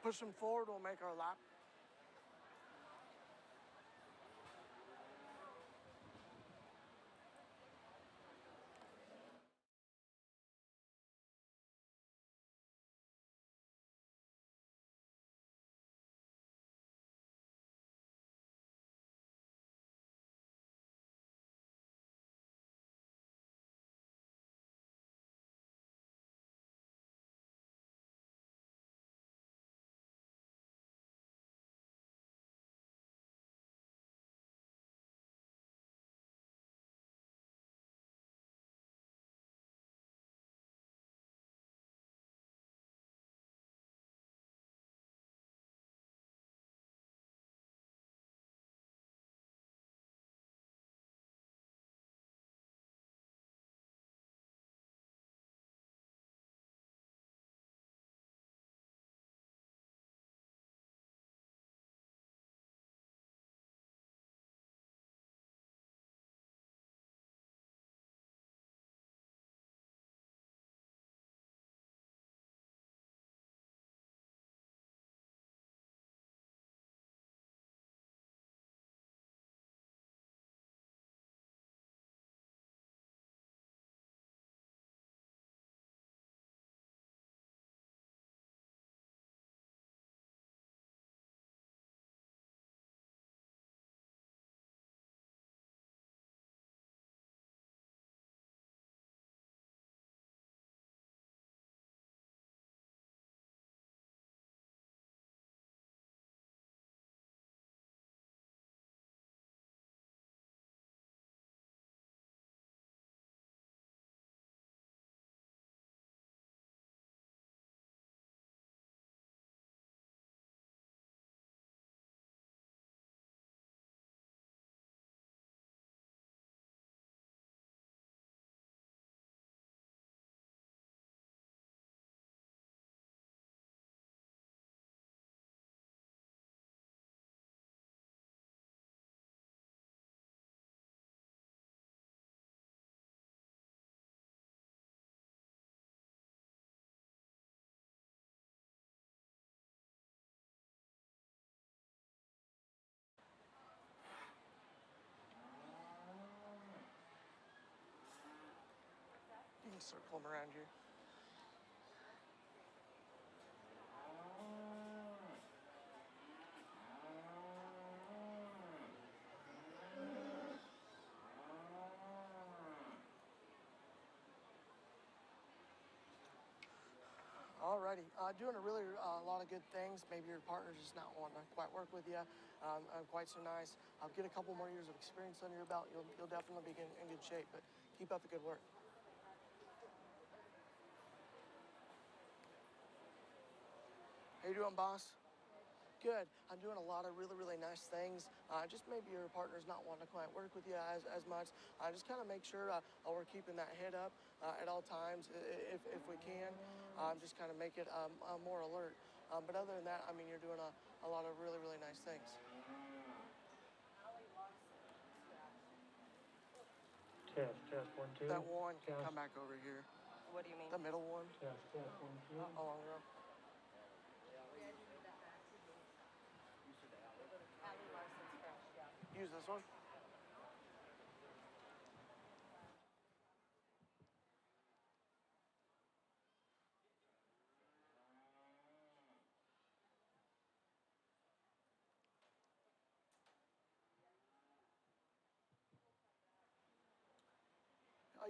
Push them forward, we'll make our lap. You can circle them around here. Alrighty, doing a really lot of good things. Maybe your partner's just not wanting to quite work with you quite so nice. Get a couple more years of experience under your belt. You'll definitely be in good shape, but keep up the good work. How you doing, boss? Good. I'm doing a lot of really nice things. Just maybe your partner's not wanting to quite work with you as much. Just kind of make sure we're keeping that head up at all times if we can. Just kind of make it more alert. But other than that, I mean, you're doing a lot of really nice things. Test, 1, 2. That one can Test. come back over here. What do you mean? The middle one. Test, 1, 2. Along the row. Use this one.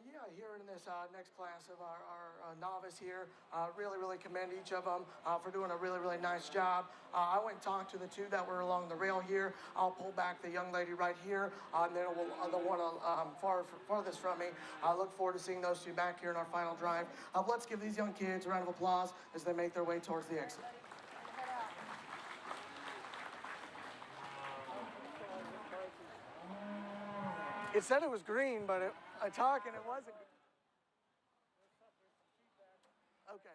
Yeah, here in this next class of our novice here, really commend each of them for doing a really nice job. I went and talked to the two that were along the rail here. I'll pull back the young lady right here, and then the one farthest from me. I look forward to seeing those two back here in our final drive. Let's give these young kids a round of applause as they make their way towards the exit. It said it was green, but I talk and it wasn't. Okay.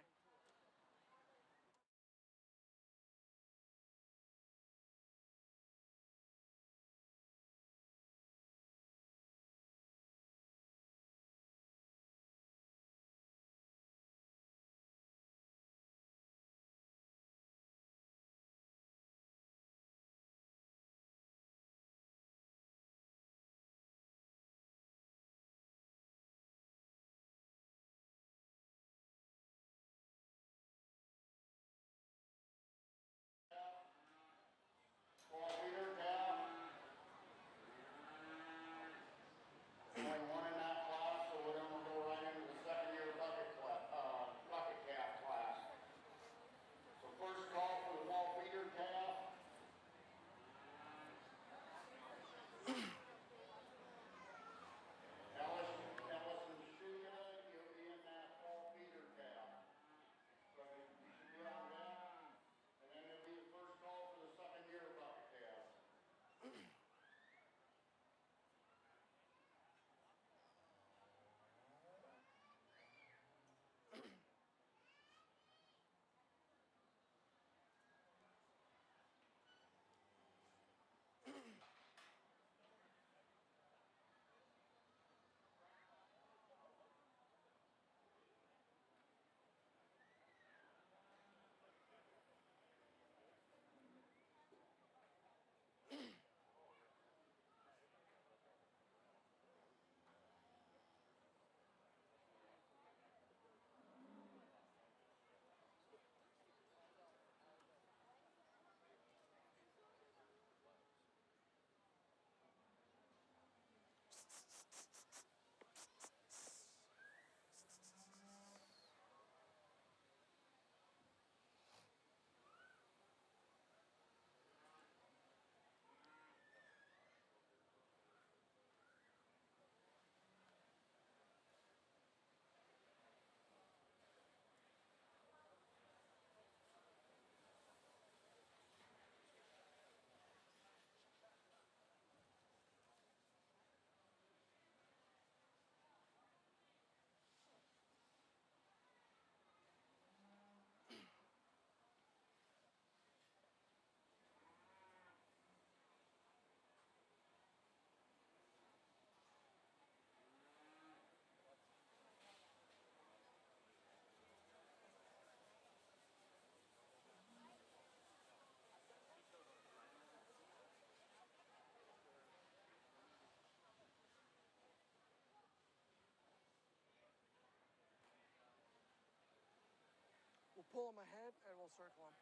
pull them ahead and we'll circle them.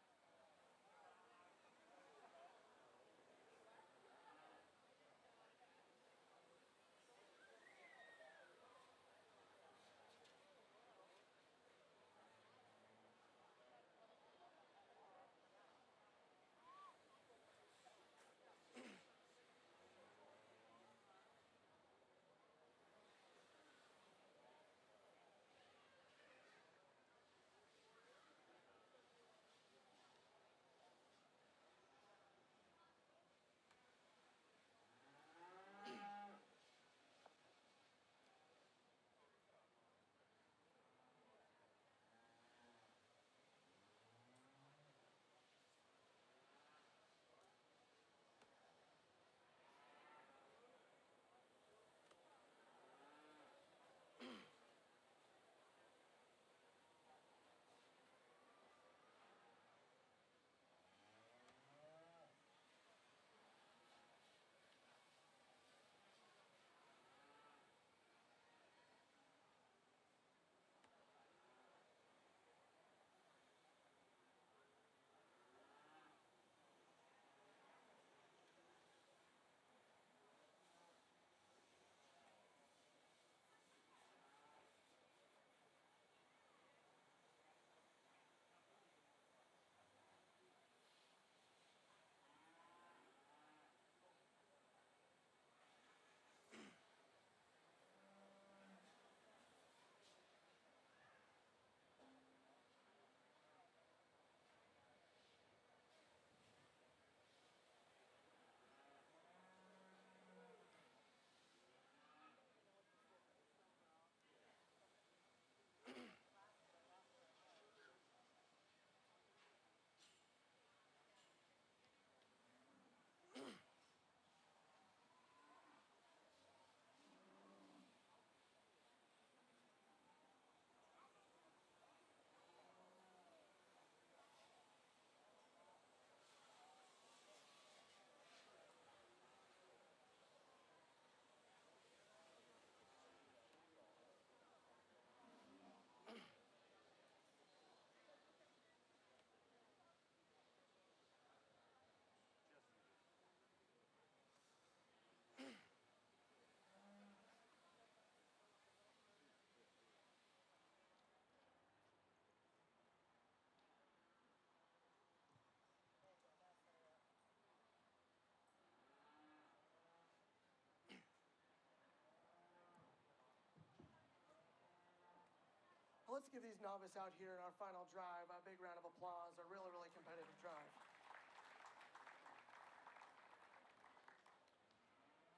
Let's give these novice out here in our final drive a big round of applause. A really, really competitive drive.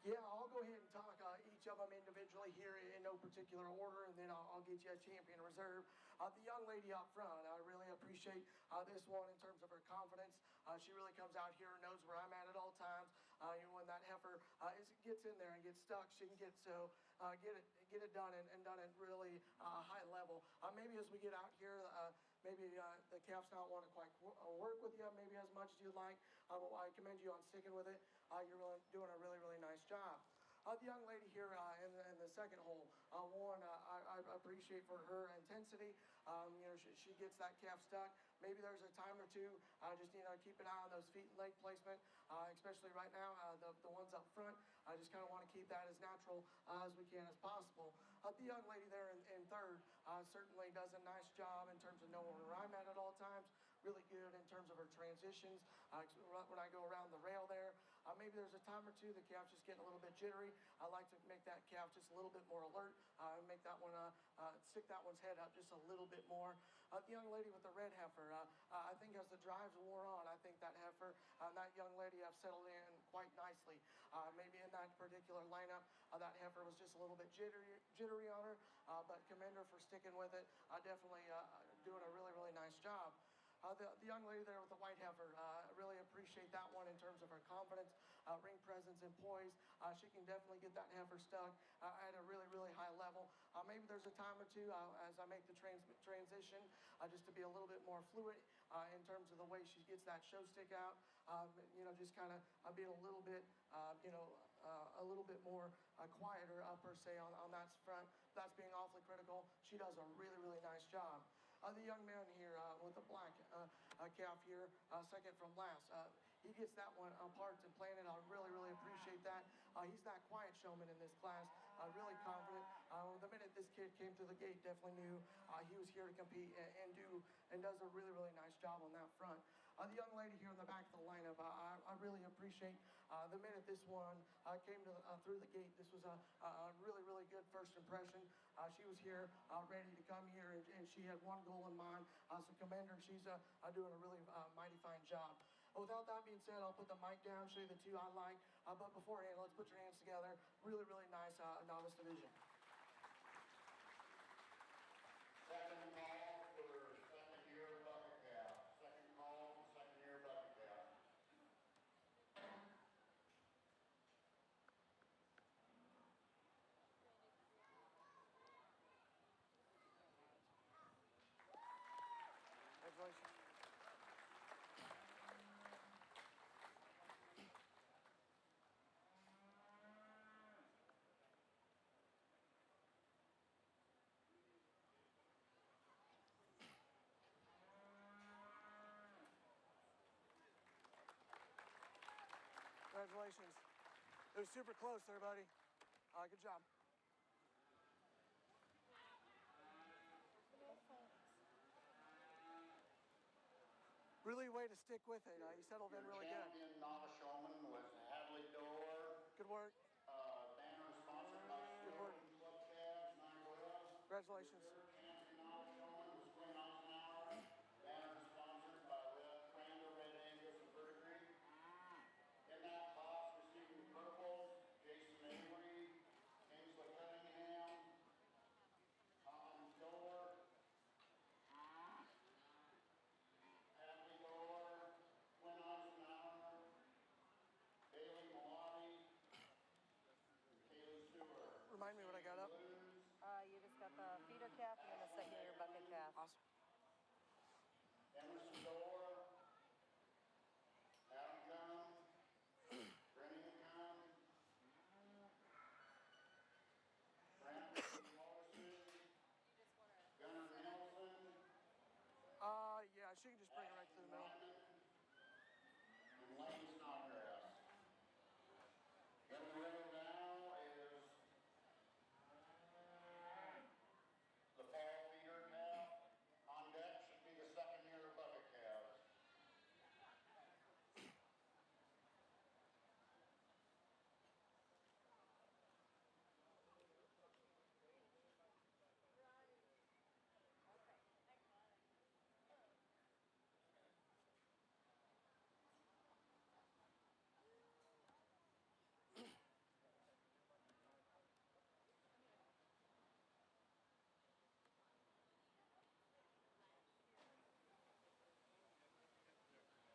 Yeah, I'll go ahead and talk each of them individually here in no particular order, and then I'll get you a champion reserve. The young lady up front, I really appreciate this one in terms of her confidence. She really comes out here and knows where I'm at all times. When that heifer gets in there and gets stuck, she can get it done and done at really high level. Maybe as we get out here, maybe the calf's not want to quite work with you maybe as much as you'd like, but I commend you on sticking with it. You're really doing a really, really nice job. The young lady here in the second hole, I appreciate for her intensity. She gets that calf stuck. Maybe there's a time or two, just keep an eye on those feet and leg placement, especially right now, the ones up front. I just kind of want to keep that as natural as we can as possible. The young lady there in third certainly does a nice job in terms of knowing where I'm at all times. Really good in terms of her transitions. When I go around the rail there, maybe there's a time or two the calf's just getting a little bit jittery. I like to make that calf just a little bit more alert, make that one, stick that one's head up just a little bit more. The young lady with the red heifer, I think as the drives wore on, I think that heifer and that young lady have settled in quite nicely. Maybe in that particular lineup, that heifer was just a little bit jittery on her, but commend her for sticking with it. Definitely doing a really, really nice job. The young lady there with the white heifer, I really appreciate that one in terms of her confidence, ring presence, and poise. She can definitely get that heifer stuck at a really, really high level. Maybe there's a time or two as I make the transition just to be a little bit more fluid in terms of the way she gets that show stick out. Just kind of being a little bit, a little bit more quieter per se on that front. That's being awfully critical. She does a really, really nice job. the young man here with the black calf here, second from last. He gets that one parked and planted. I really appreciate that. He's that quiet showman in this class, really confident. The minute this kid came through the gate, definitely knew he was here to compete and does a really nice job on that front. The young lady here in the back of the lineup, I really appreciate the minute this one came to through the gate. This was a really good first impression. She was here ready to come here, and she had one goal in mind. So commend her. She's doing a really mighty fine job. Without that being said, I'll put the mic down, show you the two I like. But beforehand, let's put your hands together. Really nice novice division. Second call for second year bucket calf. Second call for second year bucket calf. Congratulations. Congratulations. It was super close there, buddy. Good job. Really way to stick with it. You settled in really good. Champion novice showman was Hadley Door. Good work. Banner sponsored by Good work. Club Cabs, 9 Wells. Congratulations. Champion novice showman was Quinn Eisenhower. Banner sponsored by Randall Red Angus and Verdigris. In that class, receiving purples, Jason Avery, Kingsley Cunningham, Tom Door, Hadley Door, Quinn Eisenhower, Bailey Malati, and Kaylee Stewart. Remind me what I got up. You just got the feeder calf and then the second year bucket calf. Awesome. Emerson Door, Adam Cunn, Brennan Cunn, Brandon Morrison, Gunnar Nelson, Yeah, she can just bring it right through the middle. Lyman, and Lane Snodgrass. In the middle now is the fall feeder calf. On deck should be the second year bucket calves.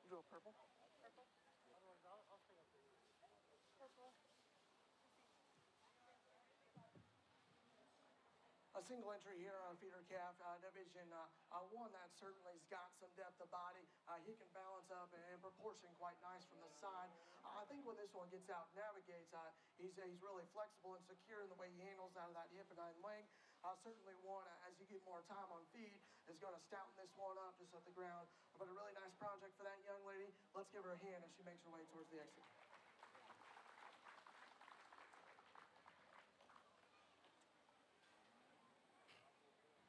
You do a purple? A single entry here on feeder calf division one that certainly's got some depth of body. He can balance up and proportion quite nice from the side. I think when this one gets out, navigates, he's really flexible and secure in the way he handles out of that hip and hind leg. Certainly one, as you get more time on feed, is going to stouten this one up just at the ground. But a really nice project for that young lady. Let's give her a hand as she makes her way towards the exit.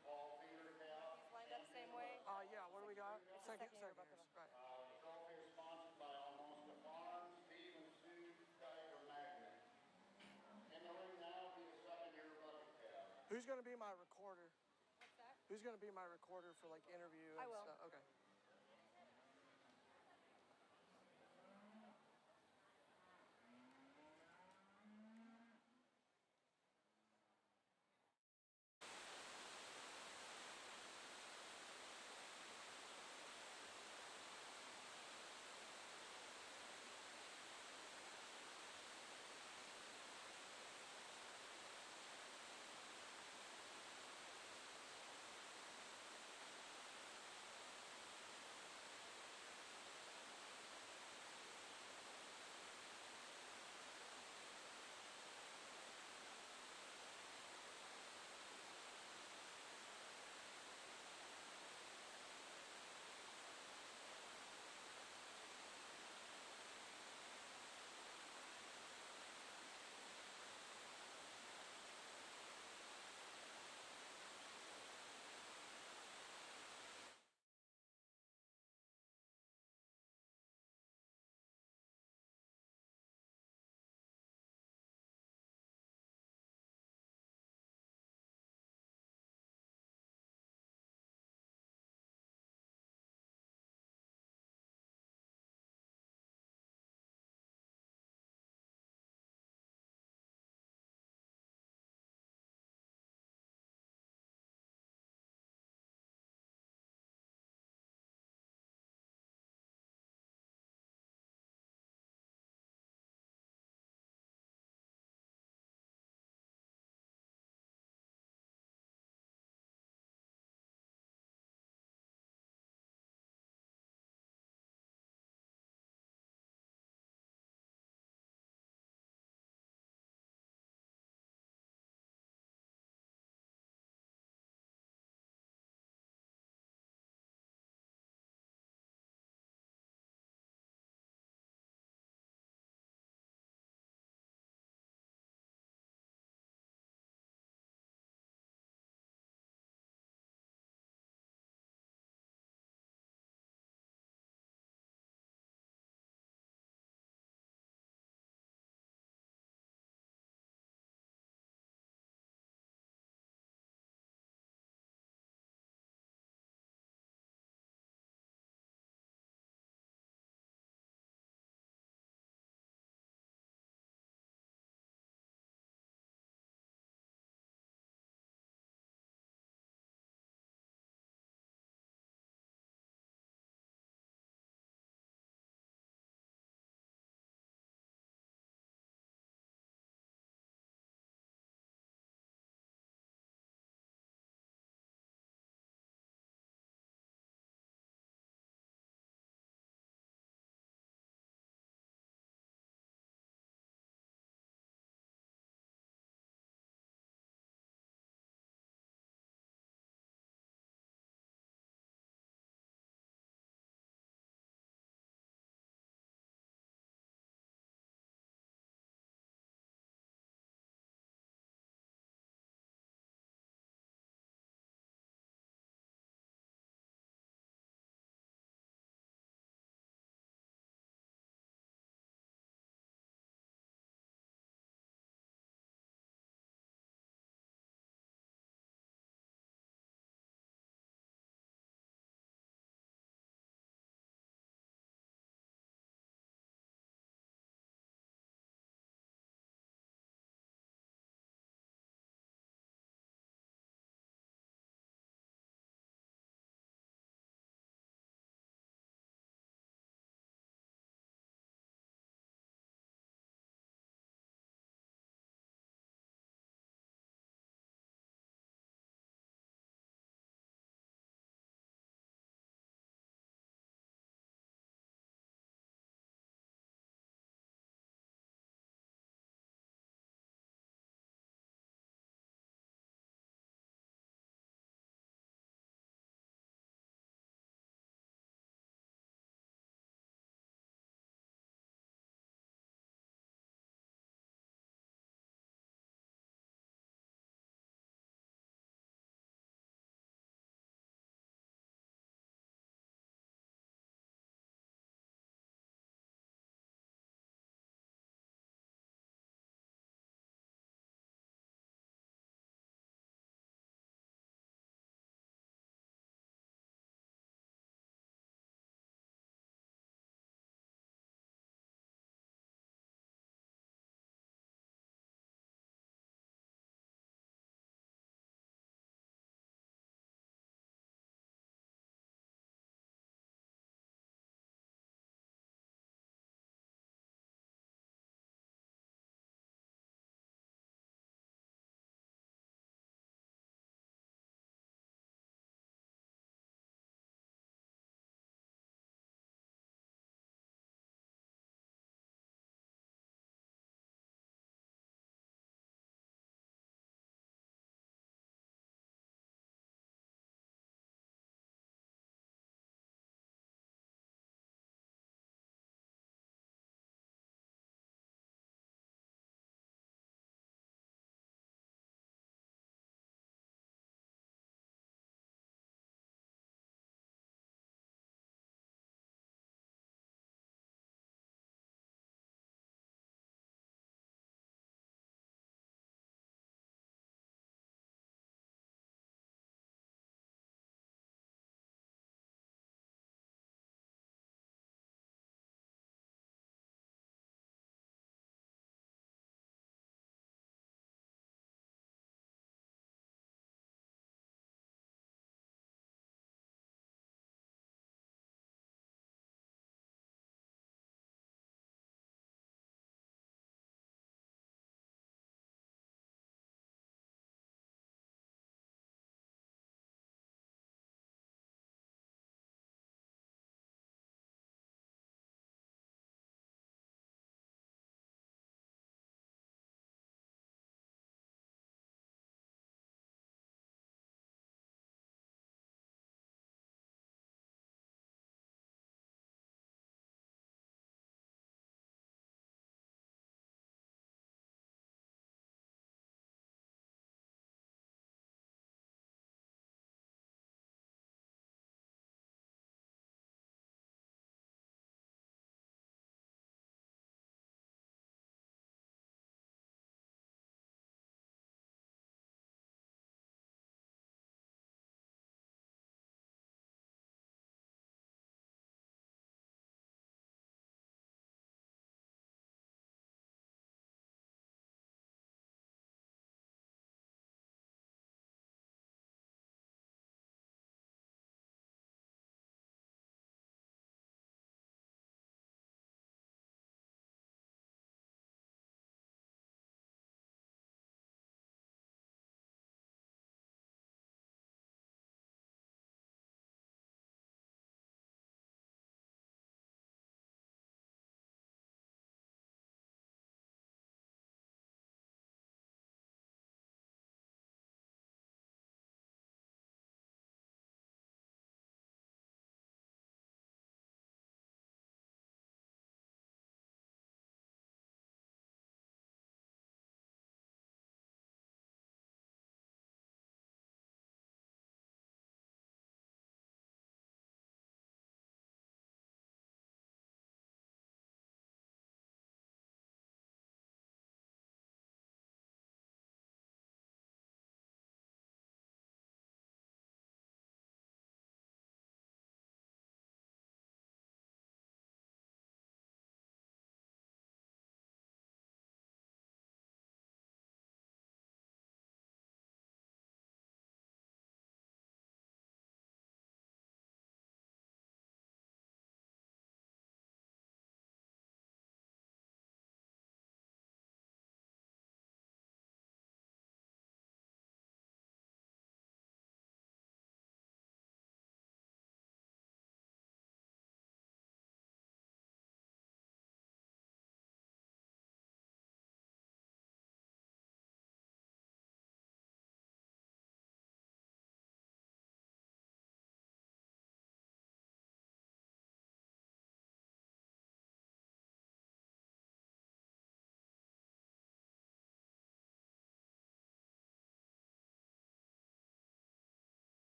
Fall feeder calf. Lined up same way. Yeah, what do we got? It's the second year Second bucket. years, right. The trophy is sponsored by Almosta Farms, Steve and Sue Geiger Magnet. In the ring now will be the second year bucket calf. Who's going to be my recorder? What's that? Who's going to be my recorder for like interview and I will. stuff? Okay.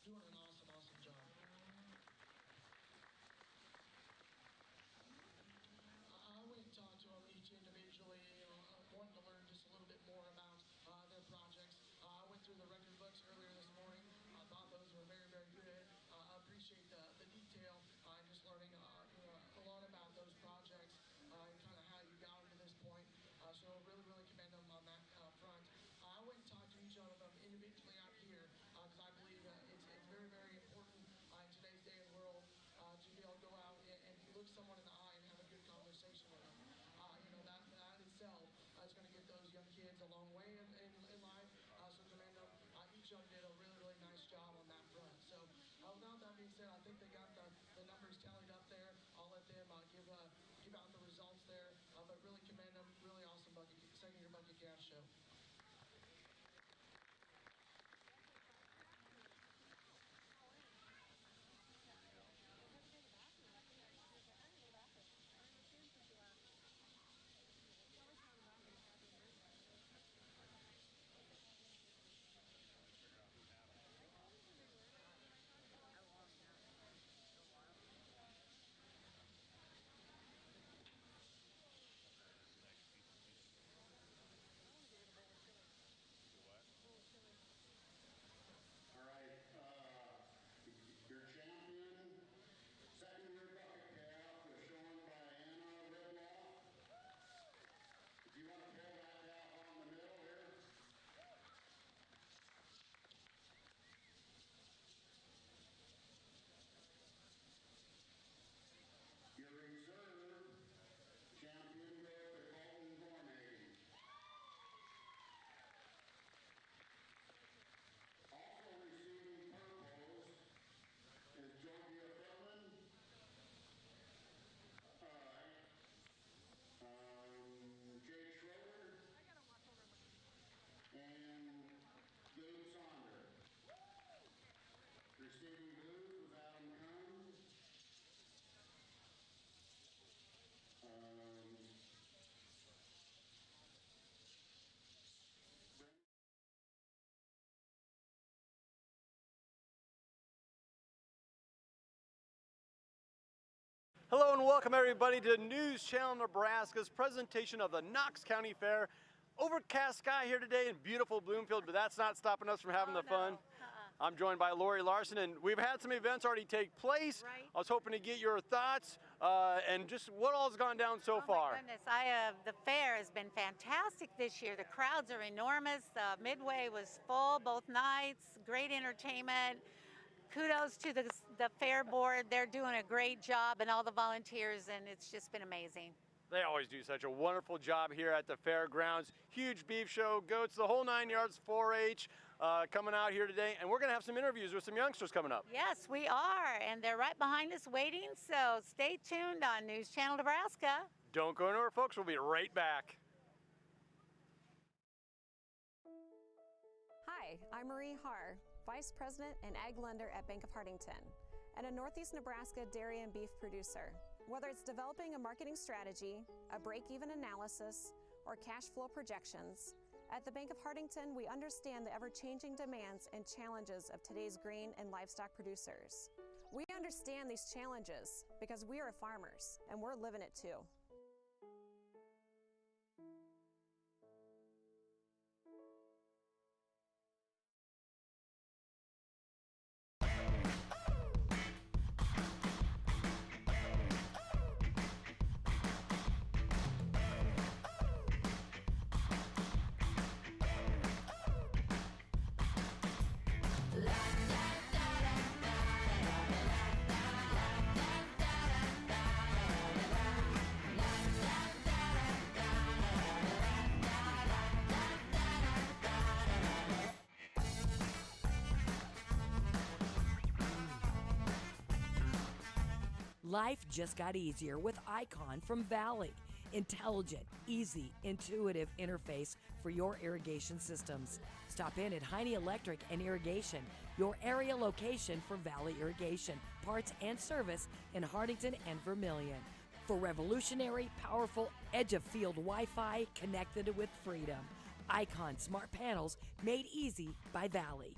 doing an awesome, awesome job. I went and talked to them each individually, wanting to learn just a little bit more about their projects. I went through the record books earlier this morning. I thought those were very, very good. I appreciate the detail and just learning a lot about those projects and kind of how you got them to this point. So really, really commend them on that front. I went and talked to each one of them individually out here because I believe it's very, very important in today's day and world to be able to go out and look someone in the eye and have a good conversation with them. That itself is going to get those young kids a long way in life. So commend them. Each of them did a really, really nice job on that front. So without that being said, I think they got the numbers tallied up there. I'll let them give out the results there. But really commend them. Really awesome second year bucket calf show. All right, your champion, second year bucket calf was shown by Anna Ridloff. If you want to pull that calf on the middle here. Your reserve champion goes to Colton Gormagin. Also receiving purples is Georgia Furman, Jake Schroeder, and Gabe Saunders. Receiving blues was Adam Combs. Hello and welcome everybody to News Channel Nebraska's presentation of the Knox County Fair. Overcast sky here today in beautiful Bloomfield, but that's not stopping us from having the fun. I'm joined by Lori Larson, and we've had some events already take place. Right. I was hoping to get your thoughts and just what all's gone down so far. Oh my goodness, the fair has been fantastic this year. The crowds are enormous. Midway was full both nights. Great entertainment. Kudos to the fair board. They're doing a great job, and all the volunteers, and it's just been amazing. They always do such a wonderful job here at the fairgrounds. Huge beef show, goats, the whole 9 yards, 4-H coming out here today. And we're going to have some interviews with some youngsters coming up. Yes, we are, and they're right behind us waiting, so stay tuned on News Channel Nebraska. Don't go anywhere, folks. We'll be right back. Hi, I'm Marie Haar, Vice President and Ag Lender at Bank of Hartington, and a Northeast Nebraska dairy and beef producer. Whether it's developing a marketing strategy, a break-even analysis, or cash flow projections, at the Bank of Hartington, we understand the ever-changing demands and challenges of today's grain and livestock producers. We understand these challenges because we are farmers, and we're living it too. Life just got easier with Icon from Valley. Intelligent, easy, intuitive interface for your irrigation systems. Stop in at Heine Electric and Irrigation, your area location for Valley Irrigation, parts and service in Hartington and Vermilion. For revolutionary, powerful, edge-of-field Wi-Fi connected with freedom. Icon smart panels made easy by Valley.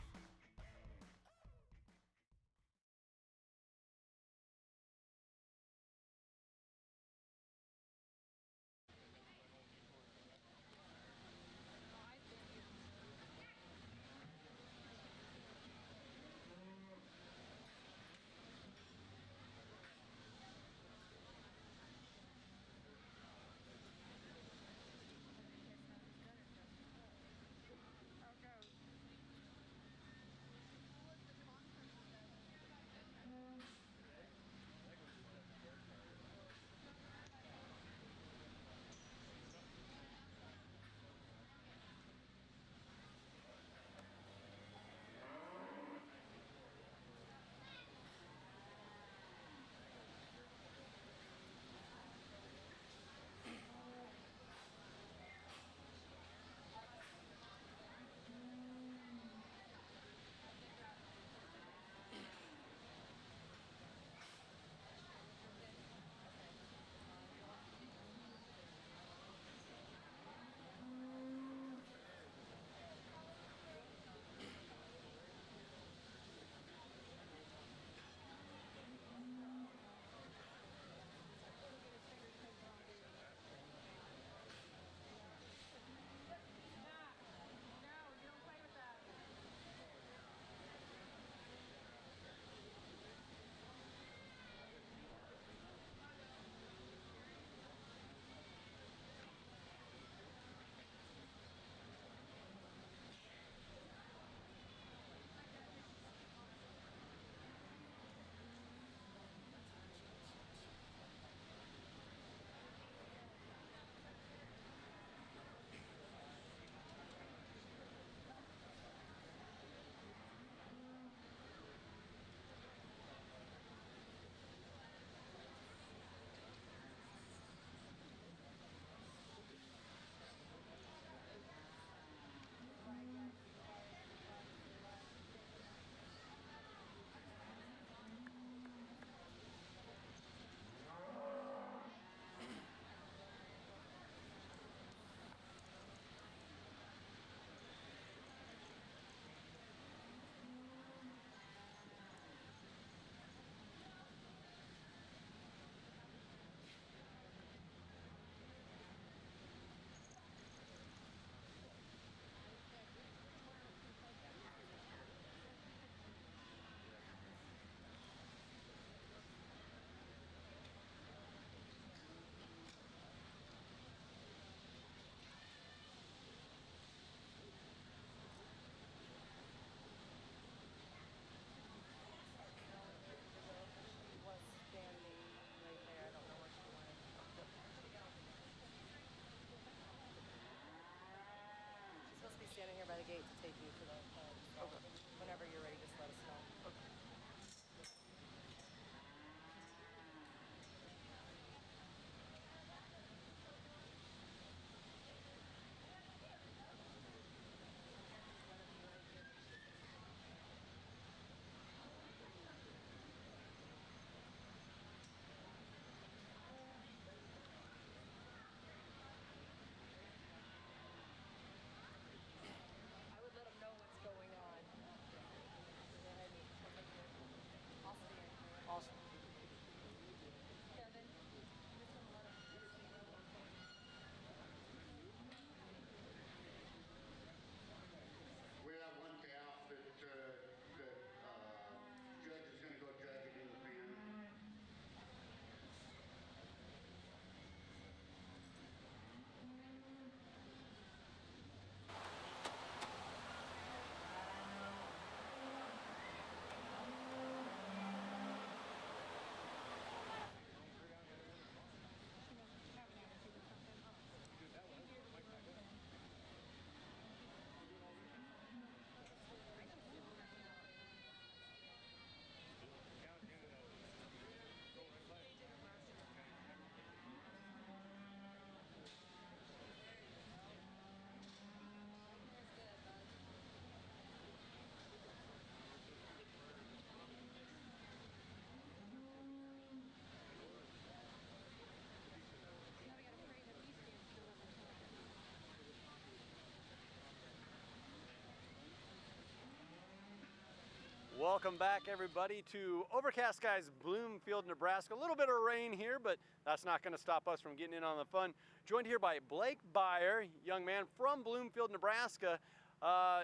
Welcome back, everybody, to Overcast Skies, Bloomfield, Nebraska. A little bit of rain here, but that's not going to stop us from getting in on the fun. Joined here by Blake Byer, young man from Bloomfield, Nebraska.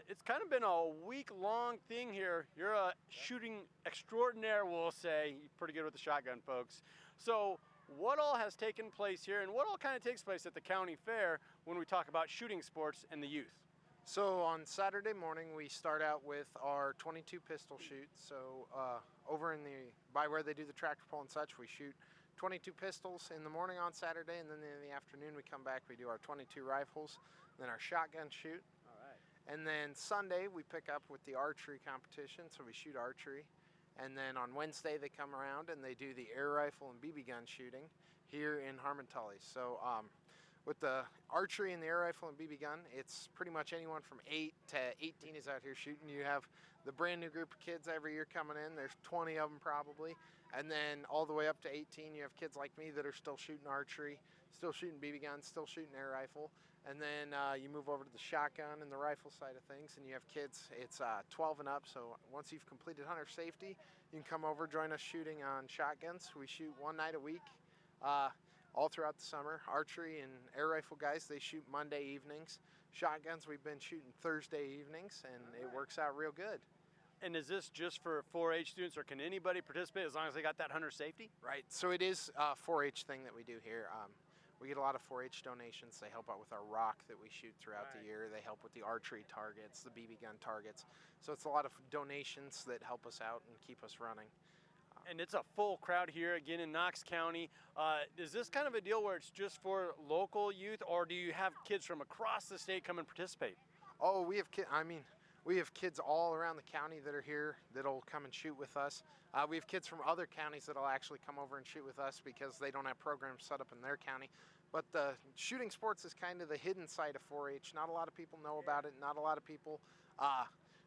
It's kind of been a week-long thing here. You're a shooting extraordinaire, we'll say. You're pretty good with the shotgun, folks. So what all has taken place here, and what all kind of takes place at the county fair when we talk about shooting sports and the youth? So on Saturday morning, we start out with our 22 pistol shoot. So over by where they do the tractor pull and such, we shoot 22 pistols in the morning on Saturday, and then in the afternoon we come back, we do our 22 rifles, then our shotgun shoot. All right. And then Sunday we pick up with the archery competition, so we shoot archery. And then on Wednesday they come around and they do the air rifle and BB gun shooting here in Harmon-Tully. So with the archery and the air rifle and BB gun, it's pretty much anyone from 8 to 18 is out here shooting. You have the brand new group of kids every year coming in. There's 20 of them probably. And then all the way up to 18, you have kids like me that are still shooting archery, still shooting BB guns, still shooting air rifle. And then you move over to the shotgun and the rifle side of things, and you have kids, it's 12 and up. So once you've completed hunter safety, you can come over, join us shooting on shotguns. We shoot one night a week. All throughout the summer. Archery and air rifle guys, they shoot Monday evenings. Shotguns, we've been shooting Thursday evenings, and it works out real good. And is this just for 4-H students, or can anybody participate as long as they got that hunter safety? Right, so it is a 4-H thing that we do here. We get a lot of 4-H donations. They help out with our rock that we shoot throughout the year. They help with the archery targets, the BB gun targets. So it's a lot of donations that help us out and keep us running. And it's a full crowd here again in Knox County. Is this kind of a deal where it's just for local youth, or do you have kids from across the state come and participate? Oh, we have kids all around the county that are here that'll come and shoot with us. We have kids from other counties that'll actually come over and shoot with us because they don't have programs set up in their county. But the shooting sports is kind of the hidden side of 4-H. Not a lot of people know about it. Not a lot of people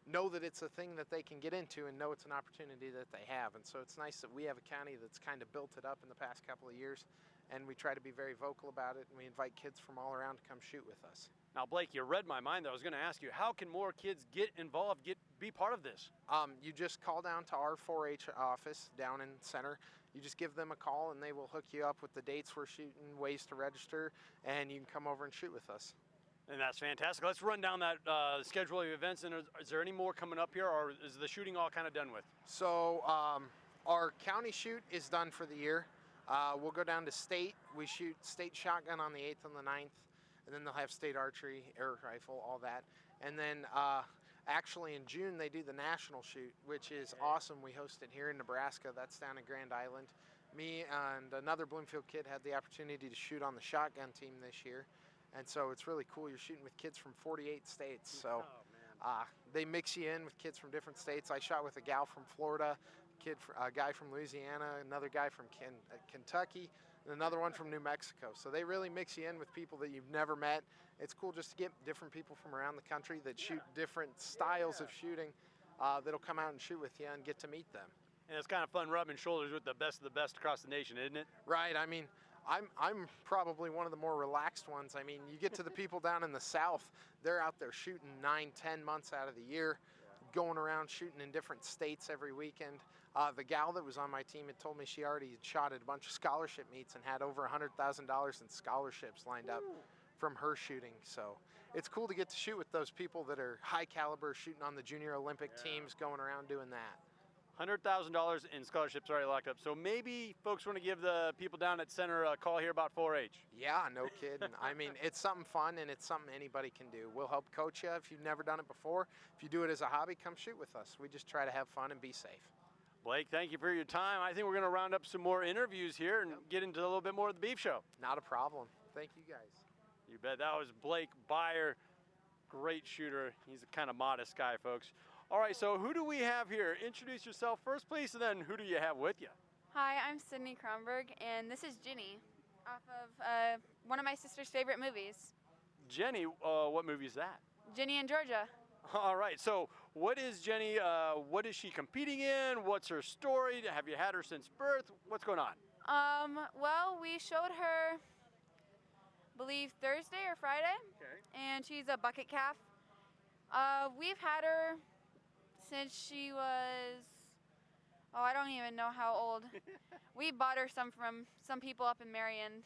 know that it's a thing that they can get into and know it's an opportunity that they have. And so it's nice that we have a county that's kind of built it up in the past couple of years, and we try to be very vocal about it, and we invite kids from all around to come shoot with us. Now, Blake, you read my mind. I was going to ask you, how can more kids get involved, be part of this? You just call down to our 4-H office down in Center. You just give them a call, and they will hook you up with the dates we're shooting, ways to register, and you can come over and shoot with us. And that's fantastic. Let's run down that schedule of events. And is there any more coming up here, or is the shooting all kind of done with? So our county shoot is done for the year. We'll go down to state. We shoot state shotgun on the 8th and the 9th. And then they'll have state archery, air rifle, all that. And then actually in June, they do the national shoot, which is awesome. We host it here in Nebraska. That's down in Grand Island. Me and another Bloomfield kid had the opportunity to shoot on the shotgun team this year. And so it's really cool. You're shooting with kids from 48 states. So they mix you in with kids from different states. I shot with a gal from Florida, a guy from Louisiana, another guy from Kentucky, and another one from New Mexico. So they really mix you in with people that you've never met. It's cool just to get different people from around the country that shoot different styles of shooting that'll come out and shoot with you and get to meet them. And it's kind of fun rubbing shoulders with the best of the best across the nation, isn't it? Right. I mean, I'm probably one of the more relaxed ones. I mean, you get to the people down in the South, they're out there shooting 9-10 months out of the year, going around shooting in different states every weekend. The gal that was on my team had told me she already had shot at a bunch of scholarship meets and had over $100,000 in scholarships lined up from her shooting. So it's cool to get to shoot with those people that are high caliber, shooting on the junior Olympic teams, going around doing that. $100,000 in scholarships already locked up. So maybe folks want to give the people down at Center a call here about 4-H. Yeah, no kidding. I mean, it's something fun, and it's something anybody can do. We'll help coach you if you've never done it before. If you do it as a hobby, come shoot with us. We just try to have fun and be safe. Blake, thank you for your time. I think we're going to round up some more interviews here and get into a little bit more of the beef show. Not a problem. Thank you, guys. You bet. That was Blake Byer. Great shooter. He's a kind of modest guy, folks. All right, so who do we have here? Introduce yourself first, please, and then who do you have with you? Hi, I'm Sydney Kronberg, and this is Ginny, off of one of my sister's favorite movies. Jenny, what movie is that? Ginny and Georgia. All right, so what is Jenny, what is she competing in? What's her story? Have you had her since birth? What's going on? Well, we showed her, I believe, Thursday or Friday, and she's a bucket calf. We've had her since she was Oh, I don't even know how old. We bought her some from some people up in Marion.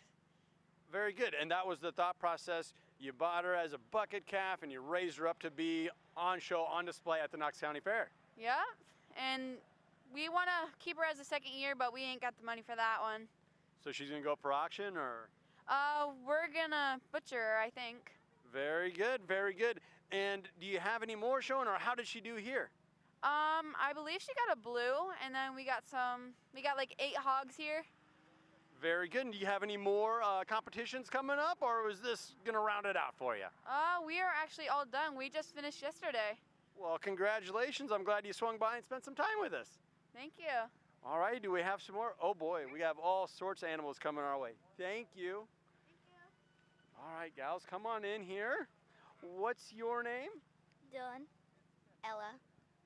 Very good. And that was the thought process. You bought her as a bucket calf and you raised her up to be on show, on display at the Knox County Fair. Yeah, and we want to keep her as a second year, but we ain't got the money for that one. So she's going to go up for auction, or? We're gonna butcher her, I think. Very good, very good. And do you have any more showing, or how did she do here? I believe she got a blue, and then we got like 8 hogs here. Very good. And do you have any more competitions coming up, or was this going to round it out for you? We are actually all done. We just finished yesterday. Well, congratulations. I'm glad you swung by and spent some time with us. Thank you. All right, do we have some more? Oh boy, we have all sorts of animals coming our way. Thank you. All right, gals, come on in here. What's your name? Dylan. Ella.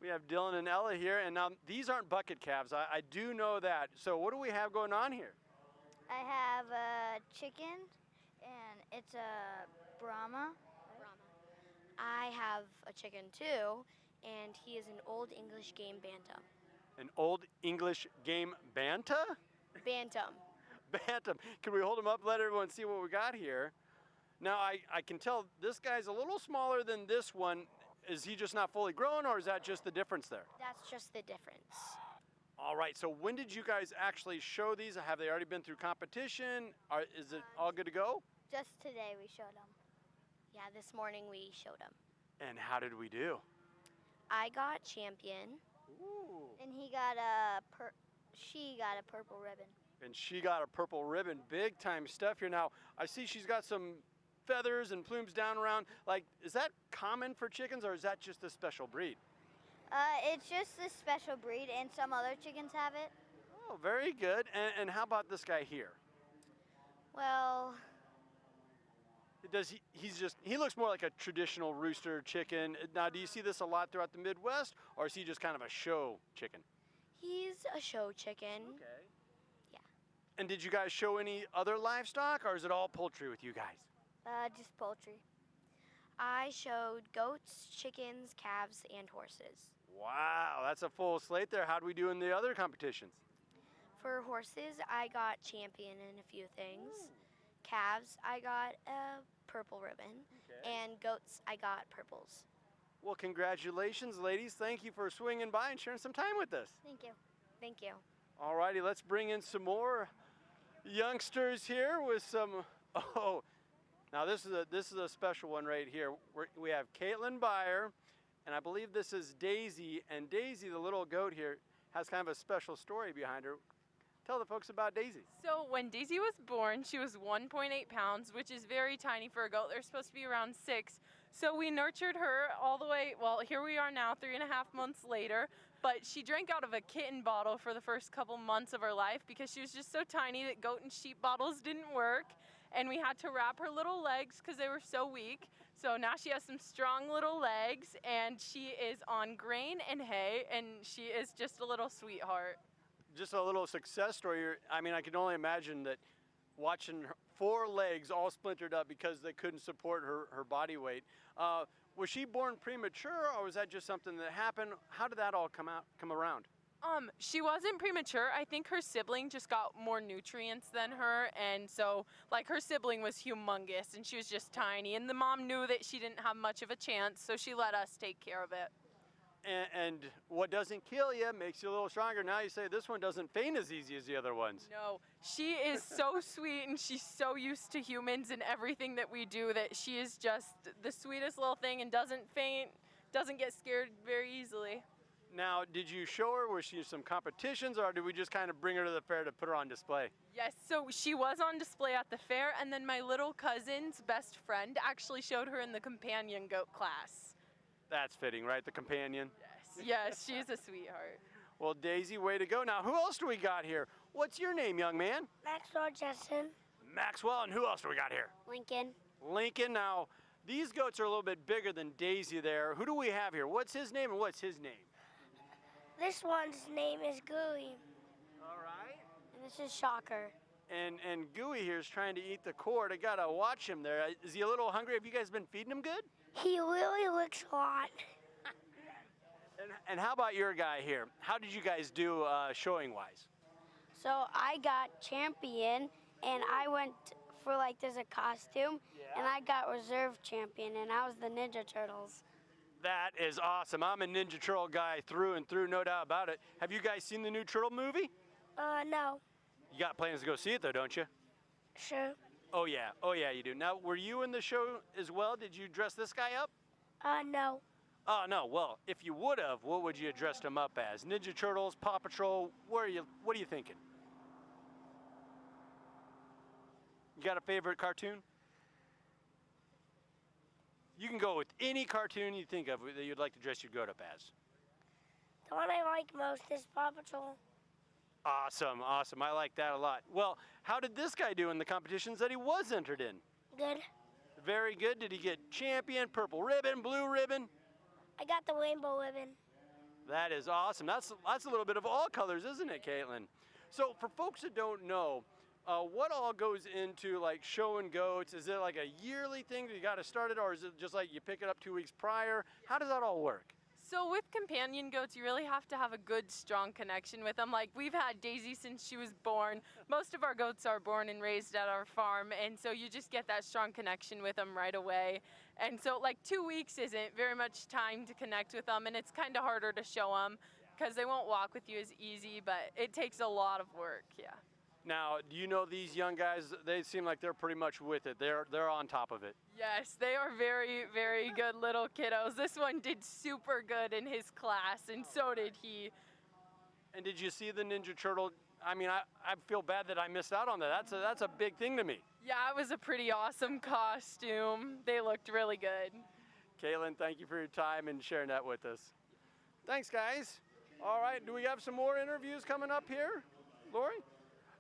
We have Dylan and Ella here, and now these aren't bucket calves. I do know that. So what do we have going on here? I have a chicken, and it's a Brahma. I have a chicken too, and he is an Old English Game Bantam. An Old English Game Banta? Bantam. Bantam. Can we hold him up, let everyone see what we got here? Now, I can tell this guy's a little smaller than this one. Is he just not fully grown, or is that just the difference there? That's just the difference. All right, so when did you guys actually show these? Have they already been through competition? Is it all good to go? Just today we showed them. Yeah, this morning we showed them. And how did we do? I got champion. Ooh. And she got a purple ribbon. And she got a purple ribbon. Big time stuff here. Now, I see she's got some feathers and plumes down around. Like, is that common for chickens, or is that just a special breed? It's just this special breed, and some other chickens have it. Oh, very good. And how about this guy here? Well, he looks more like a traditional rooster chicken. Now, do you see this a lot throughout the Midwest, or is he just kind of a show chicken? he's a show chicken. Okay. Yeah. And did you guys show any other livestock, or is it all poultry with you guys? Just poultry. I showed goats, chickens, calves, and horses. Wow, that's a full slate there. How'd we do in the other competitions? For horses, I got champion in a few things. Calves, I got a purple ribbon. Okay. And goats, I got purples. Well, congratulations, ladies. Thank you for swinging by and sharing some time with us. Thank you. Thank you. All righty, let's bring in some more youngsters here with some, now this is a special one right here. We have Caitlin Byer, and I believe this is Daisy. And Daisy, the little goat here, has kind of a special story behind her. Tell the folks about Daisy. So when Daisy was born, she was 1.8 pounds, which is very tiny for a goat. They're supposed to be around 6. So we nurtured her all the way, well, here we are now, 3.5 months later. But she drank out of a kitten bottle for the first couple months of her life because she was just so tiny that goat and sheep bottles didn't work. And we had to wrap her little legs because they were so weak. So now she has some strong little legs, and she is on grain and hay, and she is just a little sweetheart. Just a little success story. I mean, I can only imagine that watching her 4 legs all splintered up because they couldn't support her body weight. Was she born premature, or was that just something that happened? How did that all come around? She wasn't premature. I think her sibling just got more nutrients than her, and so like her sibling was humongous and she was just tiny, and the mom knew that she didn't have much of a chance, so she let us take care of it. And what doesn't kill you makes you a little stronger. Now you say this one doesn't faint as easy as the other ones. No, she is so sweet, and she's so used to humans and everything that we do that she is just the sweetest little thing and doesn't faint, doesn't get scared very easily. Now, did you show her? Was she in some competitions, or did we just kind of bring her to the fair to put her on display? Yes, so she was on display at the fair, and then my little cousin's best friend actually showed her in the companion goat class. That's fitting, right? The companion? Yes, she's a sweetheart. Well, Daisy, way to go. Now, who else do we got here? What's your name, young man? Maxwell Justin. Maxwell, and who else do we got here? Lincoln. Lincoln. Now, these goats are a little bit bigger than Daisy there. Who do we have here? What's his name, and what's his name? This one's name is Gooey. All right. And this is Shocker. And Gooey here is trying to eat the cord. I got to watch him there. Is he a little hungry? Have you guys been feeding him good? He really looks hot. And how about your guy here? How did you guys do showing-wise? So I got champion, and I went for like there's a costume, and I got reserve champion, and I was the Ninja Turtles. That is awesome. I'm a Ninja Turtle guy through and through, no doubt about it. Have you guys seen the new Turtle movie? No. You got plans to go see it though, don't you? Sure. Oh yeah, you do. Now, were you in the show as well? Did you dress this guy up? No. Oh no. Well, if you would have, what would you have dressed him up as? Ninja Turtles, Paw Patrol? What are you thinking? You got a favorite cartoon? You can go with any cartoon you think of that you'd like to dress your goat up as. The one I like most is Paw Patrol. Awesome. I like that a lot. Well, how did this guy do in the competitions that he was entered in? Good. Very good. Did he get champion, purple ribbon, blue ribbon? I got the rainbow ribbon. That is awesome. That's a little bit of all colors, isn't it, Caitlin? So for folks that don't know, what all goes into like showing goats? Is it like a yearly thing that you got to start it, or is it just like you pick it up 2 weeks prior? How does that all work? So with companion goats, you really have to have a good, strong connection with them. Like we've had Daisy since she was born. Most of our goats are born and raised at our farm, and so you just get that strong connection with them right away. And so like 2 weeks isn't very much time to connect with them, and it's kind of harder to show them because they won't walk with you as easy, but it takes a lot of work, yeah. Now, do you know these young guys? They seem like they're pretty much with it. They're on top of it. Yes, they are very, very good little kiddos. This one did super good in his class, and so did he. And did you see the Ninja Turtle? I mean, I feel bad that I missed out on that. That's a big thing to me. Yeah, it was a pretty awesome costume. They looked really good. Caitlin, thank you for your time and sharing that with us. Thanks, guys. All right, do we have some more interviews coming up here, Lori?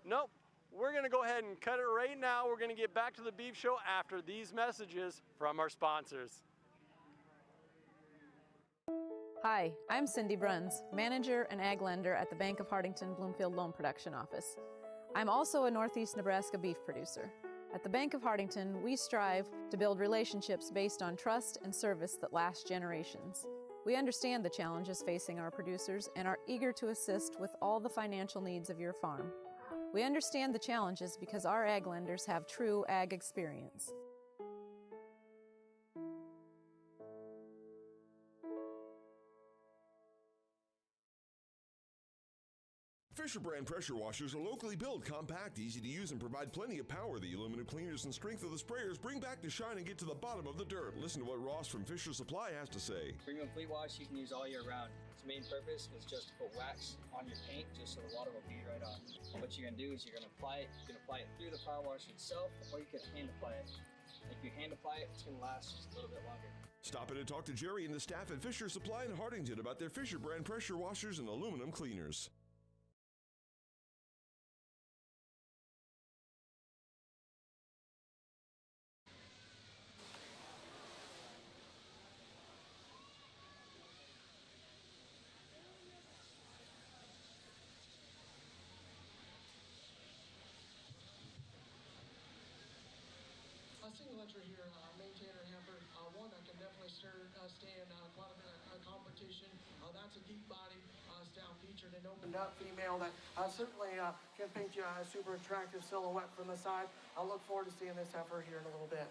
Nope. We're going to go ahead and cut it right now. We're going to get back to the beef show after these messages from our sponsors. Hi, I'm Cindy Bruns, manager and ag lender at the Bank of Hardington Bloomfield Loan Production Office. I'm also a Northeast Nebraska beef producer. At the Bank of Hardington, we strive to build relationships based on trust and service that last generations. We understand the challenges facing our producers and are eager to assist with all the financial needs of your farm. We understand the challenges because our ag lenders have true ag experience. Fisher brand pressure washers are locally built, compact, easy to use, and provide plenty of power. The aluminum cleaners and strength of the sprayers bring back the shine and get to the bottom of the dirt. Listen to what Ross from Fisher Supply has to say. Premium Fleet Wash you can use all year round. Its main purpose is just to put wax on your paint just so the water will bead right off. What you're going to do is you're going to apply it. You can apply it through the power wash itself, or you can hand apply it. If you hand apply it, it's going to last just a little bit longer. Stop in and talk to Jerry and the staff at Fisher Supply in Hardington about their Fisher brand pressure washers and aluminum cleaners. Single entry here, maintainer heifer, one that can definitely stand quite a bit of competition. That's a deep body style featured and opened up female that certainly can paint you a super attractive silhouette from the side. I look forward to seeing this heifer here in a little bit.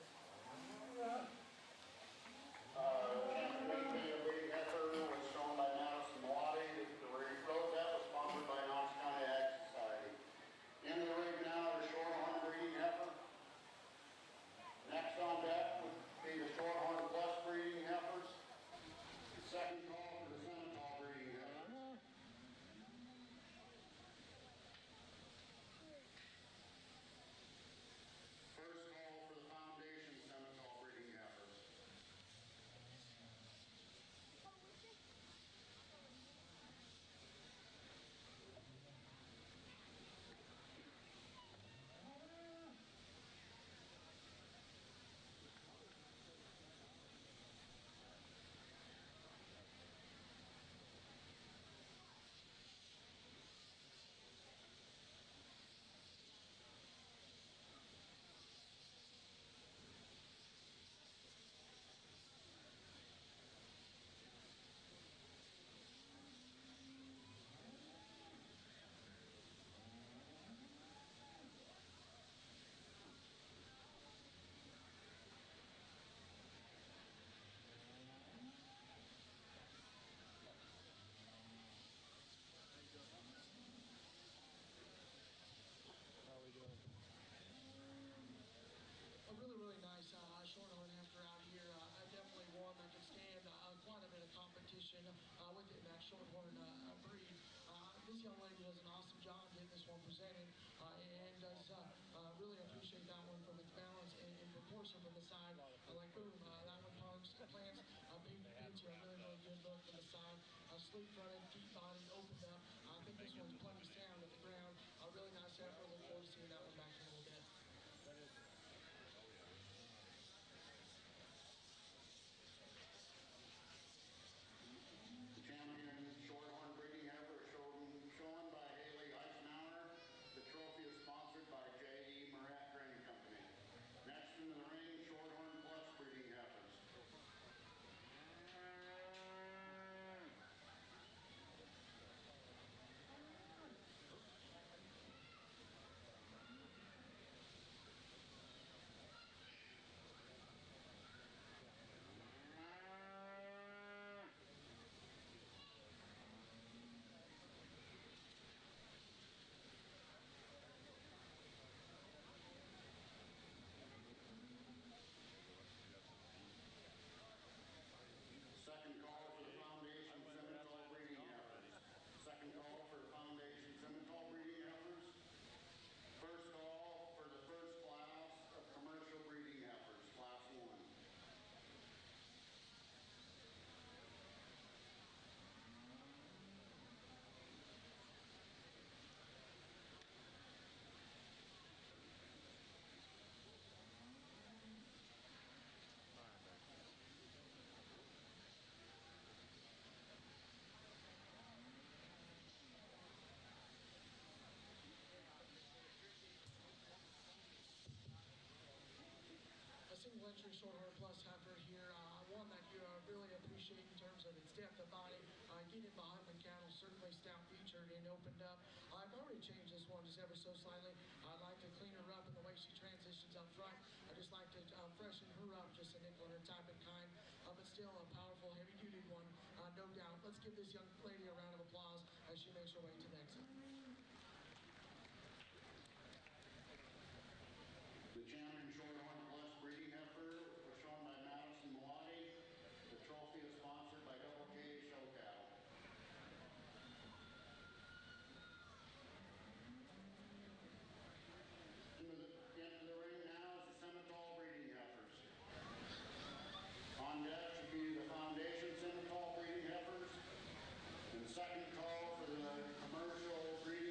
competition within that shorthorn breed. This young lady does an awesome job getting this one presented and does really appreciate that one from its balance and proportion from the side. Like boom, that one plants painted into a really, really good look from the side. Sleek fronted, deep bodied, opened up. I think this one's plenty sound at the ground. A really nice effort. Look forward to seeing that one back in a little bit. The champion shorthorn breeding heifer is shown by Haley Eisenhower. The trophy is sponsored by J.E. Moret Grain Company. Next into the ring, shorthorn plus breeding heifers. Second call for the Foundation Simmental breeding heifers. Second call for the Foundation Simmental breeding heifers. First call for the first class of commercial breeding heifers, class 1. A single entry shorthorn plus heifer here, one that you really appreciate in terms of its depth of body. Getting behind the cattle, certainly stout featured and opened up. I've already changed this one just ever so slightly. I'd like to clean her up in the way she transitions up front. I just like to freshen her up, just a nickel in her type and kind. But still a powerful, heavy-duty one, no doubt. Let's give this young lady a round of applause as she makes her way to the exit. The champion shorthorn plus breeding heifer was shown by Madison Malati. The trophy is sponsored by Double K Show Cattle. Into the ring now is the Simmental breeding heifers. On deck should be the Foundation Simmental breeding heifers. And second call for the commercial breeding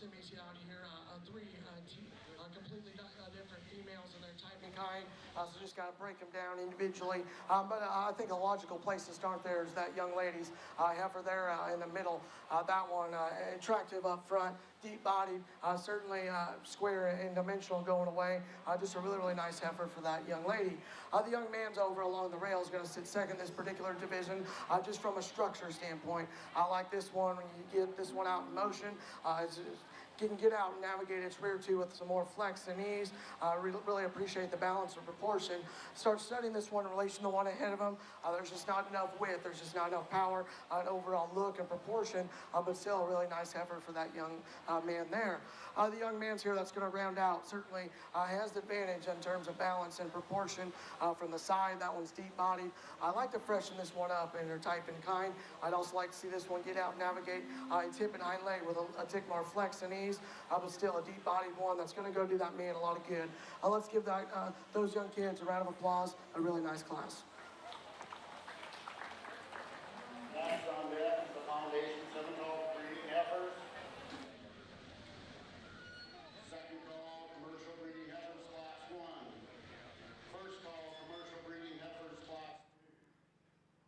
semis out here, three completely different females in their type and kind, so just got to break them down individually. But I think a logical place to start there is that young lady's heifer there in the middle. That one, attractive up front, deep-bodied, certainly square and dimensional going away. Just a really, really nice heifer for that young lady. The young man's over along the rail is going to sit second this particular division, just from a structure standpoint. I like this one when you get this one out in motion. Can get out and navigate its rear too with some more flex and ease. Really appreciate the balance and proportion. Start studying this one in relation to the one ahead of him. There's just not enough width. There's just not enough power, overall look and proportion, but still a really nice effort for that young man there. The young man's here that's going to round out certainly has the advantage in terms of balance and proportion from the side. That one's deep-bodied. I like to freshen this one up in their type and kind. I'd also like to see this one get out and navigate its hip and hind leg with a tick more flex and ease, but still a deep-bodied one that's going to go do that man a lot of good. Let's give those young kids a round of applause. A really nice class. Next on deck is the Foundation Seminole breeding heifers. Second call, commercial breeding heifers class 1. First call, commercial breeding heifers class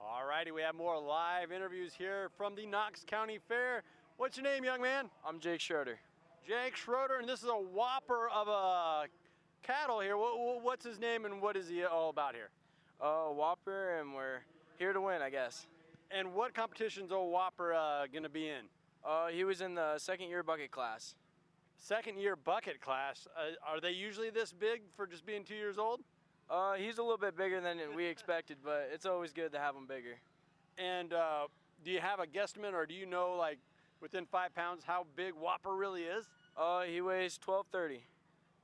2. All righty, we have more live interviews here from the Knox County Fair. What's your name, young man? I'm Jake Schroeder. Jake Schroeder, and this is a whopper of a cattle here. What's his name and what is he all about here? Whopper, and we're here to win, I guess. And what competition's old Whopper gonna be in? He was in the second year bucket class. Second year bucket class. Are they usually this big for just being 2 years old? He's a little bit bigger than we expected, but it's always good to have him bigger. And do you have a guesstimate, or do you know, like, within 5 pounds how big Whopper really is? He weighs 1230.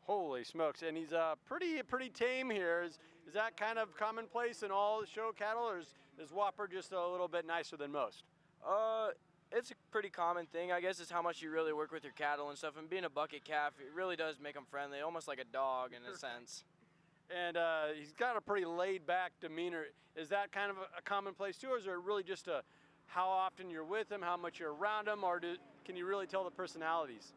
Holy smokes! And he's pretty tame here. Is that kind of commonplace in all show cattle, or is Whopper just a little bit nicer than most? It's a pretty common thing. I guess it's how much you really work with your cattle and stuff. And being a bucket calf, it really does make them friendly, almost like a dog in a sense. And he's got a pretty laid-back demeanor. Is that kind of a commonplace too, or is it really just how often you're with him, how much you're around him, or can you really tell the personalities?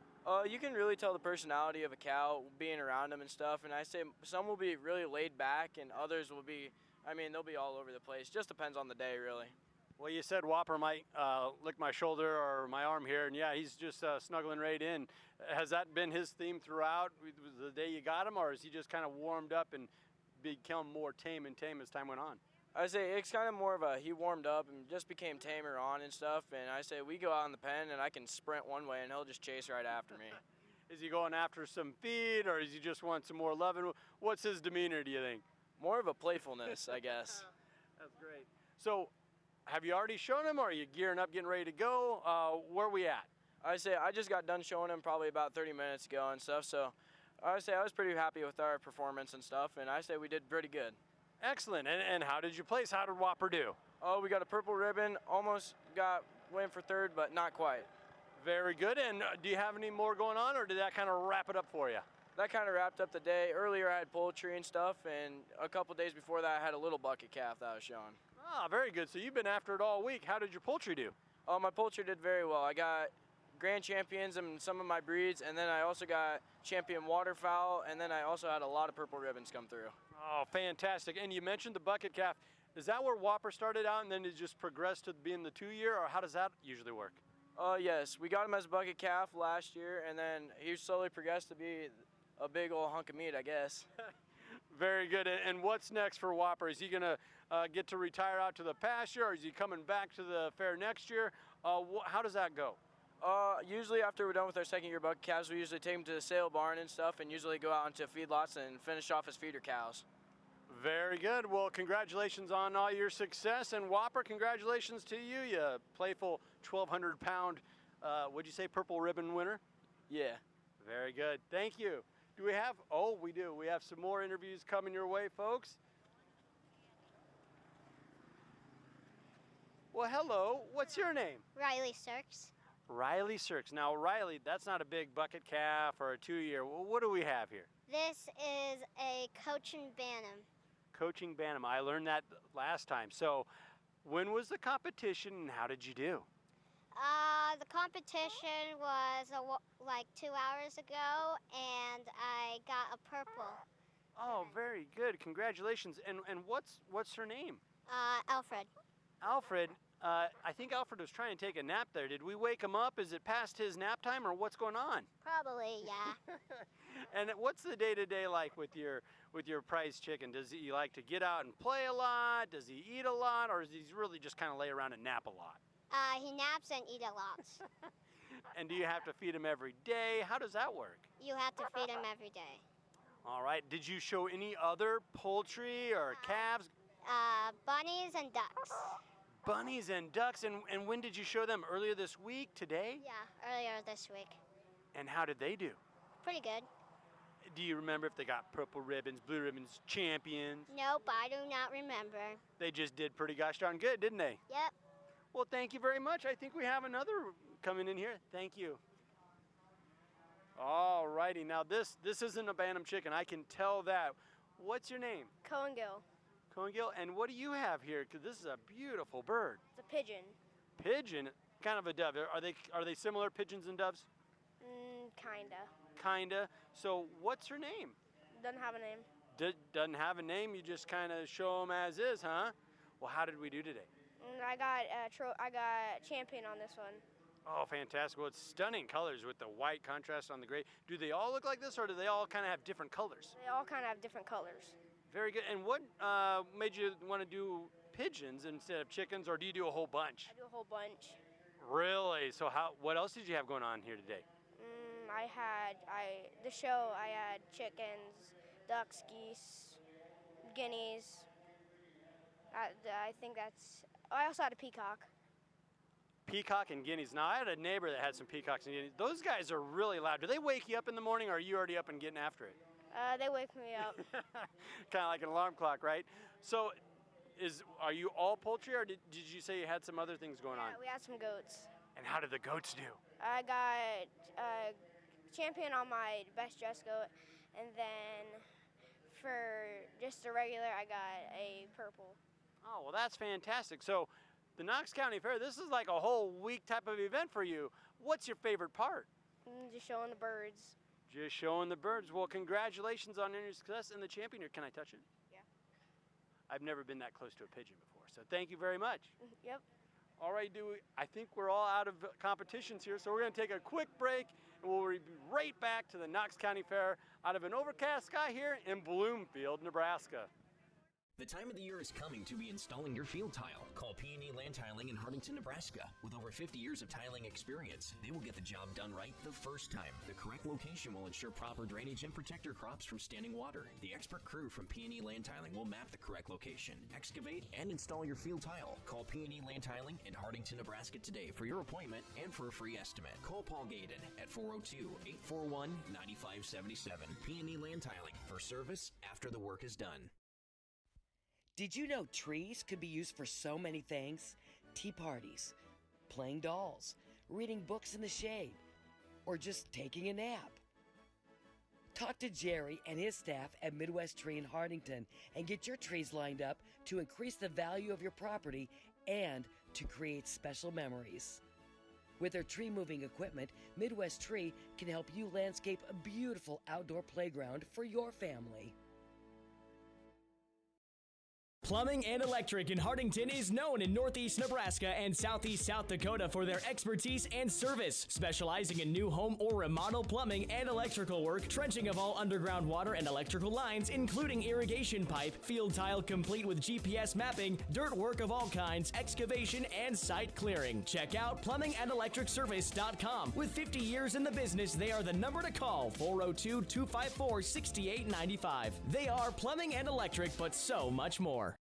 You can really tell the personality of a cow being around him and stuff. And I say some will be really laid back, and others will be, they'll be all over the place. Just depends on the day, really. Well, you said Whopper might lick my shoulder or my arm here, and yeah, he's just snuggling right in. Has that been his theme throughout the day you got him, or has he just kind of warmed up and become more tame and tame as time went on? I say it's kind of more of he warmed up and just became tamer on and stuff. And I say we go out in the pen and I can sprint one way and he'll just chase right after me. Is he going after some feed, or does he just want some more loving? What's his demeanor, do you think? More of a playfulness, I guess. That's great. So, have you already shown him, or are you gearing up, getting ready to go? Where are we at? I say I just got done showing him probably about 30 minutes ago and stuff. So, I say I was pretty happy with our performance and stuff, and I say we did pretty good. Excellent. And how did you place? How did Whopper do? Oh, we got a purple ribbon. Almost went for third, but not quite. Very good. And do you have any more going on, or did that kind of wrap it up for you? That kind of wrapped up the day. Earlier I had poultry and stuff, and a couple days before that I had a little bucket calf that I was showing. Ah, very good. So you've been after it all week. How did your poultry do? My poultry did very well. I got grand champions in some of my breeds, and then I also got champion waterfowl, and then I also had a lot of purple ribbons come through. Oh, fantastic. And you mentioned the bucket calf. Is that where Whopper started out and then it just progressed to being the 2 year, or how does that usually work? Yes, we got him as a bucket calf last year, and then he slowly progressed to be a big old hunk of meat, I guess. Very good. And what's next for Whopper? Is he going to get to retire out to the pasture, or is he coming back to the fair next year? How does that go? Usually after we're done with our second year bucket calves, we usually take them to the sale barn and stuff, and usually go out into feedlots and finish off as feeder cows. Very good. Well, congratulations on all your success. And Whopper, congratulations to you, you playful 1,200-pound, what'd you say, purple ribbon winner? Yeah. Very good. Thank you. Do we have, we do. We have some more interviews coming your way, folks. Well, hello. What's your name? Riley Sirks. Riley Sirks. Now, Riley, that's not a big bucket calf or a 2 year. Well, what do we have here? This is a Cochin Bantam. Coaching Bantam. I learned that last time. So when was the competition and how did you do? The competition was like 2 hours ago, and I got a purple. Oh, very good. Congratulations. And what's her name? Alfred. Alfred. I think Alfred was trying to take a nap there. Did we wake him up? Is it past his nap time, or what's going on? Probably, yeah. And what's the day-to-day like with your prize chicken? Does he like to get out and play a lot? Does he eat a lot, or does he really just kind of lay around and nap a lot? He naps and eats a lot. And do you have to feed him every day? How does that work? You have to feed him every day. All right. Did you show any other poultry or calves? Bunnies and ducks. Bunnies and ducks. And when did you show them? Earlier this week? Today? Yeah, earlier this week. And how did they do? Pretty good. Do you remember if they got purple ribbons, blue ribbons, champions? Nope, I do not remember. They just did pretty gosh darn good, didn't they? Yep. Well, thank you very much. I think we have another coming in here. Thank you. All righty. Now, this isn't a Bantam chicken. I can tell that. What's your name? Cohen Gill. Cohen Gill. And what do you have here? Because this is a beautiful bird. It's a pigeon. Pigeon? Kind of a dove. Are they similar, pigeons and doves? Kinda. Kinda. So what's her name? Doesn't have a name. Doesn't have a name. You just kind of show them as is, huh? Well, how did we do today? I got champion on this one. Oh, fantastic. Well, it's stunning colors with the white contrast on the gray. Do they all look like this, or do they all kind of have different colors? They all kind of have different colors. Very good. And what made you want to do pigeons instead of chickens, or do you do a whole bunch? I do a whole bunch. Really? So what else did you have going on here today? I had chickens, ducks, geese, guineas. I think that's. I also had a peacock. Peacock and guineas. Now, I had a neighbor that had some peacocks and guineas. Those guys are really loud. Do they wake you up in the morning, or are you already up and getting after it? They wake me up. Kind of like an alarm clock, right? So, are you all poultry, or did you say you had some other things going on? We had some goats. And how did the goats do? I got champion on my best dress goat, and then for just a regular, I got a purple. Oh, well, that's fantastic. So, the Knox County Fair, this is like a whole week type of event for you. What's your favorite part? Just showing the birds. Just showing the birds. Well, congratulations on your success and the champion. Can I touch it? Yeah. I've never been that close to a pigeon before, so thank you very much. Yep. All right, I think we're all out of competitions here, so we're going to take a quick break, and we'll be right back to the Knox County Fair out of an overcast sky here in Bloomfield, Nebraska. The time of the year is coming to be installing your field tile. Call P&E Land Tiling in Hardington, Nebraska. With over 50 years of tiling experience, they will get the job done right the first time. The correct location will ensure proper drainage and protect your crops from standing water. The expert crew from P&E Land Tiling will map the correct location, excavate, and install your field tile. Call P&E Land Tiling in Hardington, Nebraska today for your appointment and for a free estimate. Call Paul Gaden at 402-841-9577. P&E Land Tiling for service after the work is done. Did you know trees could be used for so many things? Tea parties, playing dolls, reading books in the shade, or just taking a nap? Talk to Jerry and his staff at Midwest Tree in Hardington and get your trees lined up to increase the value of your property and to create special memories. With their tree moving equipment, Midwest Tree can help you landscape a beautiful outdoor playground for your family. Plumbing and Electric in Hardington is known in Northeast Nebraska and Southeast South Dakota for their expertise and service, specializing in new home or remodel plumbing and electrical work, trenching of all underground water and electrical lines, including irrigation pipe, field tile complete with GPS mapping, dirt work of all kinds, excavation, and site clearing. Check out plumbingandelectricservice.com. With 50 years in the business, they are the number to call, 402-254-6895. They are plumbing and electric, but so much more.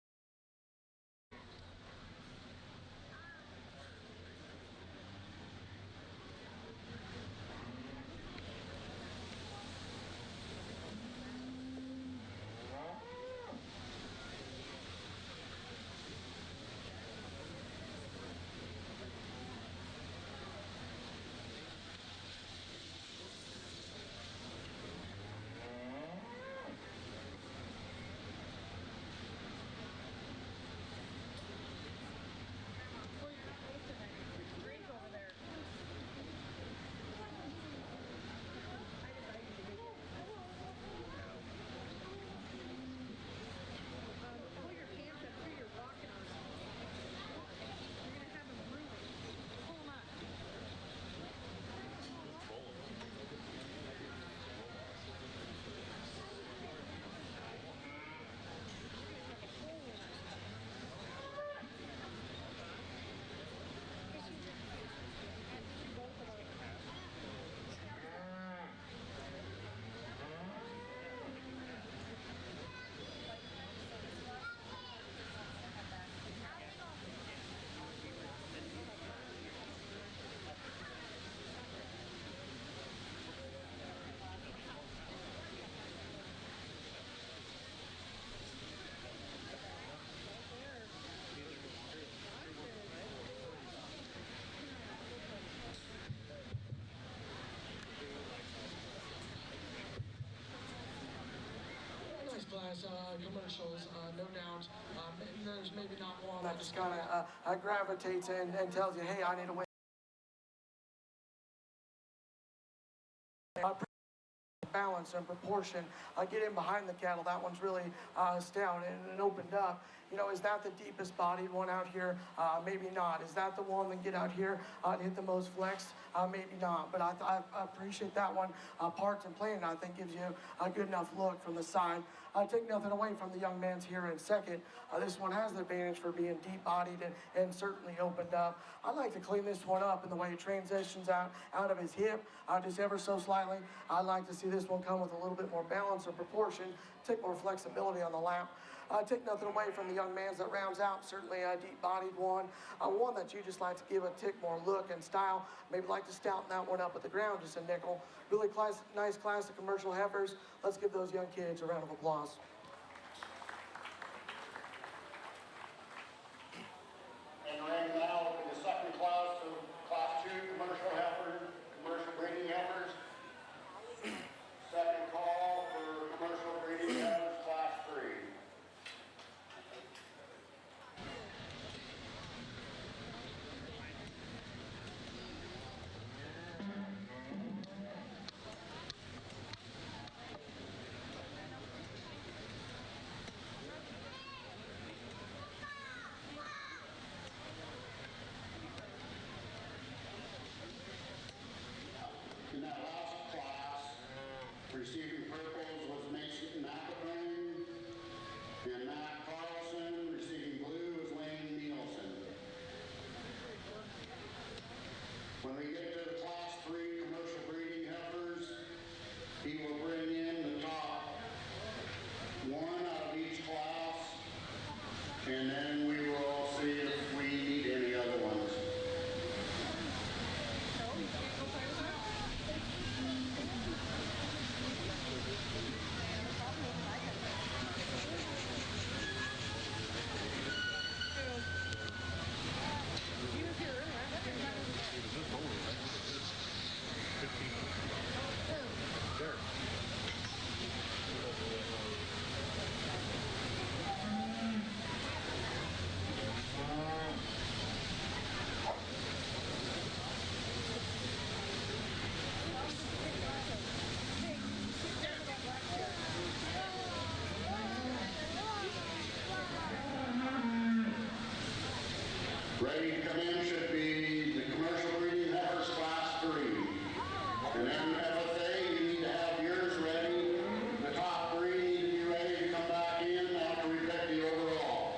class commercials, no doubt. There's maybe not one that just kind of gravitates in and tells you, hey, I need to win. Balance and proportion, get in behind the cattle. That one's really stout and opened up. You know, is that the deepest bodied one out here? Maybe not. Is that the one that get out here and hit the most flex? Maybe not. But I appreciate that one. Parts and planning, I think, gives you a good enough look from the side. Take nothing away from the young man's here in second. This one has the advantage for being deep-bodied and certainly opened up. I like to clean this one up in the way it transitions out of his hip, just ever so slightly. I'd like to see this one come with a little bit more balance and proportion, take more flexibility on the lap. Take nothing away from the young man's that rounds out, certainly a deep-bodied one. One that you just like to give a tick more look and style. Maybe like to stouten that one up at the ground just a nickel. Really nice class of commercial heifers. Let's give those young kids a round of applause. And right now, in the second class of Class 2 commercial heifers, commercial breeding heifers. Second call for commercial breeding heifers, Class 3. In that last class, receiving purples was Mason McElvain, and Matt Carlson. Receiving blue was Wayne Nielsen. When we get to the Class 3 commercial breeding heifers, he will bring in the top one out of each class, and then we will see if we need any other ones. Ready to come in should be the commercial breeding heifers Class 3. And then FFA, you need to have yours ready. The top 3 need to be ready to come back in after we pick the overall.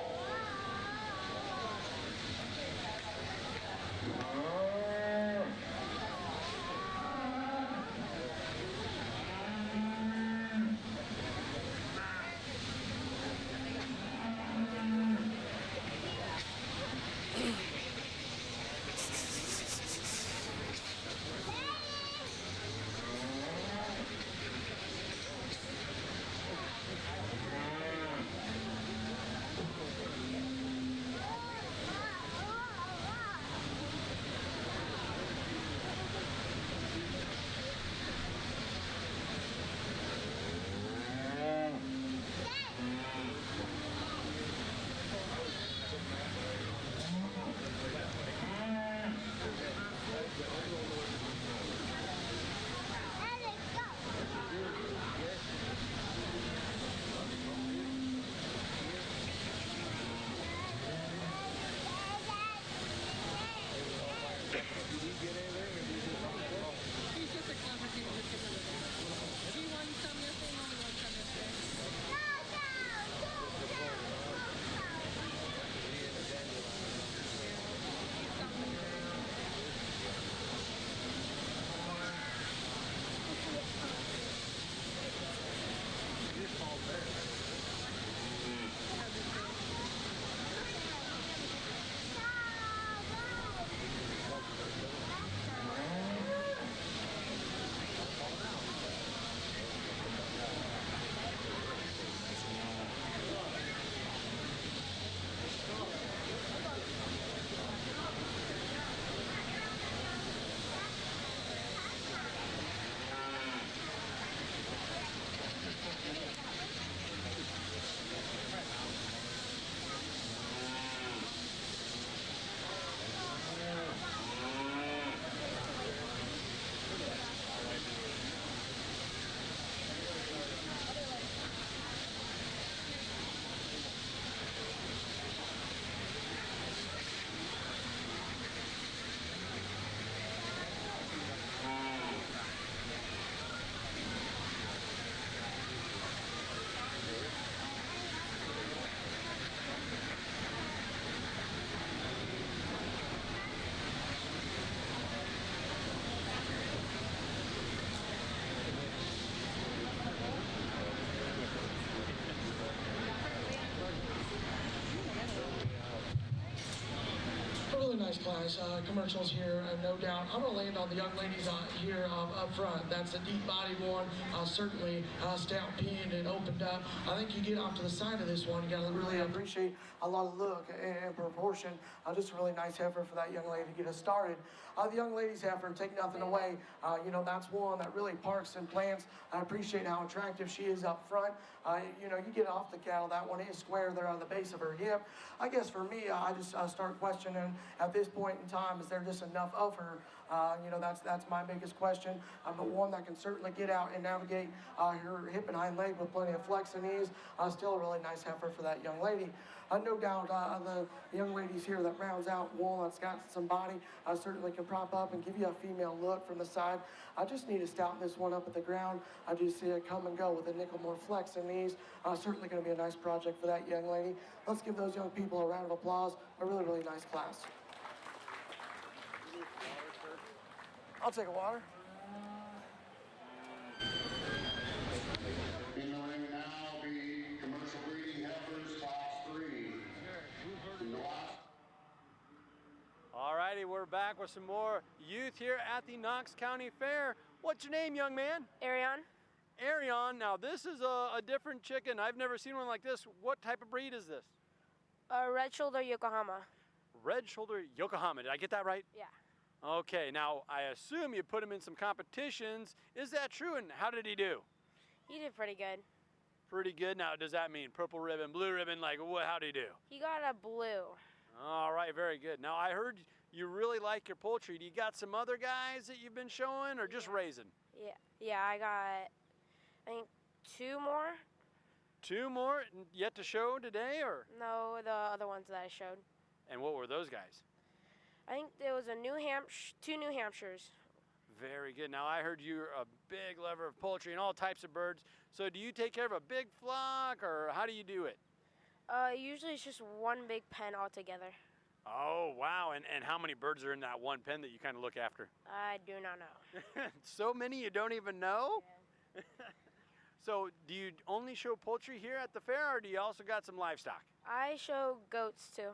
nice class. Commercials here, no doubt. I'm going to land on the young ladies here up front. That's a deep body one, certainly stout pinned and opened up. I think you get off to the side of this one, you got to really appreciate a lot of look and proportion. Just a really nice heifer for that young lady to get us started. The young lady's heifer, take nothing away. You know, that's one that really parks and plants. I appreciate how attractive she is up front. You know, you get off the cattle, that one is square there on the base of her hip. I guess for me, I just start questioning at this point in time, is there just enough of her? You know, that's my biggest question. But one that can certainly get out and navigate her hip and hind leg with plenty of flex and ease. Still a really nice heifer for that young lady. No doubt the young ladies here that rounds out one that's got some body certainly can prop up and give you a female look from the side. I just need to stouten this one up at the ground. I do see it come and go with a nickel more flex in these. Certainly going to be a nice project for that young lady. Let's give those young people a round of applause. A really, really nice class. I'll take a water. In the ring now, the commercial breeding heifers, class 3. In the last All righty, we're back with some more youth here at the Knox County Fair. What's your name, young man? Arion. Arion. Now, this is a different chicken. I've never seen one like this. What type of breed is this? Red shoulder Yokohama. Red shoulder Yokohama. Did I get that right? Yeah. Okay, now I assume you put him in some competitions. Is that true? And how did he do? He did pretty good. Pretty good. Now, does that mean purple ribbon, blue ribbon? Like, how did he do? He got a blue. All right, very good. Now, I heard you really like your poultry. Do you got some other guys that you've been showing or just raising? Yeah, I got, I think, 2 more. 2 more yet to show today, or? No, the other ones that I showed. And what were those guys? I think there was 2 New Hampshires. Very good. Now, I heard you're a big lover of poultry and all types of birds. So do you take care of a big flock, or how do you do it? Usually it's just one big pen altogether. Oh, wow. And how many birds are in that one pen that you kind of look after? I do not know. So many you don't even know? Yeah. So do you only show poultry here at the fair, or do you also got some livestock? I show goats too.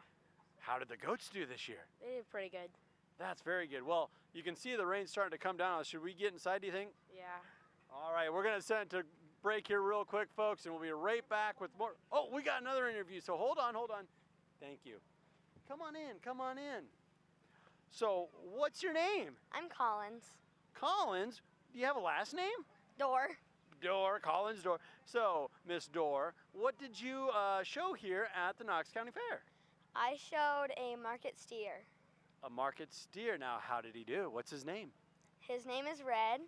How did the goats do this year? They did pretty good. That's very good. Well, you can see the rain's starting to come down. Should we get inside, do you think? Yeah. All right, we're going to send it to break here real quick, folks, and we'll be right back with more. Oh, we got another interview, so hold on. Thank you. Come on in. So, what's your name? I'm Collins. Collins? Do you have a last name? Door. Collins Door. So, Miss Door, what did you show here at the Knox County Fair? I showed a market steer. A market steer. Now, how did he do? What's his name? His name is Red,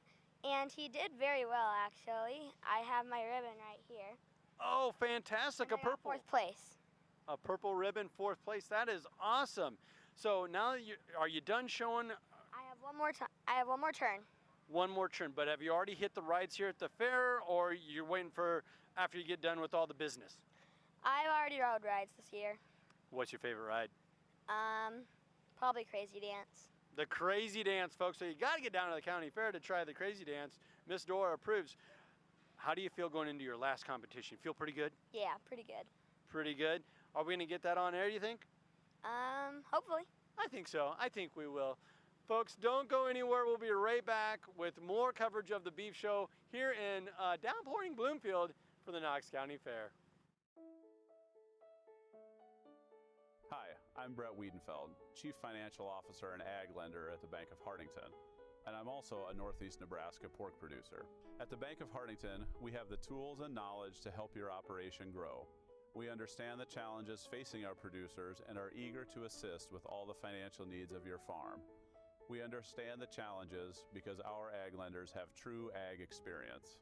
and he did very well, actually. I have my ribbon right here. Oh, fantastic. And I got 4th place. A purple ribbon, 4th place. That is awesome. So now are you done showing? I have one more turn. One more turn, but have you already hit the rides here at the fair, or you're waiting for after you get done with all the business? I've already rode rides this year. What's your favorite ride? Probably Crazy Dance. The Crazy Dance, folks. So you got to get down to the county fair to try the Crazy Dance. Miss Dora approves. How do you feel going into your last competition? Feel pretty good? Yeah, pretty good. Pretty good. Are we going to get that on air, do you think? Hopefully. I think so. I think we will. Folks, don't go anywhere. We'll be right back with more coverage of the beef show here in downpouring Bloomfield for the Knox County Fair. Hi, I'm Brett Wiedenfeld, Chief Financial Officer and Ag Lender at the Bank of Hartington, and I'm also a Northeast Nebraska pork producer. At the Bank of Hartington, we have the tools and knowledge to help your operation grow. We understand the challenges facing our producers and are eager to assist with all the financial needs of your farm. We understand the challenges because our ag lenders have true ag experience.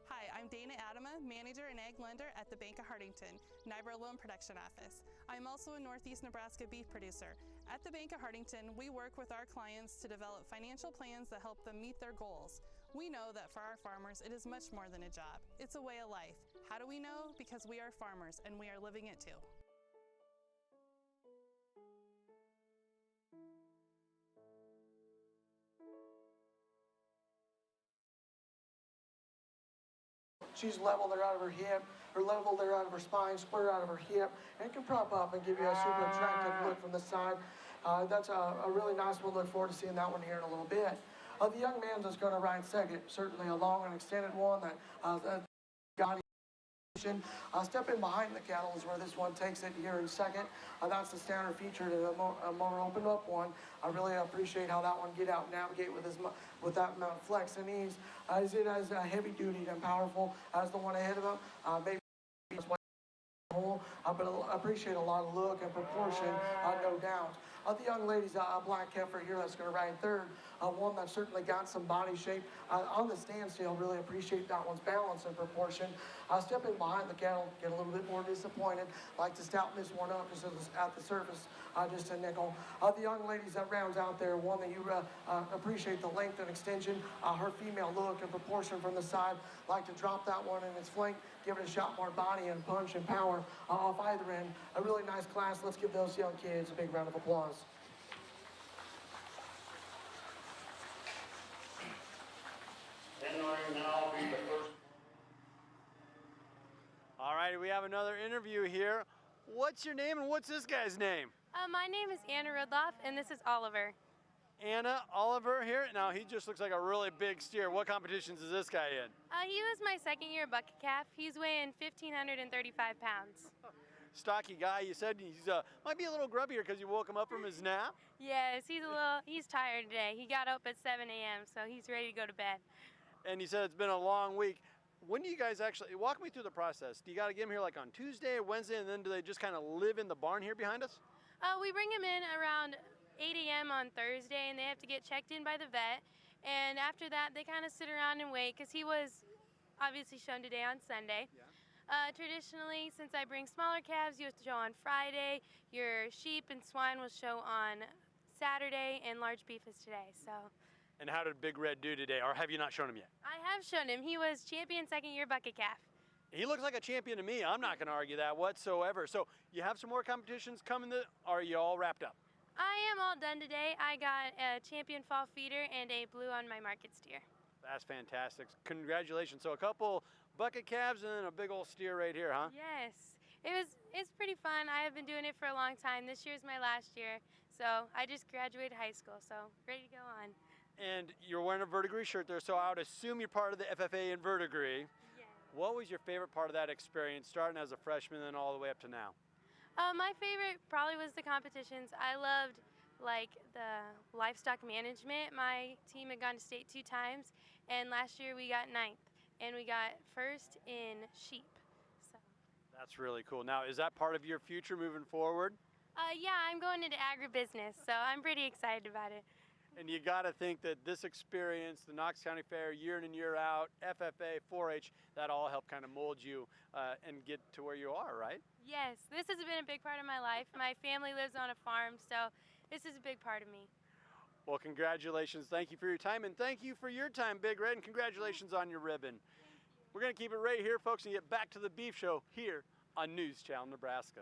Hi, I'm Dana Adama, Manager and Ag Lender at the Bank of Hartington, NYBRA Loan Production Office. I'm also a Northeast Nebraska beef producer. At the Bank of Hartington, we work with our clients to develop financial plans that help them meet their goals. We know that for our farmers, it is much more than a job. It's a way of life. How do we know? Because we are farmers and we are living it too. she's level there out of her hip, or level there out of her spine, square out of her hip, and can prop up and give you a super attractive look from the side. That's a really nice one. Look forward to seeing that one here in a little bit. The young man that's going to ride second, certainly a long and extended one that got step in behind the cattle is where this one takes it here in second. That's the standard feature to a more open up one. I really appreciate how that one get out and navigate with that amount of flex and ease. Is it as heavy duty and powerful as the one ahead of him? Maybe it's but I appreciate a lot of look and proportion, no doubt. The young lady's a black heifer here that's going to ride third, one that certainly got some body shape. On the standstill, really appreciate that one's balance and proportion. Stepping behind the cattle, get a little bit more disappointed. Like to stout this one up just at the surface, just a nickel. The young ladies that rounds out there, one that you appreciate the length and extension, her female look and proportion from the side. Like to drop that one in its flank, give it a shot more body and punch and power off either end. A really nice class. Let's give those young kids a big round of applause. All right, we have another interview here. What's your name and what's this guy's name? My name is Anna Rudloff, and this is Oliver. Anna, Oliver here. Now, he just looks like a really big steer. What competitions is this guy in? He was my second year bucket calf. He's weighing 1,535 pounds. Stocky guy. You said he's might be a little grubby here because you woke him up from his nap. Yes, he's tired today. He got up at 7 a.m., so he's ready to go to bed. And you said it's been a long week. When do you guys actually, walk me through the process. Do you got to get them here like on Tuesday or Wednesday, and then do they just kind of live in the barn here behind us? We bring him in around 8 a.m. on Thursday, and they have to get checked in by the vet. And after that, they kind of sit around and wait, because he was obviously shown today on Sunday. Yeah. Traditionally, since I bring smaller calves, you have to show on Friday. Your sheep and swine will show on Saturday, and large beef is today. So. And how did Big Red do today, or have you not shown him yet? I have shown him. He was champion second-year bucket calf. He looks like a champion to me. I'm not going to argue that whatsoever. So you have some more competitions coming, or are you all wrapped up? I am all done today. I got a champion fall feeder and a blue on my market steer. That's fantastic. Congratulations. So a couple bucket calves and then a big old steer right here, huh? Yes. It's pretty fun. I have been doing it for a long time. This year's my last year. So I just graduated high school, so ready to go on. And you're wearing a verdigris shirt there, so I would assume you're part of the FFA in verdigris. Yeah. What was your favorite part of that experience, starting as a freshman and all the way up to now? My favorite probably was the competitions. I loved the livestock management. My team had gone to state 2 times, and last year we got 9th, and we got 1st in sheep. So. That's really cool. Now, is that part of your future moving forward? Yeah, I'm going into agribusiness, so I'm pretty excited about it. And you got to think that this experience, the Knox County Fair, year in and year out, FFA, 4-H, that all helped kind of mold you and get to where you are, right? Yes, this has been a big part of my life. My family lives on a farm, so this is a big part of me. Well, congratulations. Thank you for your time, and thank you for your time, Big Red, and congratulations on your ribbon. We're going to keep it right here, folks, and get back to the beef show here on News Channel Nebraska.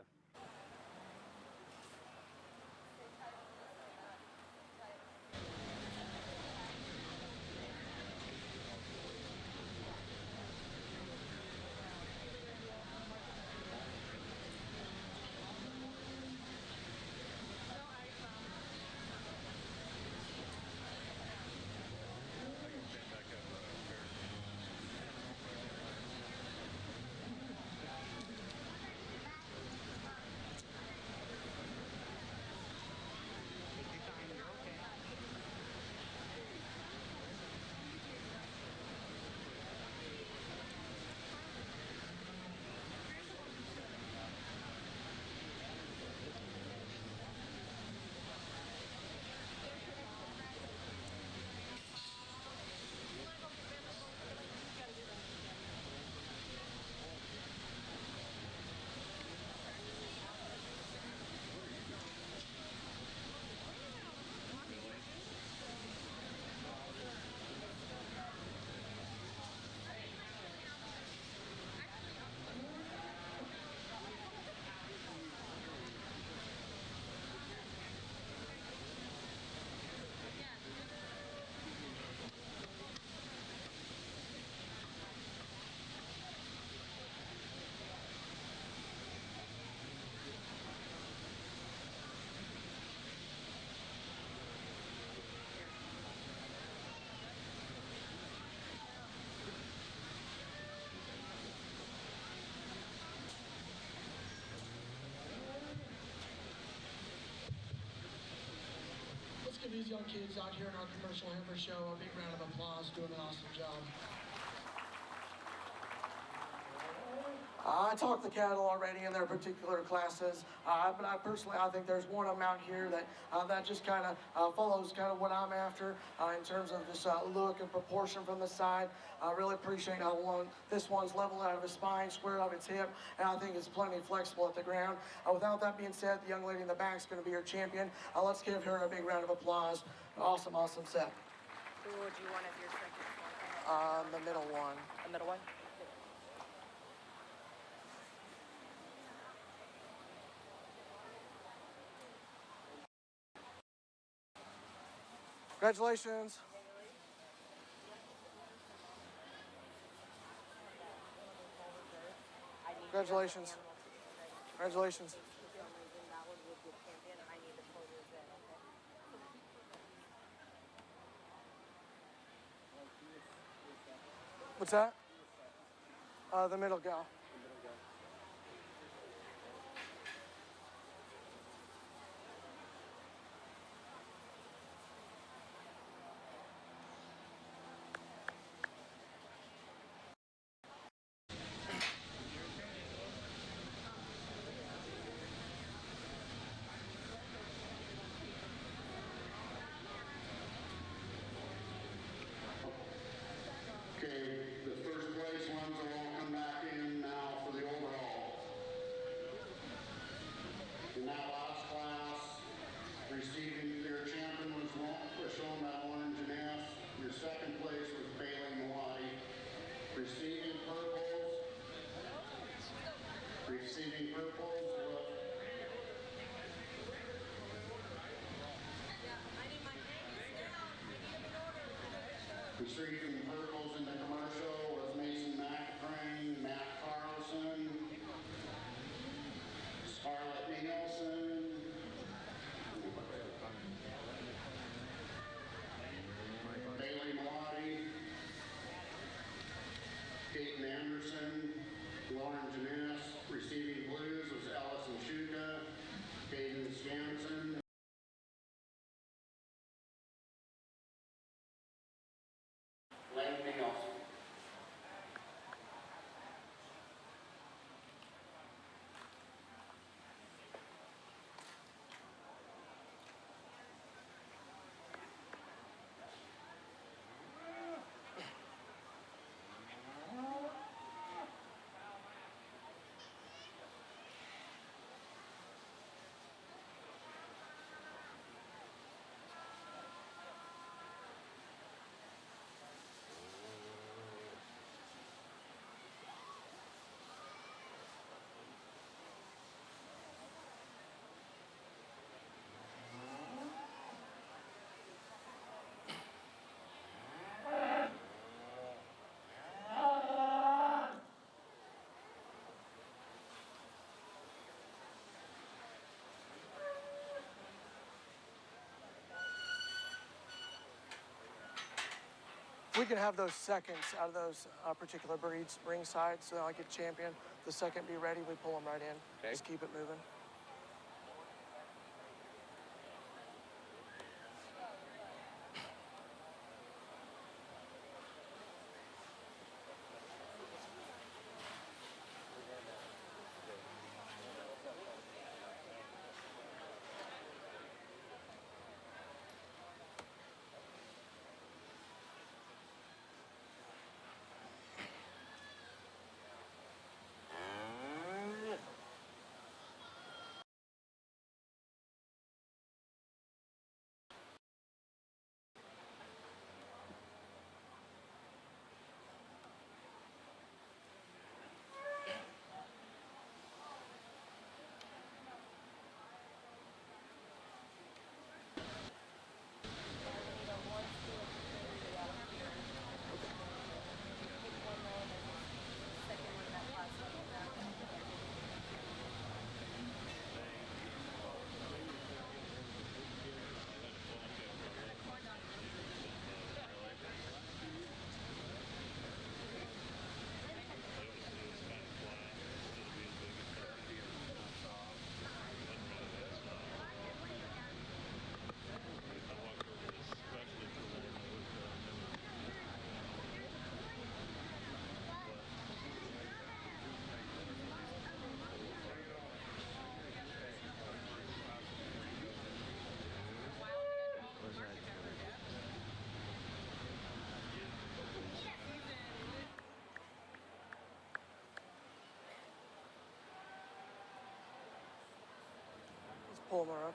give these young kids out here in our commercial heifer show a big round of applause, doing an awesome job. I talked the cattle already in their particular classes, but I think there's one of them out here that that just kind of follows kind of what I'm after in terms of this look and proportion from the side. I really appreciate how this one's leveled out of his spine, squared out of its hip, and I think it's plenty flexible at the ground. Without that being said, the young lady in the back is going to be our champion. Let's give her a big round of applause. Awesome, awesome set. Who would you want as your second? The middle one. The middle one? Congratulations. Congratulations. Congratulations. What's that? The middle gal. Okay, the first place ones will all come back in now for the overall. In that last class, receiving their champion was shown by Lauren Janess. Your second place was Bailey Malati. Receiving purples Receiving purples in the commercial was Mason McCrane, Matt Carlson, Scarlett Nielsen, Bailey Malati, Peyton Anderson, Lauren Janess. Receiving blues was Allison Shuka, Caden Scanson, Lane Nielsen. If we can have those seconds out of those particular breeds ringside, so that I get champion, the second be ready, we pull them right in. Okay. Just keep it moving. pull them up.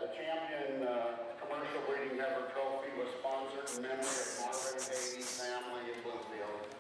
The champion commercial breeding heifer trophy was sponsored in memory of Marvin Hady's family in Bloomfield.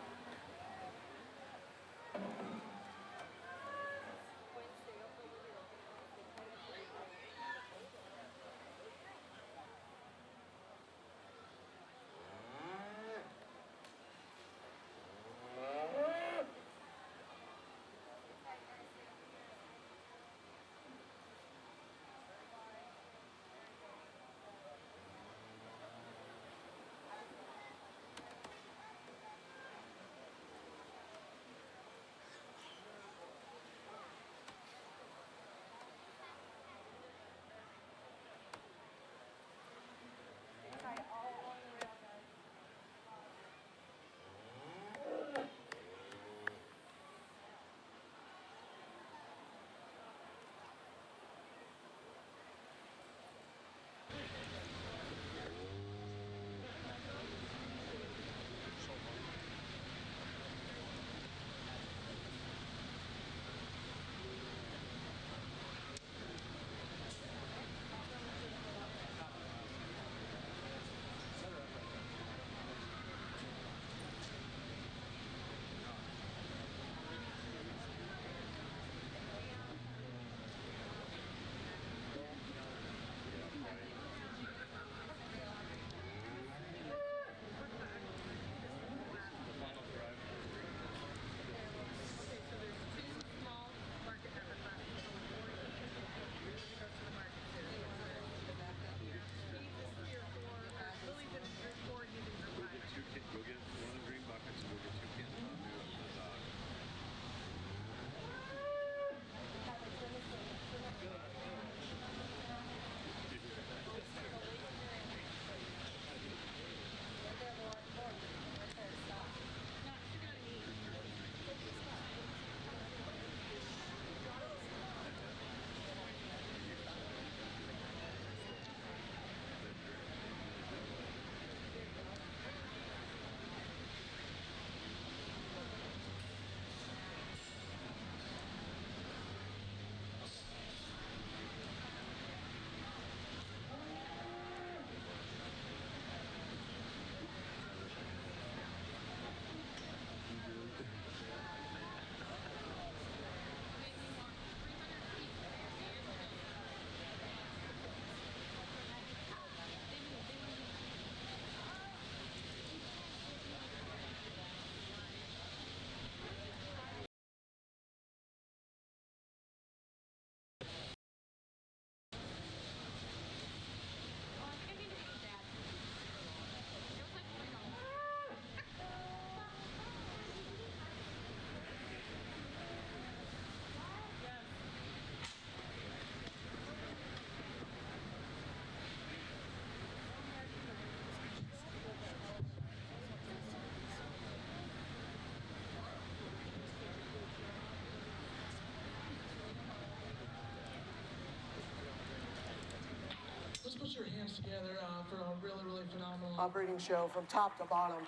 Let's put your hands together for a really, really phenomenal breeding show from top to bottom.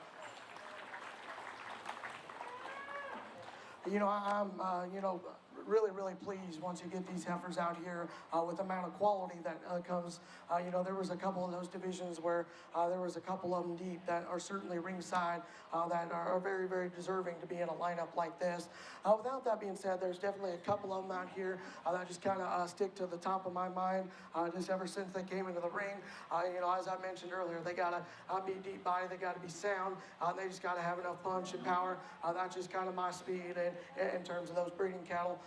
You know, I'm, really, really pleased once you get these heifers out here with the amount of quality that comes. You know, there was a couple of those divisions where there was a couple of them deep that are certainly ringside that are very, very deserving to be in a lineup like this. Without that being said, there's definitely a couple of them out here that just kind of stick to the top of my mind just ever since they came into the ring. You know, as I mentioned earlier, they got to be deep body, they got to be sound, they just got to have enough punch and power. That's just kind of my speed in terms of those breeding cattle.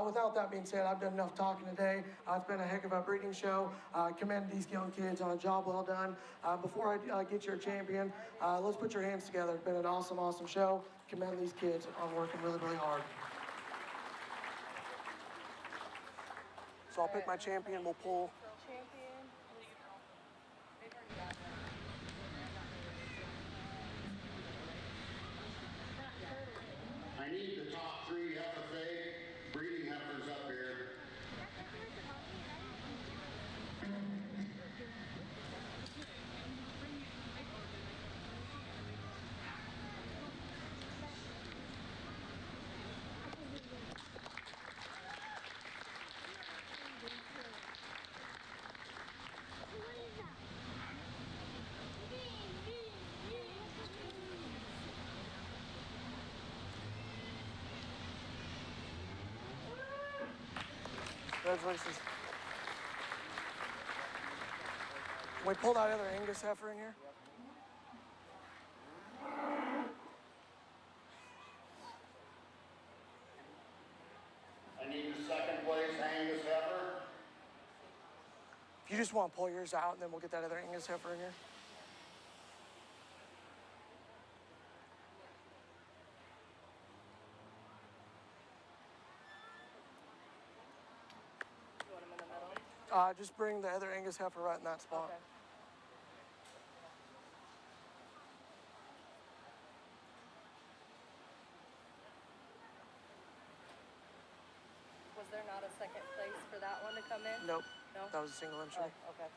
Without that being said, I've done enough talking today. It's been a heck of a breeding show. Commend these young kids on a job well done. Before I get your champion, let's put your hands together. It's been an awesome, awesome show. Commend these kids on working really, really hard. So I'll pick my champion, we'll pull. I need the top 3 FFA breeding heifers up here. Congratulations. Can we pull that other Angus heifer in here? I need the second place Angus heifer. If you just want to pull yours out, and then we'll get that other Angus heifer in here. You want them in the middle? Just bring the other Angus heifer right in that spot. Okay. Was there not a second place for that one to come in? Nope. No? That was a single entry. Oh, okay.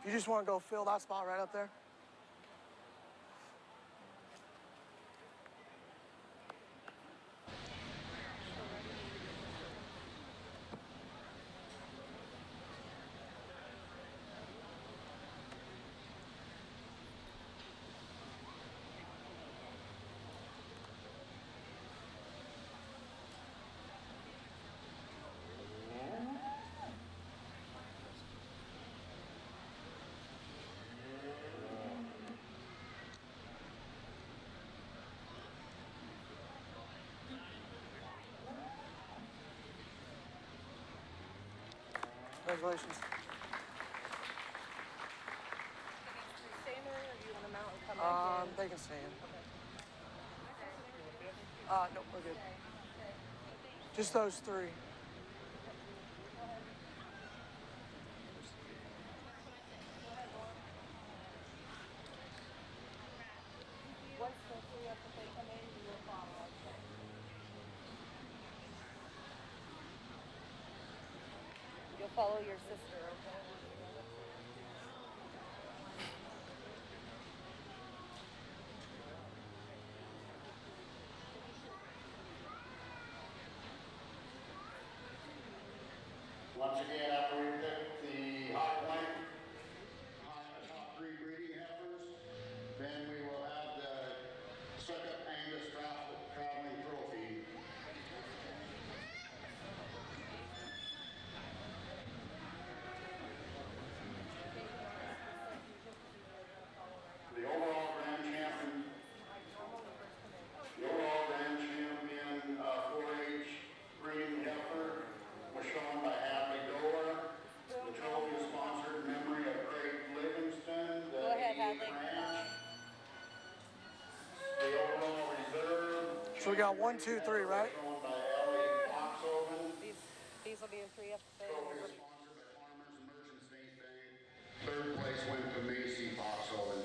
If you just want to go fill that spot right up there. Congratulations. Stay in there, or do you want them out and come back in? They can stay in. No, we're good. Just those three. Once the three up that they come in, you will follow. You'll follow your sister, okay? Once again, after we pick the hot point, top three breeding heifers, then we will have the second Angus traveling trophy. The overall grand champion, 4-H breeding heifer was shown by Hadley Door. The trophy is sponsored in memory of Craig Livingston, the Go ahead, 88 Hadley. ranch. The overall reserve. So we got 1, 2, 3, right? Shown by Ellie Foxhoven. These will be the three up there. Trophy is sponsored by Farmers and Merchants State Bank. Third place went to Macy Foxhoven.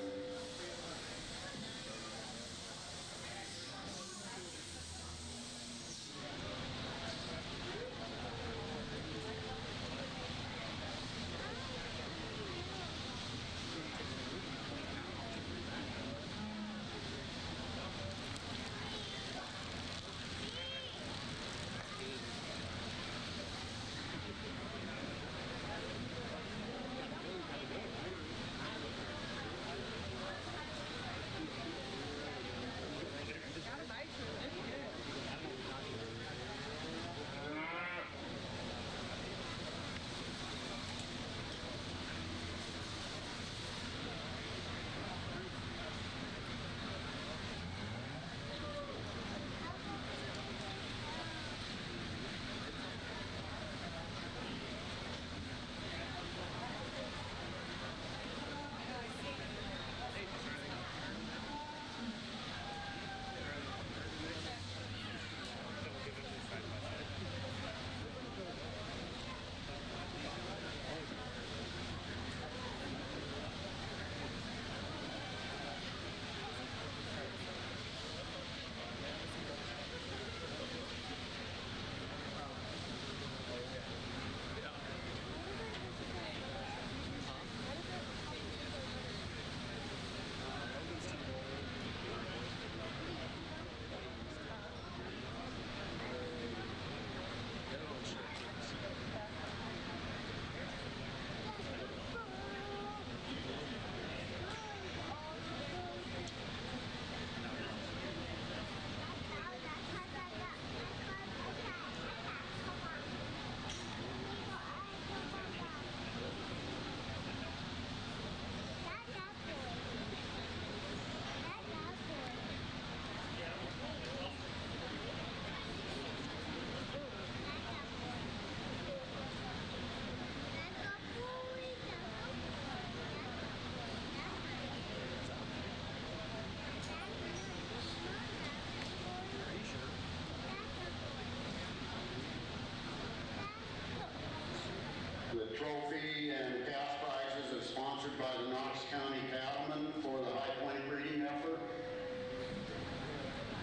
trophy and cash prizes is sponsored by the Knox County Cattlemen for the High Point breeding effort.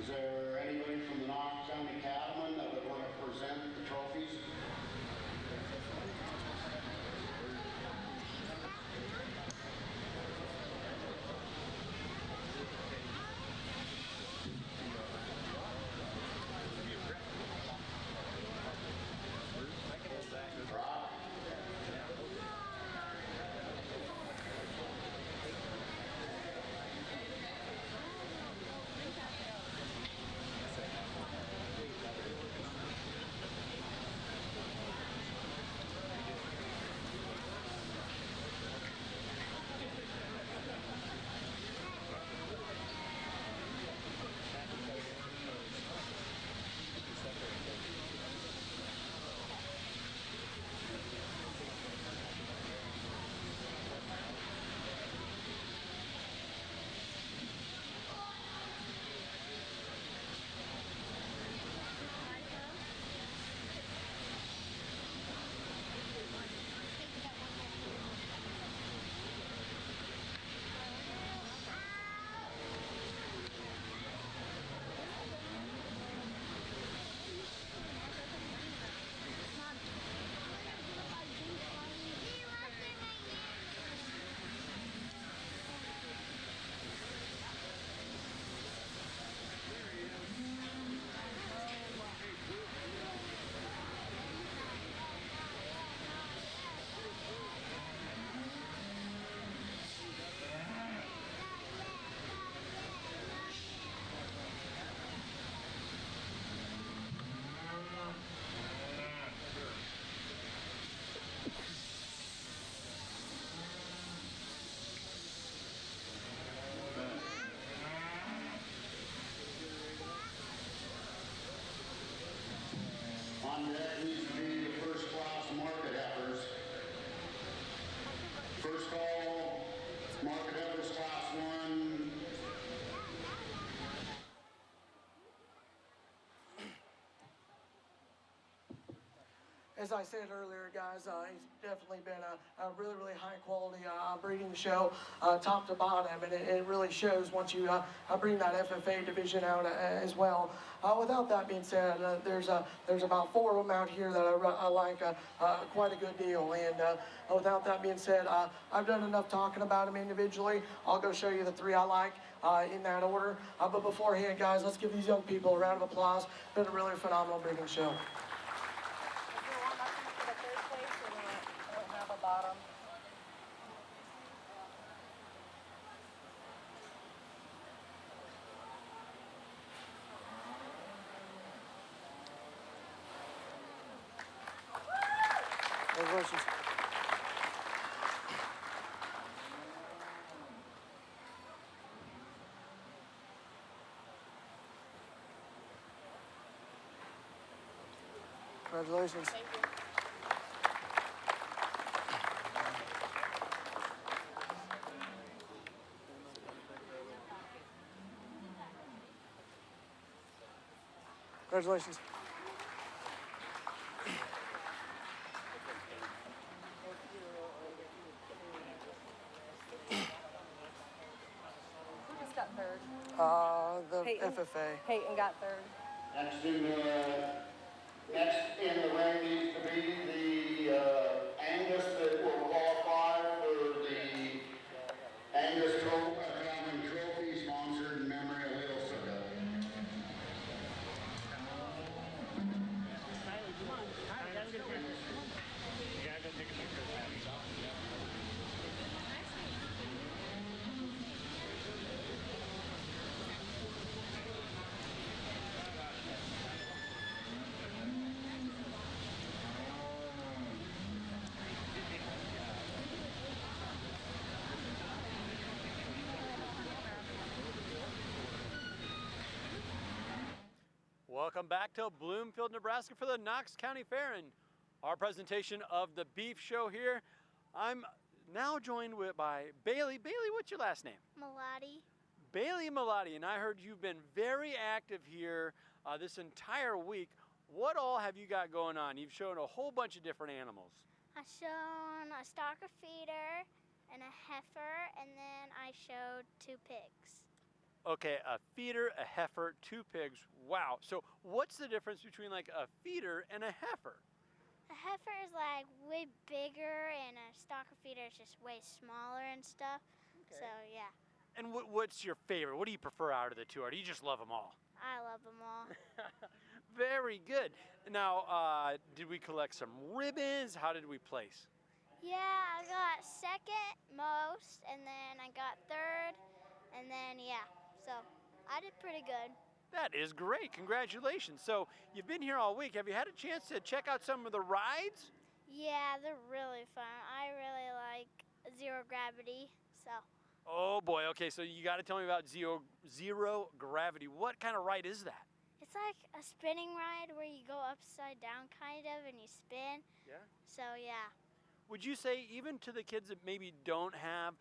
Is there anybody from the Knox County Cattlemen that would want to present the trophies? On deck needs to be the first class market heifers. First call, market heifers class 1. As I said earlier, guys, it's definitely been a really, really high quality breeding show, top to bottom, and it really shows once you bring that FFA division out as well. Without that being said, there's about 4 of them out here that I like quite a good deal. And without that being said, I've done enough talking about them individually. I'll go show you the 3 I like in that order. But beforehand, guys, let's give these young people a round of applause. Been a really phenomenal breeding show. Congratulations. Congratulations. Thank you. Congratulations. Who just got third? The Peyton? FFA. Peyton got third. Next in the ring needs to be the Angus that will qualify for the Angus Trophy sponsored in memory of Little Suda. Welcome back to Bloomfield, Nebraska for the Knox County Fair and our presentation of the beef show here. I'm now joined by Bailey. Bailey, what's your last name? Malati. Bailey Malati, and I heard you've been very active here this entire week. What all have you got going on? You've shown a whole bunch of different animals. I shown a stocker feeder and a heifer, and then I showed 2 pigs. Okay, a feeder, a heifer, 2 pigs. Wow. So what's the difference between like a feeder and a heifer? A heifer is like way bigger, and a stocker feeder is just way smaller and stuff. So yeah, And what's your favorite? What do you prefer out of the two? Or do you just love them all? I love them all. Very good. Now, did we collect some ribbons? How did we place? Yeah, I got second most, and then I got third, and then yeah, so I did pretty good. That is great. Congratulations. So you've been here all week. Have you had a chance to check out some of the rides? Yeah, they're really fun. I really like zero gravity, so. Oh boy. Okay, so you got to tell me about zero gravity. What kind of ride is that? It's like a spinning ride where you go upside down kind of and you spin. Yeah. So yeah. Would you say even to the kids that maybe don't have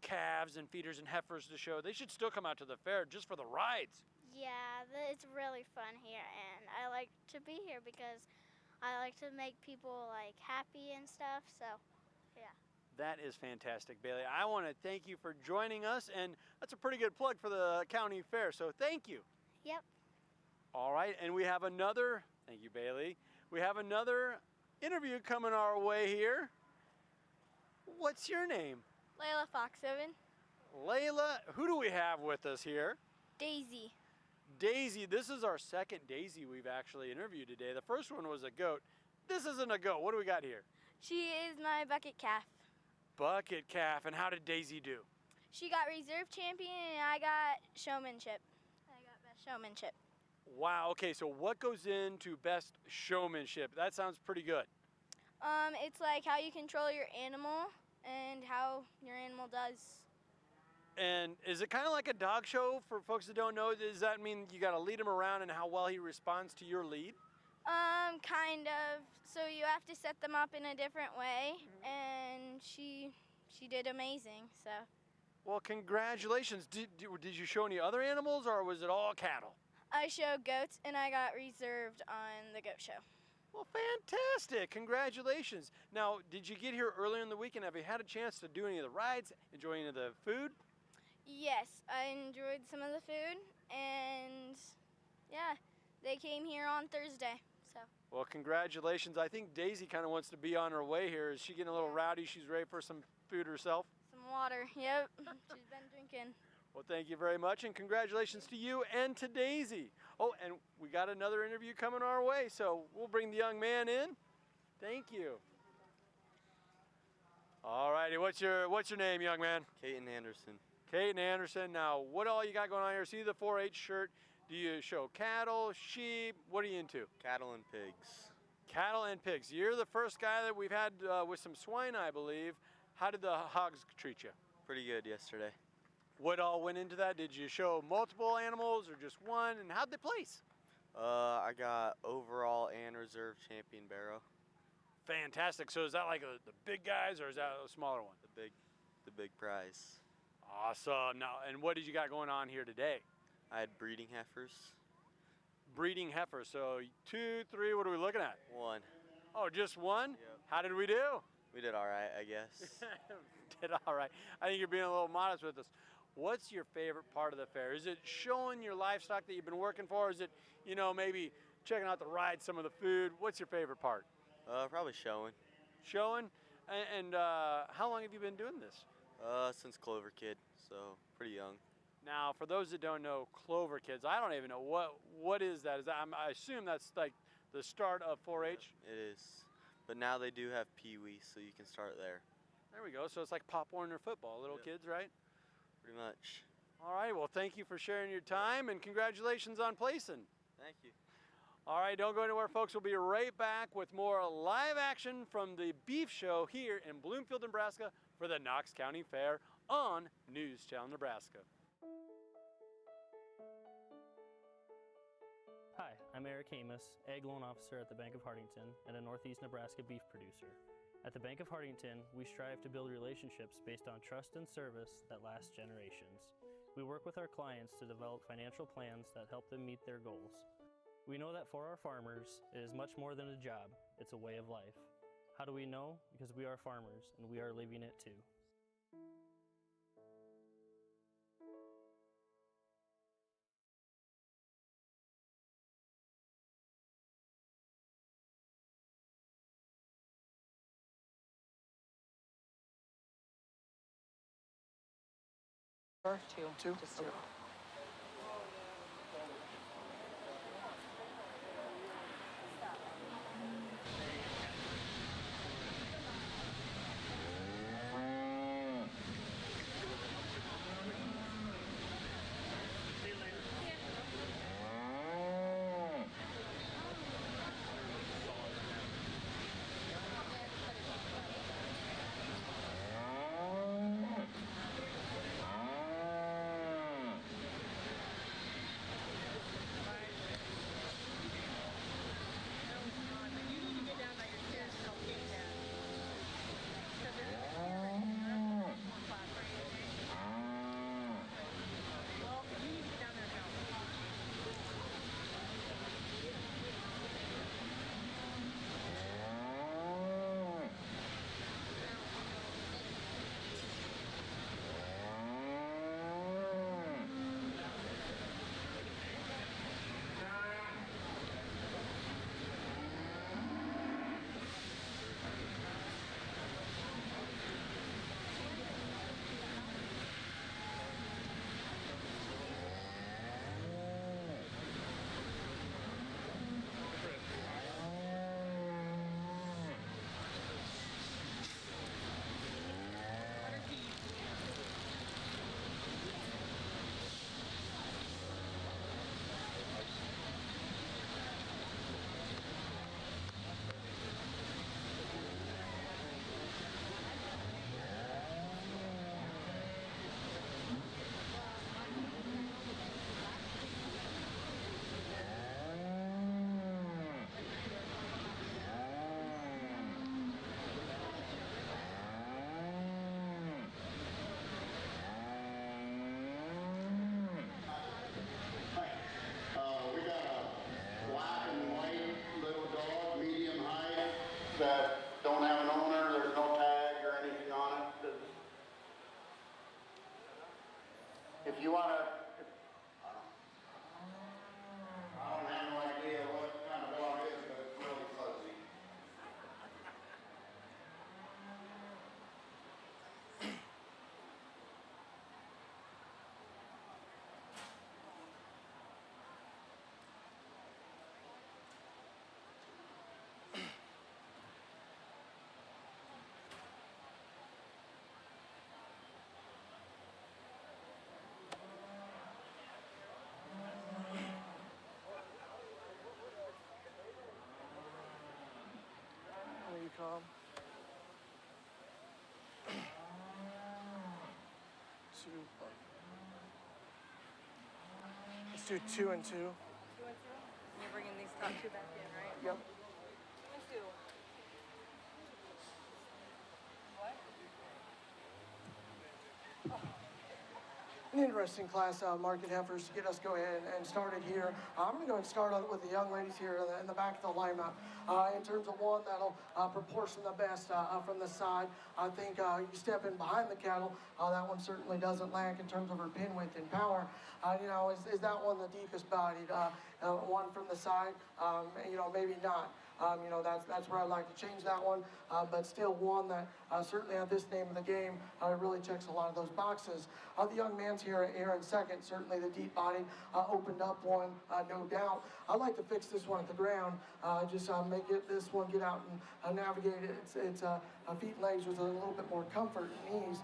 calves and feeders and heifers to show, they should still come out to the fair just for the rides? Yeah, it's really fun here, and I like to be here because I like to make people like happy and stuff. So yeah. That is fantastic, Bailey. I want to thank you for joining us, and that's a pretty good plug for the county fair, so thank you. Yep. All right, and we have another, thank you, Bailey. We have another interview coming our way here. What's your name? Layla Fox7. Layla, who do we have with us here? Daisy. Daisy, this is our second Daisy we've actually interviewed today. The first one was a goat. This isn't a goat. What do we got here? She is my bucket calf. Bucket calf. And how did Daisy do? She got reserve champion and I got showmanship. I got best showmanship. Wow, okay, so what goes into best showmanship? That sounds pretty good. It's like how you control your animal and how your animal does. And is it kind of like a dog show for folks that don't know? Does that mean you got to lead him around and how well he responds to your lead? Kind of. So you have to set them up in a different way, and she did amazing. So. Well, congratulations. Did you show any other animals, or was it all cattle? I showed goats, and I got reserved on the goat show. Well, fantastic. Congratulations. Now, did you get here earlier in the week, and have you had a chance to do any of the rides, enjoy any of the food? Yes, I enjoyed some of the food, and yeah, they came here on Thursday. So. Well, congratulations. I think Daisy kind of wants to be on her way here. Is she getting a little rowdy? She's ready for some food herself? Some water, yep. She's been drinking. Well, thank you very much, and congratulations to you and to Daisy. Oh, and we got another interview coming our way, so we'll bring the young man in. Thank you. All righty, what's your name, young man? Caden Anderson. Caden Anderson. Now, what all you got going on here? See the 4-H shirt. Do you show cattle, sheep? What are you into? Cattle and pigs. Cattle and pigs. You're the first guy that we've had with some swine, I believe. How did the hogs treat you? Pretty good yesterday. What all went into that? Did you show multiple animals or just one? And how'd they place? I got overall and reserve champion barrow. Fantastic. So is that like the big guys, or is that a smaller one? The big prize. Awesome. Now, and what did you got going on here today? I had breeding heifers. Breeding heifers. So 2, 3. What are we looking at? 1. Oh, just one? Yep. How did we do? We did all right, I guess. Did all right. I think you're being a little modest with us. What's your favorite part of the fair? Is it showing your livestock that you've been working for? Or is it, maybe checking out the rides, some of the food? What's your favorite part? Probably showing. Showing? And how long have you been doing this? Since Clover Kid, so pretty young. Now, for those that don't know, Clover Kids, I don't even know what is that. I assume that's like the start of 4-H. It is, but now they do have Pee Wee, so you can start there. There we go. So it's like Pop Warner football, little kids, right? Pretty much. All right. Well, thank you for sharing your time, and congratulations on placing. Thank you. All right. Don't go anywhere, folks. We'll be right back with more live action from the beef show here in Bloomfield, Nebraska, for the Knox County Fair on News Channel Nebraska. Hi, I'm Eric Amos, Ag Loan Officer at the Bank of Hartington and a Northeast Nebraska beef producer. At the Bank of Hartington, we strive to build relationships based on trust and service that last generations. We work with our clients to develop financial plans that help them meet their goals. We know that for our farmers, it is much more than a job, it's a way of life. How do we know? Because we are farmers and we are living it too. Two. Okay. We got a black and white little dog, medium height, that don't have an owner, there's no tag or anything on it. If you wanna, I don't have no idea what kind of dog it is, but it's really fuzzy. There you come. Two. Let's do 2 and 2. 2 and 2? You're bringing these top two back in, right? Yep. 2 and 2. What? An interesting class, market heifers, to get us go ahead and started here. I'm going to go and start on with the young ladies here in the back of the lineup. In terms of one that'll proportion the best from the side, I think you step in behind the cattle. That one certainly doesn't lack in terms of her pin width and power. Is that one the deepest bodied? One from the side, maybe not. That's where I'd like to change that one, but still one that certainly at this name of the game really checks a lot of those boxes. The young man's here in second, certainly the deep body opened up one, no doubt. I'd like to fix this one at the ground, just make this one get out and navigate its feet and legs with a little bit more comfort and ease.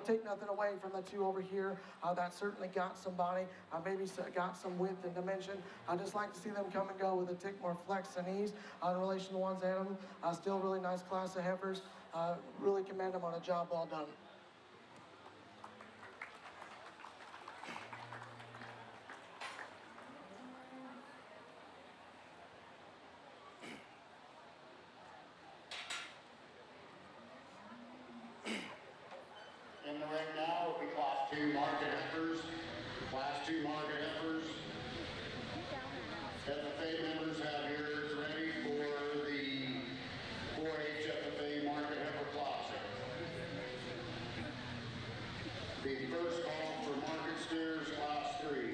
Take nothing away from the two over here. That certainly got some body, maybe got some width and dimension. I just like to see them come and go with a tick more flex and ease in relation to the ones ahead of them. Still really nice class of heifers. Really commend them on a job well done. In the ring now will be Class 2 market heifers. Class 2 market heifers. FFA members have yours ready for the 4-H FFA The first call for market steers, class 3.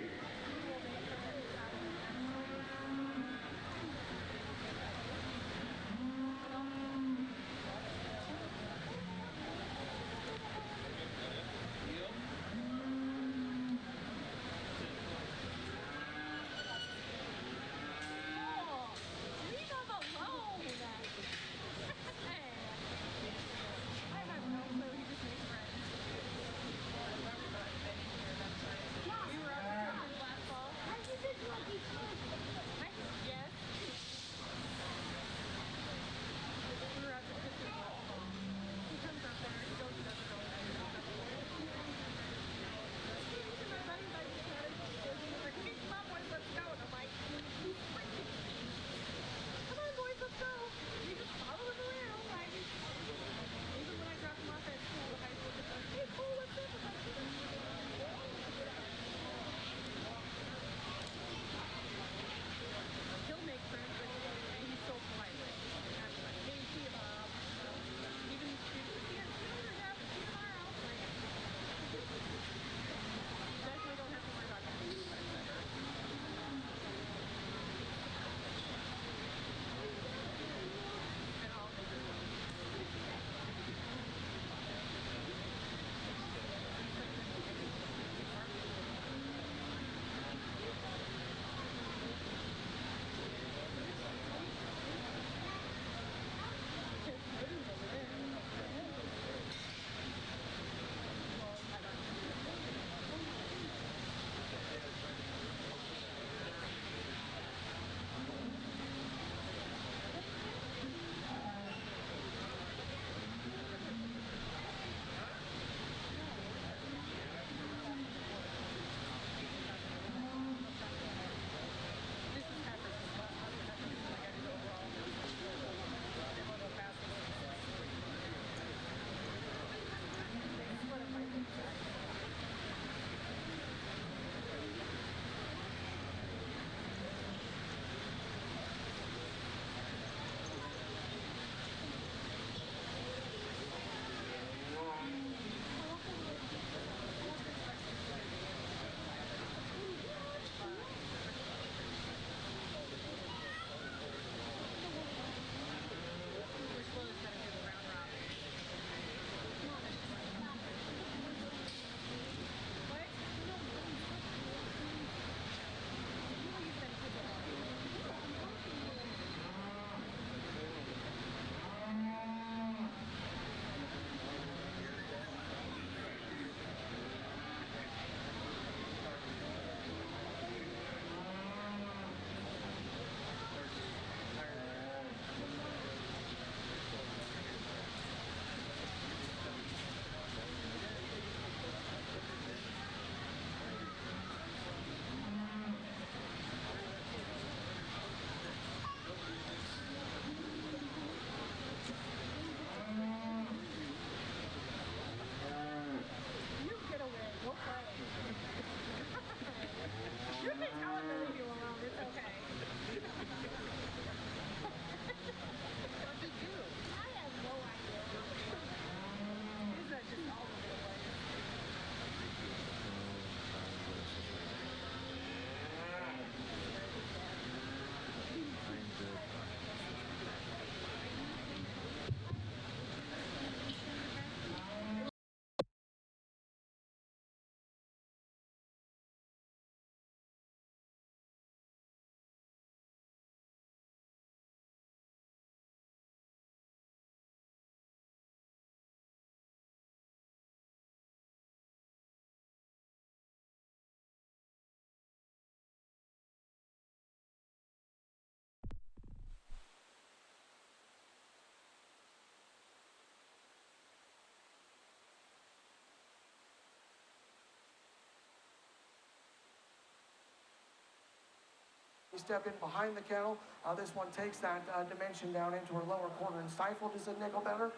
We step in behind the kennel. This one takes that dimension down into her lower quarter and stifle just a nickel better.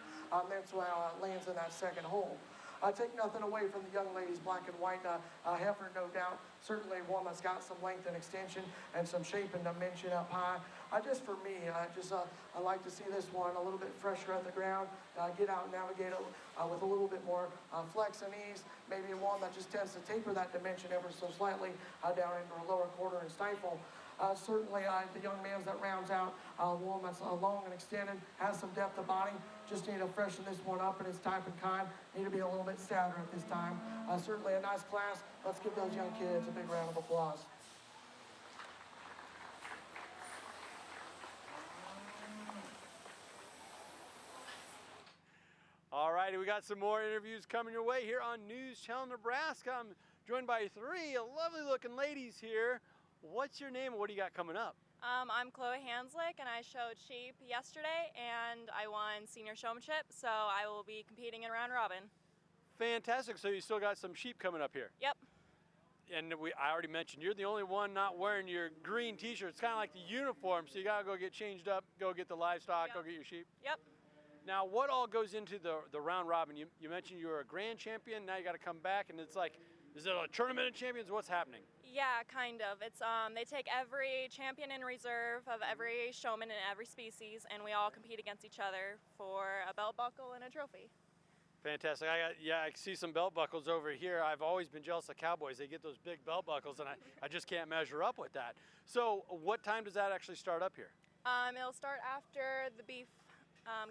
That's why it lands in that second hole. Take nothing away from the young ladies, black and white heifer, no doubt. Certainly one that's got some length and extension and some shape and dimension up high. Just for me, I like to see this one a little bit fresher at the ground, get out and navigate with a little bit more flex and ease. Maybe one that just tends to taper that dimension ever so slightly down into a lower quarter and stifle. Certainly, the young man's that rounds out one that's long and extended, has some depth of body. Just need to freshen this one up in its type and kind. Need to be a little bit stouter at this time. Certainly a nice class. Let's give those young kids a big round of applause. All righty, we got some more interviews coming your way here on News Channel Nebraska. I'm joined by three lovely looking ladies here. What's your name and what do you got coming up? I'm Chloe Hanslick, and I showed sheep yesterday, and I won senior showmanship, so I will be competing in round robin. Fantastic. So you still got some sheep coming up here? Yep. And I already mentioned you're the only one not wearing your green t-shirt. It's kind of like the uniform, so you got to go get changed up, go get the livestock, go get your sheep. Yep. Now, what all goes into the round robin? You mentioned you were a grand champion. Now you got to come back, and it's like, is it a tournament of champions? What's happening? Yeah, kind of. It's they take every champion in reserve of every showman in every species, and we all compete against each other for a belt buckle and a trophy. Fantastic. I see some belt buckles over here. I've always been jealous of cowboys. They get those big belt buckles, and I just can't measure up with that. So what time does that actually start up here? It'll start after the beef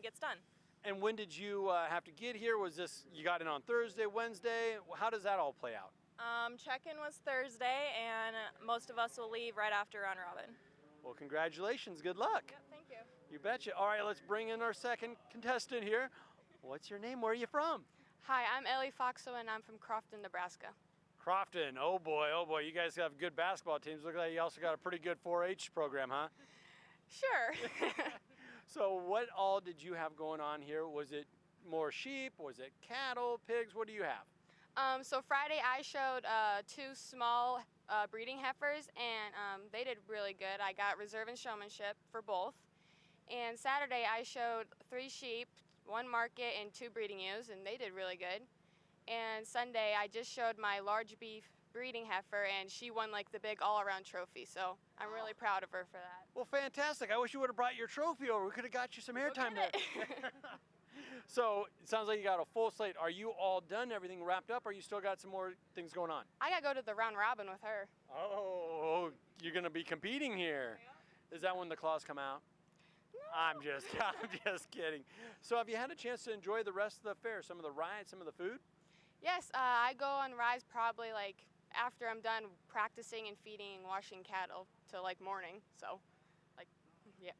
gets done. And when did you have to get here? Was this, you got in on Thursday, Wednesday? How does that all play out? Check-in was Thursday, and most of us will leave right after round robin. Well, congratulations. Good luck. Yep, thank you. You betcha. All right, let's bring in our second contestant here. What's your name? Where are you from? Hi, I'm Ellie Foxo, and I'm from Crofton, Nebraska. Crofton. Oh boy. You guys have good basketball teams. Look like you also got a pretty good 4-H program, huh? Sure. So what all did you have going on here? Was it more sheep? Was it cattle, pigs? What do you have? So Friday I showed 2 small breeding heifers, and they did really good. I got reserve and showmanship for both. And Saturday I showed 3 sheep, 1 market, and 2 breeding ewes, and they did really good. And Sunday I just showed my large beef breeding heifer, and she won like the big all-around trophy, so I'm really proud of her for that. Well, fantastic. I wish you would have brought your trophy over. We could have got you some airtime there. So it sounds like you got a full slate. Are you all done, everything wrapped up, or you still got some more things going on? I gotta go to the round robin with her. Oh, you're gonna be competing here. Yeah. Is that when the claws come out? No. I'm just kidding. So have you had a chance to enjoy the rest of the fair? Some of the rides, some of the food? Yes, I go on rides probably like after I'm done practicing and feeding and washing cattle till like morning. So like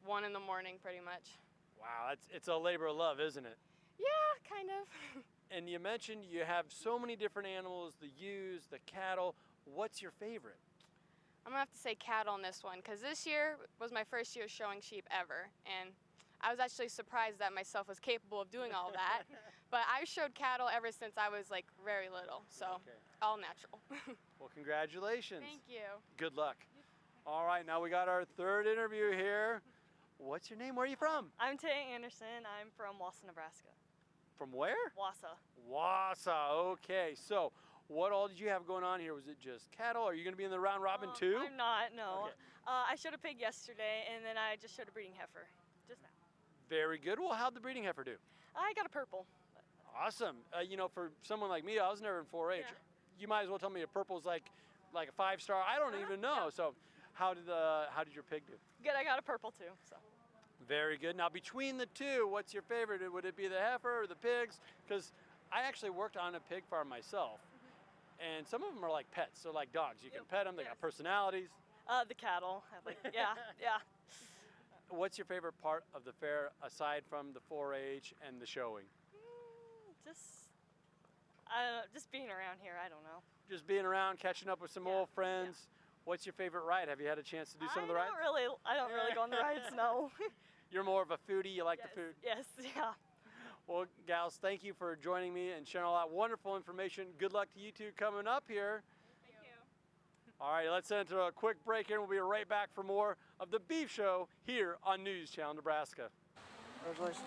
1 in the morning pretty much. Wow, it's a labor of love, isn't it? Yeah, kind of. And you mentioned you have so many different animals, the ewes, the cattle. What's your favorite? I'm gonna have to say cattle on this one, because this year was my first year showing sheep ever, and I was actually surprised that myself was capable of doing all that. But I showed cattle ever since I was like very little, so all natural. Well, congratulations. Thank you. Good luck. All right, now we got our third interview here. What's your name? Where are you from? I'm Tay Anderson. I'm from Wausau, Nebraska. From where? Wausau. Wausau, okay. So what all did you have going on here? Was it just cattle? Are you going to be in the round robin too? I'm not, no. Okay. I showed a pig yesterday, and then I just showed a breeding heifer just now. Very good. Well, how'd the breeding heifer do? I got a purple. Awesome. You know, for someone like me, I was never in 4-H. Yeah. You might as well tell me a purple's like a 5-star. I don't even know. Yeah. So how did your pig do? Good. I got a purple too. So. Very good. Now, between the two, what's your favorite? Would it be the heifer or the pigs? Because I actually worked on a pig farm myself, and some of them are like pets. They're like dogs. You can pet them. They got personalities. The cattle. Yeah. What's your favorite part of the fair aside from the 4-H and the showing? Just being around here. I don't know. Just being around, catching up with some old friends. Yeah. What's your favorite ride? Have you had a chance to do some of the rides? I don't really go on the rides, no. You're more of a foodie. You like the food? Yes, yeah. Well, gals, thank you for joining me and sharing all that wonderful information. Good luck to you two coming up here. Thank you. All right, let's enter a quick break here, and we'll be right back for more of the Beef Show here on News Channel Nebraska. Congratulations.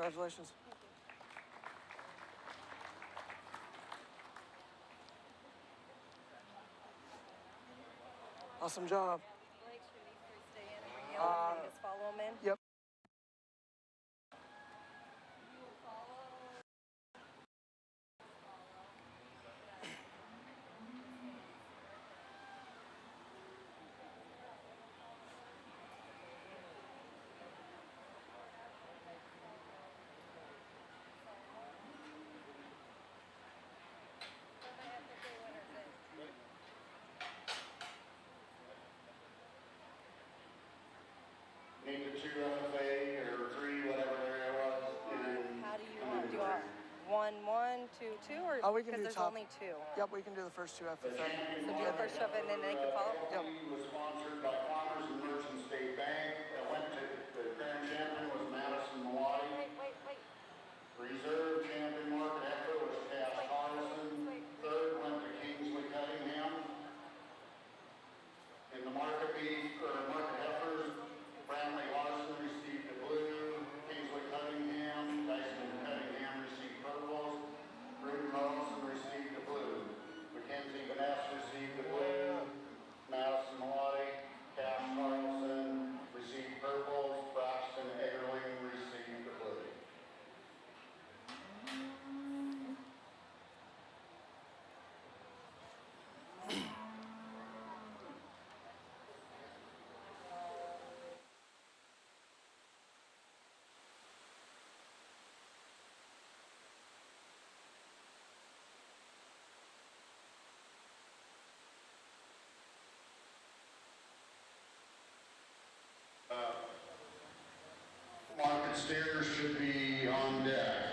Congratulations. Awesome job. Make sure these three stay in and bring yellow and just follow them in. Yep. Need the 2 FFA or 3, whatever there was. How do you want? Do you want 1, 1, 2, 2, or We can because do there's top. only 2? Yep, we can do the first 2 FFA. So do the first shove and then they can follow? Yep. Was sponsored by Farmers and Merchant State Bank. That went to the grand champion was Madison Milwaukee. Wait. Reserve champion Market Heifer was Cass Carlson. Third went to Kingsley Cunningham. In the market heifers, Bramley Larson received the blue. Kingsley Cunningham, Dyson Cunningham received purples. Ruth Carlson received the blue. Mackenzie Vaness received the blue. Madison Milwaukee, Cass Carlson received purples. Braxton Eggerling received the blue. Market steers should be on deck.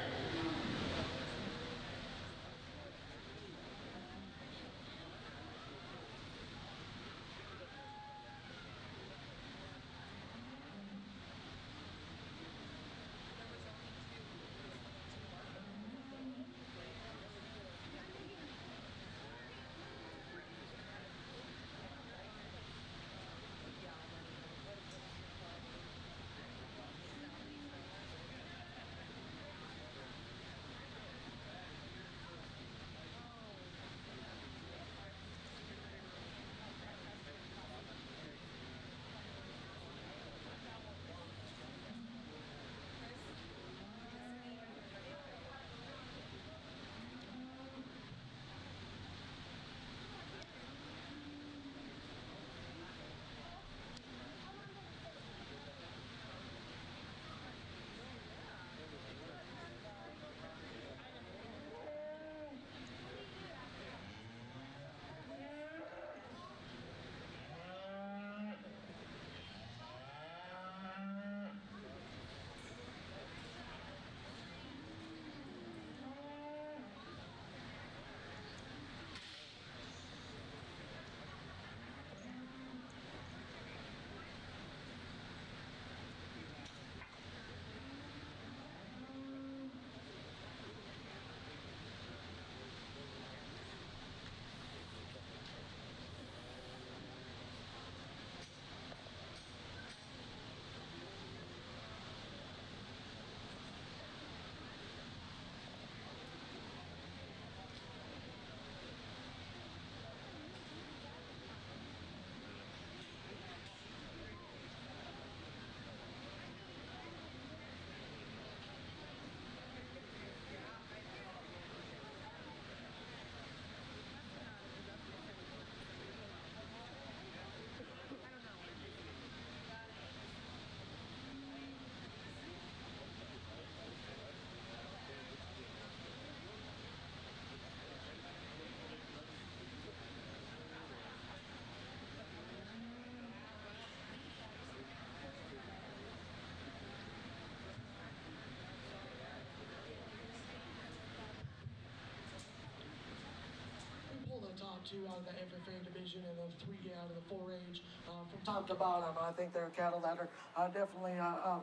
2 out of the FFA division, and then 3 out of the 4-H. From top to bottom, I think they're cattle that are definitely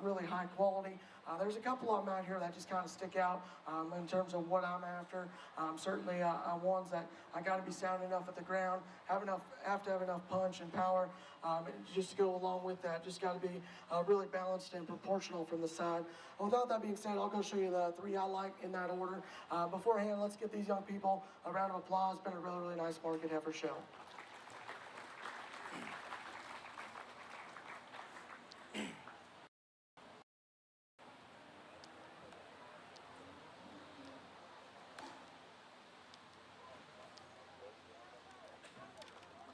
really high quality. There's a couple of them out here that just kind of stick out in terms of what I'm after. Certainly ones that I got to be sound enough at the ground, have to have enough punch and power, and just to go along with that. Just got to be really balanced and proportional from the side. Without that being said, I'll go show you the 3 I like in that order. Beforehand, let's give these young people a round of applause. It's been a really, really nice market heifer show.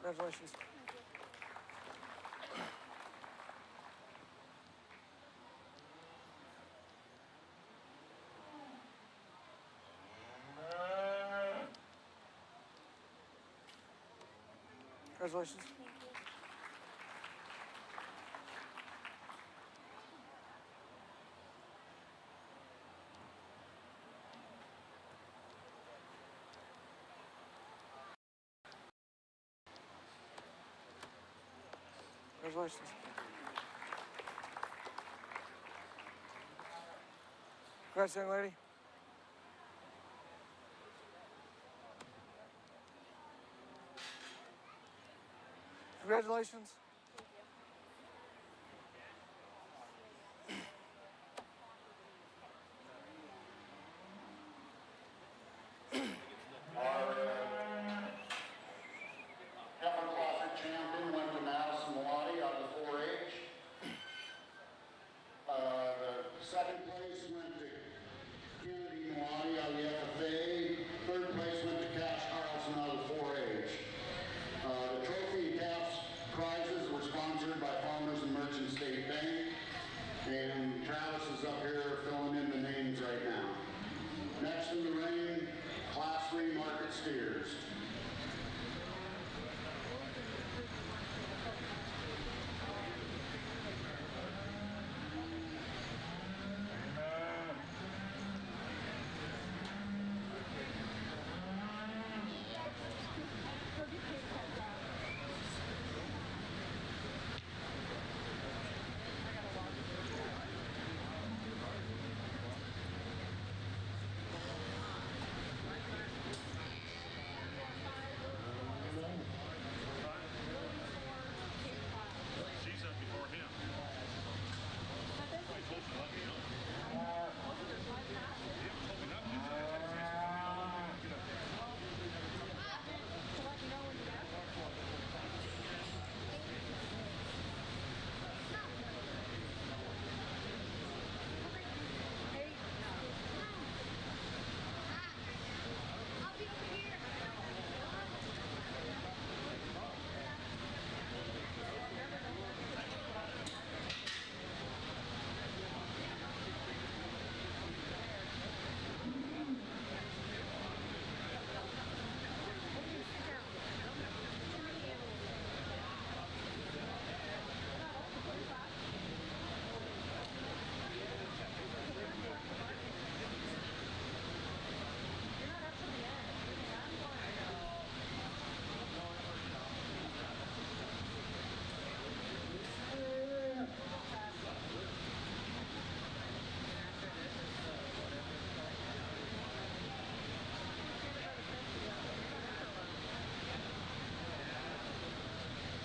Congratulations. Congratulations. Congratulations. Congrats, young lady. Congratulations. Heifer Classic champion went to Madison Malati out of the 4-H. The second place went to Kennedy Malati out of the FFA. Third place went to Cash Carlson out of the 4-H. The trophy and caps prizes were sponsored by Farmers and Merchant State Bank. And Travis is up here filling in the names right now. Next in the ring, Class 3 market steers.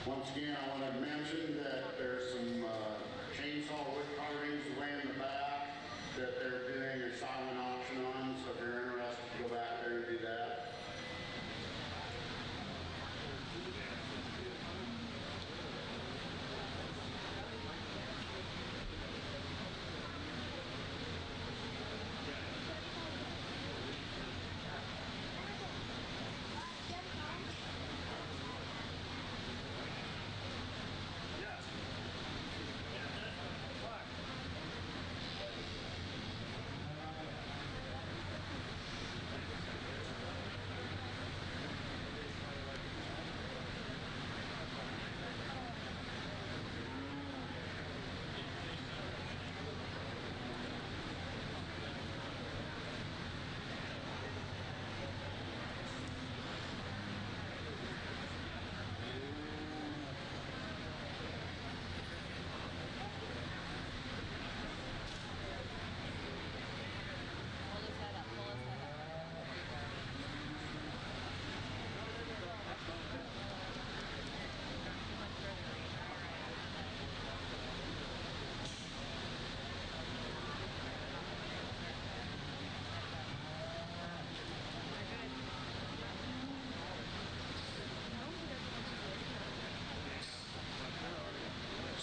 Once again, I want to mention that there's some chainsaw wood carvings way in the back that they're doing a silent auction on, so if you're interested, go back there and do that.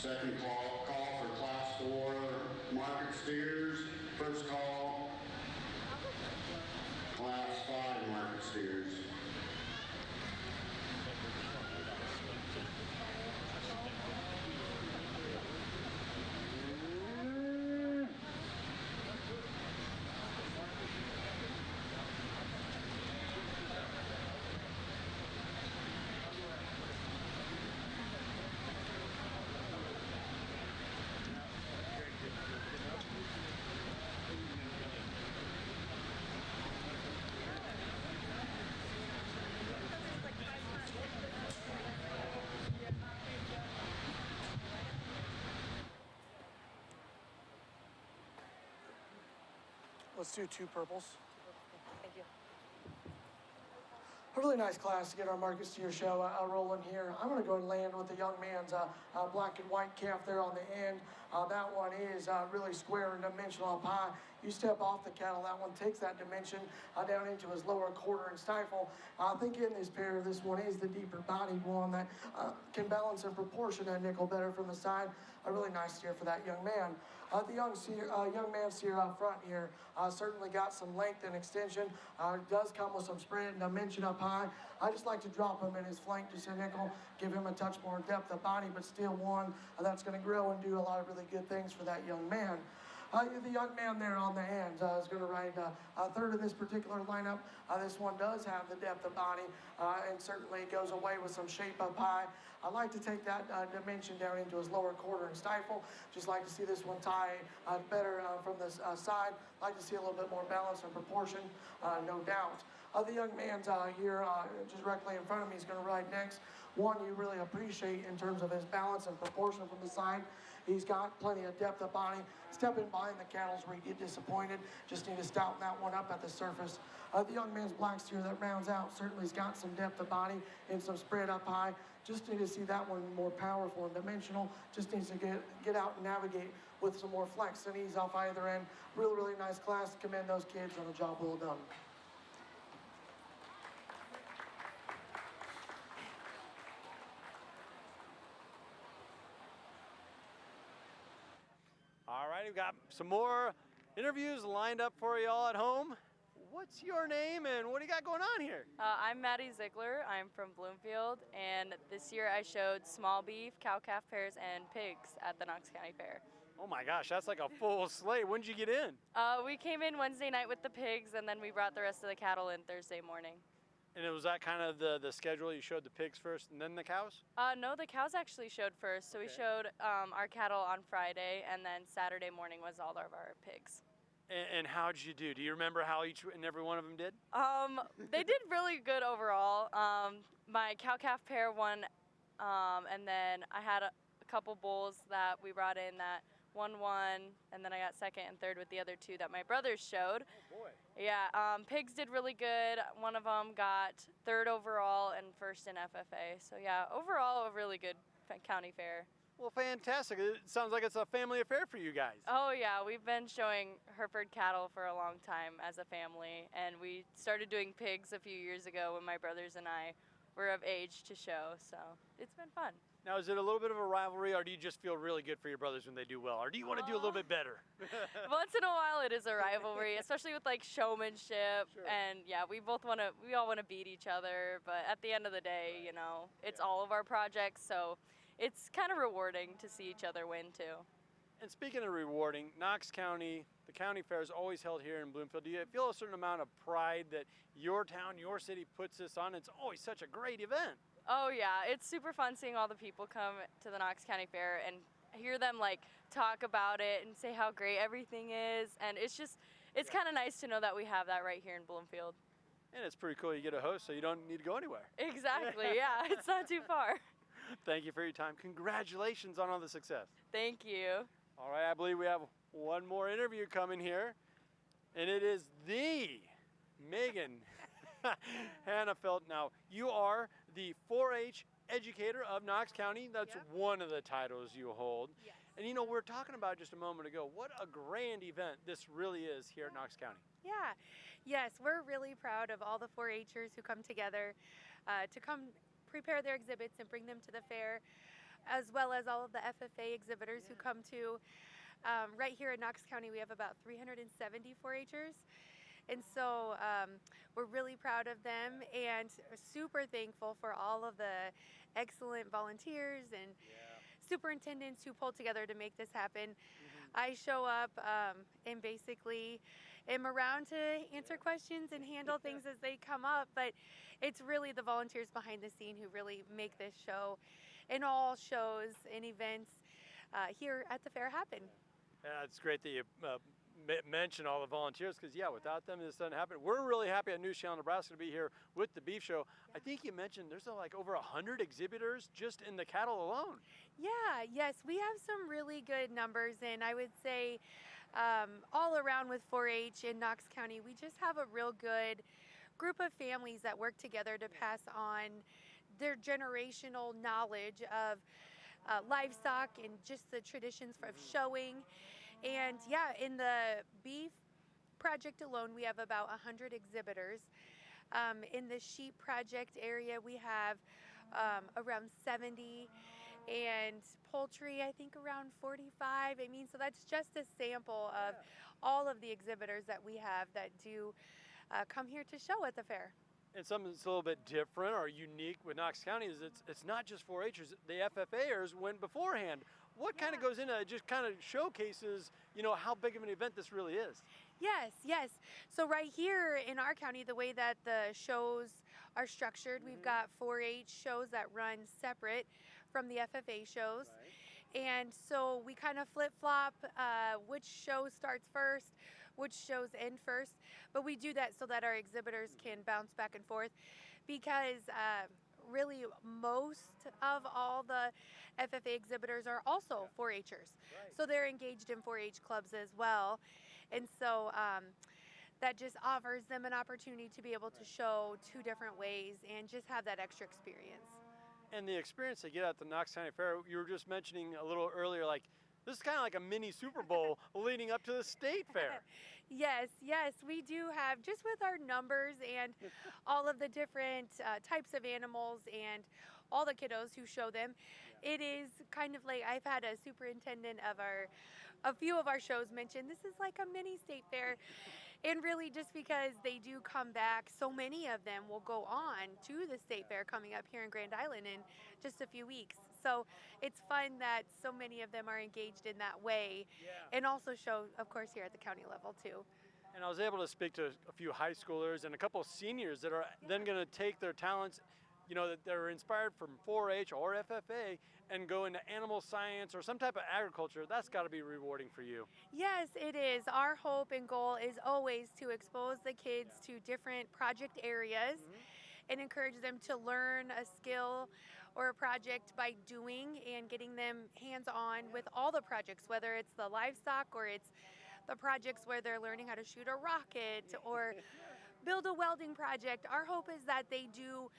Second call for Class 4 market steers. First call, Class 5 market steers. Let's do 2 purples. Thank you. A really nice class to get our market steer show rolling here. I'm going to go and land with the young man's black and white calf there on the end. That one is really square and dimensional up high. You step off the cattle, that one takes that dimension down into his lower quarter and stifle. I think in this pair, this one is the deeper bodied one that can balance and proportion that nickel better from the side. A really nice steer for that young man. The young man steer up front here certainly got some length and extension. Does come with some spread and dimension up high. I just like to drop him in his flank just a nickel, give him a touch more depth of body, but still one that's going to grow and do a lot of really good things for that young man. The young man there on the hands is going to ride third in this particular lineup. This one does have the depth of body and certainly goes away with some shape up high. I like to take that dimension down into his lower quarter and stifle. Just like to see this one tie better from the side. Like to see a little bit more balance and proportion, no doubt. The young man's here just directly in front of me is going to ride next. One you really appreciate in terms of his balance and proportion from the side. He's got plenty of depth of body. Stepping behind the cattle's where you get disappointed. Just need to stouten that one up at the surface. The young man's black steer that rounds out certainly has got some depth of body and some spread up high. Just need to see that one more powerful and dimensional. Just needs to get out and navigate with some more flex and ease off either end. Really, really nice class. Commend those kids on a job well done. All right, we've got some more interviews lined up for you all at home. What's your name and what do you got going on here? I'm Maddie Ziegler. I'm from Bloomfield, and this year I showed small beef, cow-calf pairs, and pigs at the Knox County Fair. Oh my gosh, that's like a full slate. When did you get in? We came in Wednesday night with the pigs, and then we brought the rest of the cattle in Thursday morning. And was that kind of the schedule? You showed the pigs first and then the cows? No, the cows actually showed first. So we showed our cattle on Friday, and then Saturday morning was all of our pigs. And how did you do? Do you remember how each and every one of them did? They did really good overall. My cow-calf pair won, and then I had a couple bulls that we brought in that one won, and then I got second and third with the other two that my brothers showed. Oh boy. Yeah, pigs did really good. One of them got third overall and first in FFA. So yeah, overall a really good county fair. Well, fantastic. It sounds like it's a family affair for you guys. Oh yeah, we've been showing Hereford cattle for a long time as a family, and we started doing pigs a few years ago when my brothers and I were of age to show, so it's been fun. Now, is it a little bit of a rivalry, or do you just feel really good for your brothers when they do well, or do you want to do a little bit better? Once in a while, it is a rivalry, especially with like showmanship, and yeah, we all want to beat each other, but at the end of the day, you know, it's all of our projects, so it's kind of rewarding to see each other win too. And speaking of rewarding, Knox County, the county fair is always held here in Bloomfield. Do you feel a certain amount of pride that your town, your city puts this on? It's always such a great event. Oh yeah, it's super fun seeing all the people come to the Knox County Fair and hear them like talk about it and say how great everything is, and it's kind of nice to know that we have that right here in Bloomfield. And it's pretty cool you get a host so you don't need to go anywhere. Exactly, yeah, it's not too far. Thank you for your time. Congratulations on all the success. Thank you. All right, I believe we have one more interview coming here, and it is the Megan Hannafelt. Now, you are the 4-H educator of Knox County. That's one of the titles you hold. Yes. And you know, we're talking about just a moment ago, what a grand event this really is here at Knox County. Yeah, yes, we're really proud of all the 4-H'ers who come together to come prepare their exhibits and bring them to the fair. as well as all of the FFA exhibitors who come to. Right here in Knox County, we have about 370 4-Hers. And so we're really proud of them and super thankful for all of the excellent volunteers and superintendents who pulled together to make this happen. I show up and basically am around to answer questions and handle things as they come up, but it's really the volunteers behind the scene who really make this show and all shows and events here at the fair happen. Yeah, it's great that you mention all the volunteers because, without them, this doesn't happen. We're really happy at News Channel Nebraska to be here with the Beef Show. I think you mentioned there's like over 100 exhibitors just in the cattle alone. Yeah, yes, we have some really good numbers, and I would say all around with 4-H in Knox County, we just have a real good group of families that work together to pass on their generational knowledge of livestock and just the traditions of showing. And in the beef project alone, we have about 100 exhibitors. In the sheep project area, we have around 70, and poultry, I think around 45. I mean, so that's just a sample of all of the exhibitors that we have that do come here to show at the fair. And something that's a little bit different or unique with Knox County is it's not just 4-Hers. The FFAers went beforehand. What kind of goes into it? Just kind of showcases, how big of an event this really is. Yes. So right here in our county, the way that the shows are structured, we've got 4-H shows that run separate from the FFA shows. And so we kind of flip-flop which show starts first, which shows end first. But we do that so that our exhibitors can bounce back and forth because really most of all the FFA exhibitors are also 4-Hers. So they're engaged in 4-H clubs as well. And so that just offers them an opportunity to be able to show two different ways and just have that extra experience. And the experience they get at the Knox County Fair, you were just mentioning a little earlier, like this is kind of like a mini Super Bowl leading up to the state fair. Yes, we do have, just with our numbers and all of the different types of animals and all the kiddos who show them, it is kind of like, I've had a superintendent of a few of our shows mention, this is like a mini state fair. And really just because they do come back, so many of them will go on to the state fair coming up here in Grand Island in just a few weeks. So it's fun that so many of them are engaged in that way and also show, of course, here at the county level too. And I was able to speak to a few high schoolers and a couple of seniors that are then going to take their talents, that they're inspired from 4-H or FFA and go into animal science or some type of agriculture. That's got to be rewarding for you. Yes, it is. Our hope and goal is always to expose the kids to different project areas and encourage them to learn a skill or a project by doing and getting them hands-on with all the projects, whether it's the livestock or it's the projects where they're learning how to shoot a rocket or build a welding project. Our hope is that they do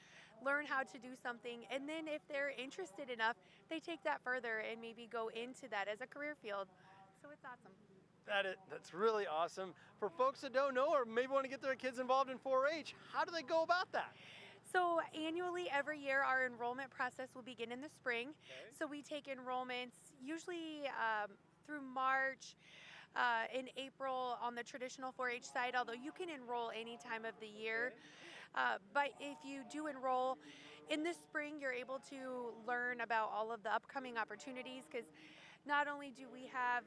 learn how to do something, and then if they're interested enough, they take that further and maybe go into that as a career field. So it's awesome. That's really awesome. For folks that don't know or maybe want to get their kids involved in 4-H, how do they go about that? So annually, every year, our enrollment process will begin in the spring. So we take enrollments usually through March, in April on the traditional 4-H side, although you can enroll any time of the year. But if you do enroll in the spring, you're able to learn about all of the upcoming opportunities because not only do we have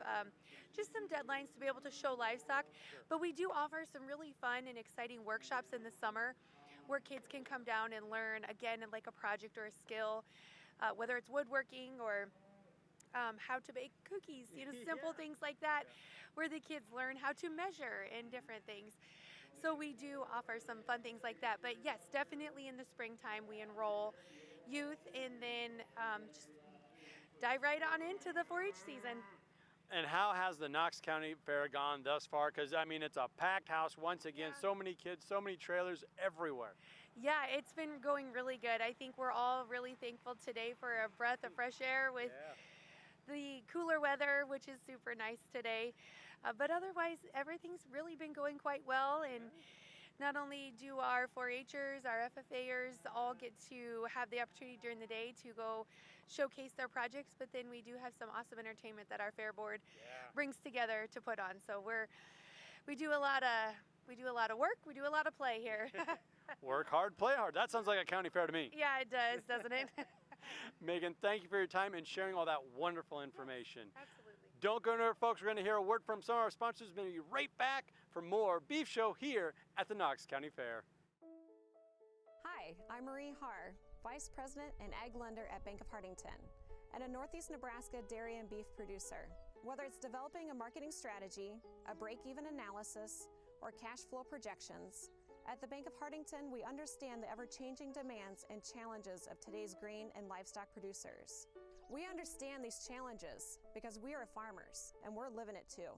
just some deadlines to be able to show livestock, but we do offer some really fun and exciting workshops in the summer where kids can come down and learn, again, like a project or a skill, whether it's woodworking or how to bake cookies, simple things like that, where the kids learn how to measure and different things. So we do offer some fun things like that. But yes, definitely in the springtime we enroll youth and then just dive right on into the 4-H season. And how has the Knox County Fair gone thus far? Because, it's a packed house once again, so many kids, so many trailers everywhere. Yeah, it's been going really good. I think we're all really thankful today for a breath of fresh air with the cooler weather, which is super nice today. But otherwise, everything's really been going quite well. And Not only do our 4-Hers, our FFAers all get to have the opportunity during the day to go showcase their projects, but then we do have some awesome entertainment that our fair board brings together to put on. So we do a lot of work, we do a lot of play here. Work hard, play hard. That sounds like a county fair to me. Yeah, it does, doesn't it? Megan, thank you for your time and sharing all that wonderful information. Absolutely. Don't go anywhere, folks. We're going to hear a word from some of our sponsors. We're going to be right back for more Beef Show here at the Knox County Fair. Hi, I'm Marie Haar, Vice President and Ag Lender at Bank of Hartington, and a Northeast Nebraska dairy and beef producer. Whether it's developing a marketing strategy, a break-even analysis, or cash flow projections, at the Bank of Hartington, we understand the ever-changing demands and challenges of today's grain and livestock producers. We understand these challenges because we are farmers, and we're living it too.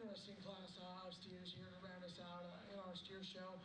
Interesting class of steers here to round us out in our steer show.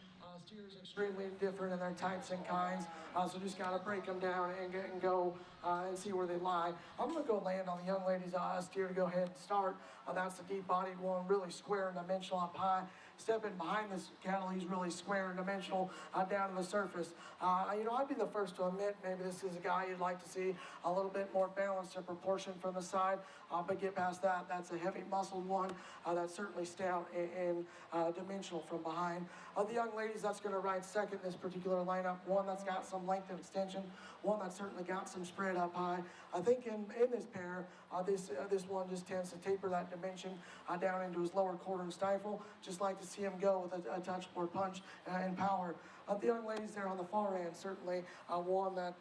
Steers extremely different in their types and kinds, so just got to break them down and go and see where they lie. I'm going to go land on the young lady's steer to go ahead and start. That's the deep-bodied one, really square and dimensional up high. step in behind this cattle, he's really square and dimensional down to the surface. I'd be the first to admit maybe this is a guy you'd like to see a little bit more balanced and proportion from the side, but get past that, that's a heavy muscled one that's certainly stout and dimensional from behind. The young ladies that's going to ride second in this particular lineup, one that's got some length and extension, one that's certainly got some spread up high. I think in this pair, this one just tends to taper that dimension down into his lower quarter and stifle. Just like to see him go with a touch more punch and power. The young ladies there on the far end, certainly one that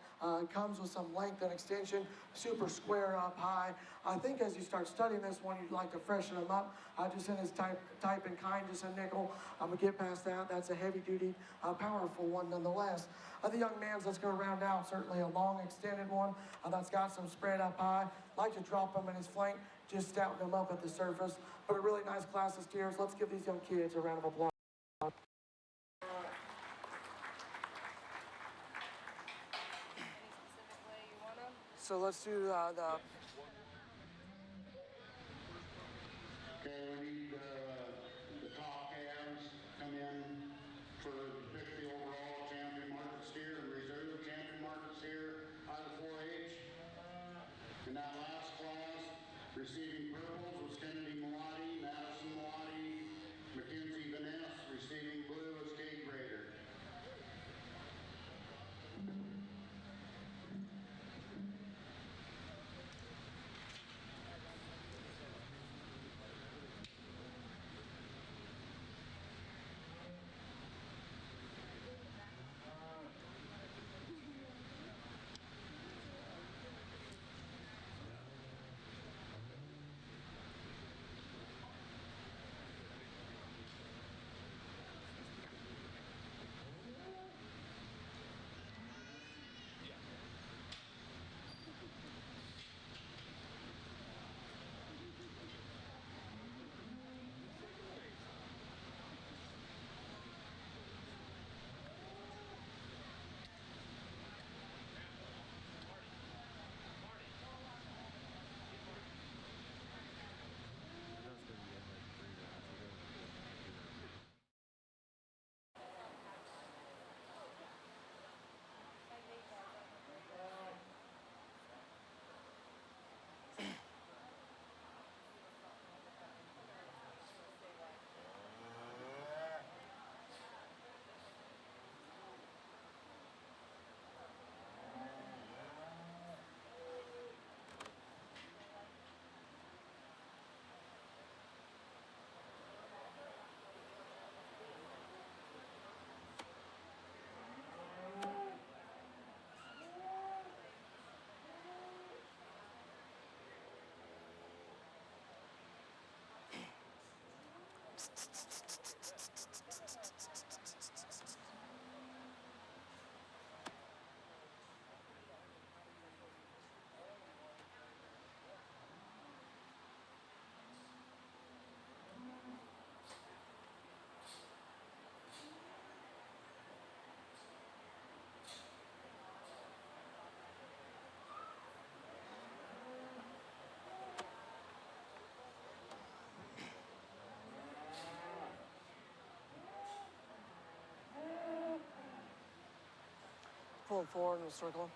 comes with some length and extension, super square up high. I think as you start studying this one, you'd like to freshen him up, just in his type and kind, just a nickel. But get past that, that's a heavy-duty, powerful one nonetheless. The young man's that's going to round out certainly a long, extended one that's got some spread up high. Like to drop him in his flank, just stouting him up at the surface. But a really nice class of steers. Let's give these young kids a round of applause. So let's do the Okay, we need the top calves come in for pick the overall champion market steer and reserve champion market steer out of 4-H. In that last class, receiving purples was Kennedy Malati, Madison Malati, Mackenzie Vaness. Receiving blue was Kate Rader. pull him forward and circle him.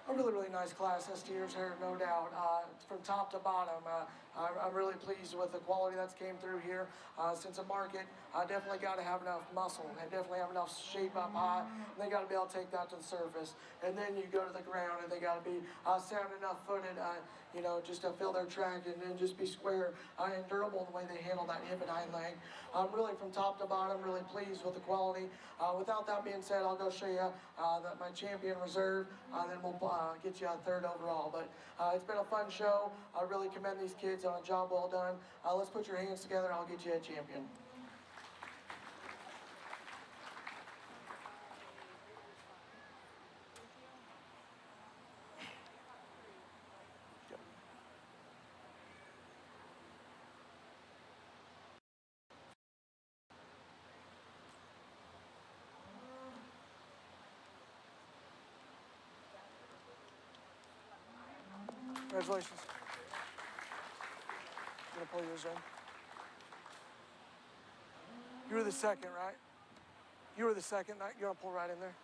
a really, really nice class this year's here, no doubt. From top to bottom, I'm really pleased with the quality that's came through here. Since a market, definitely got to have enough muscle and definitely have enough shape up high. And they got to be able to take that to the surface. And then you go to the ground and they got to be sound enough footed, just to fill their track and then just be square and durable the way they handle that hip and hind leg. Really from top to bottom, really pleased with the quality. Without that being said, I'll go show you my champion reserve, then we'll get you a third overall. But it's been a fun show. I really commend these kids on a job well done. Let's put your hands together and I'll get you a champion. Congratulations. Gonna pull yours in. You were the second, right? You were the second. You're gonna pull right in there.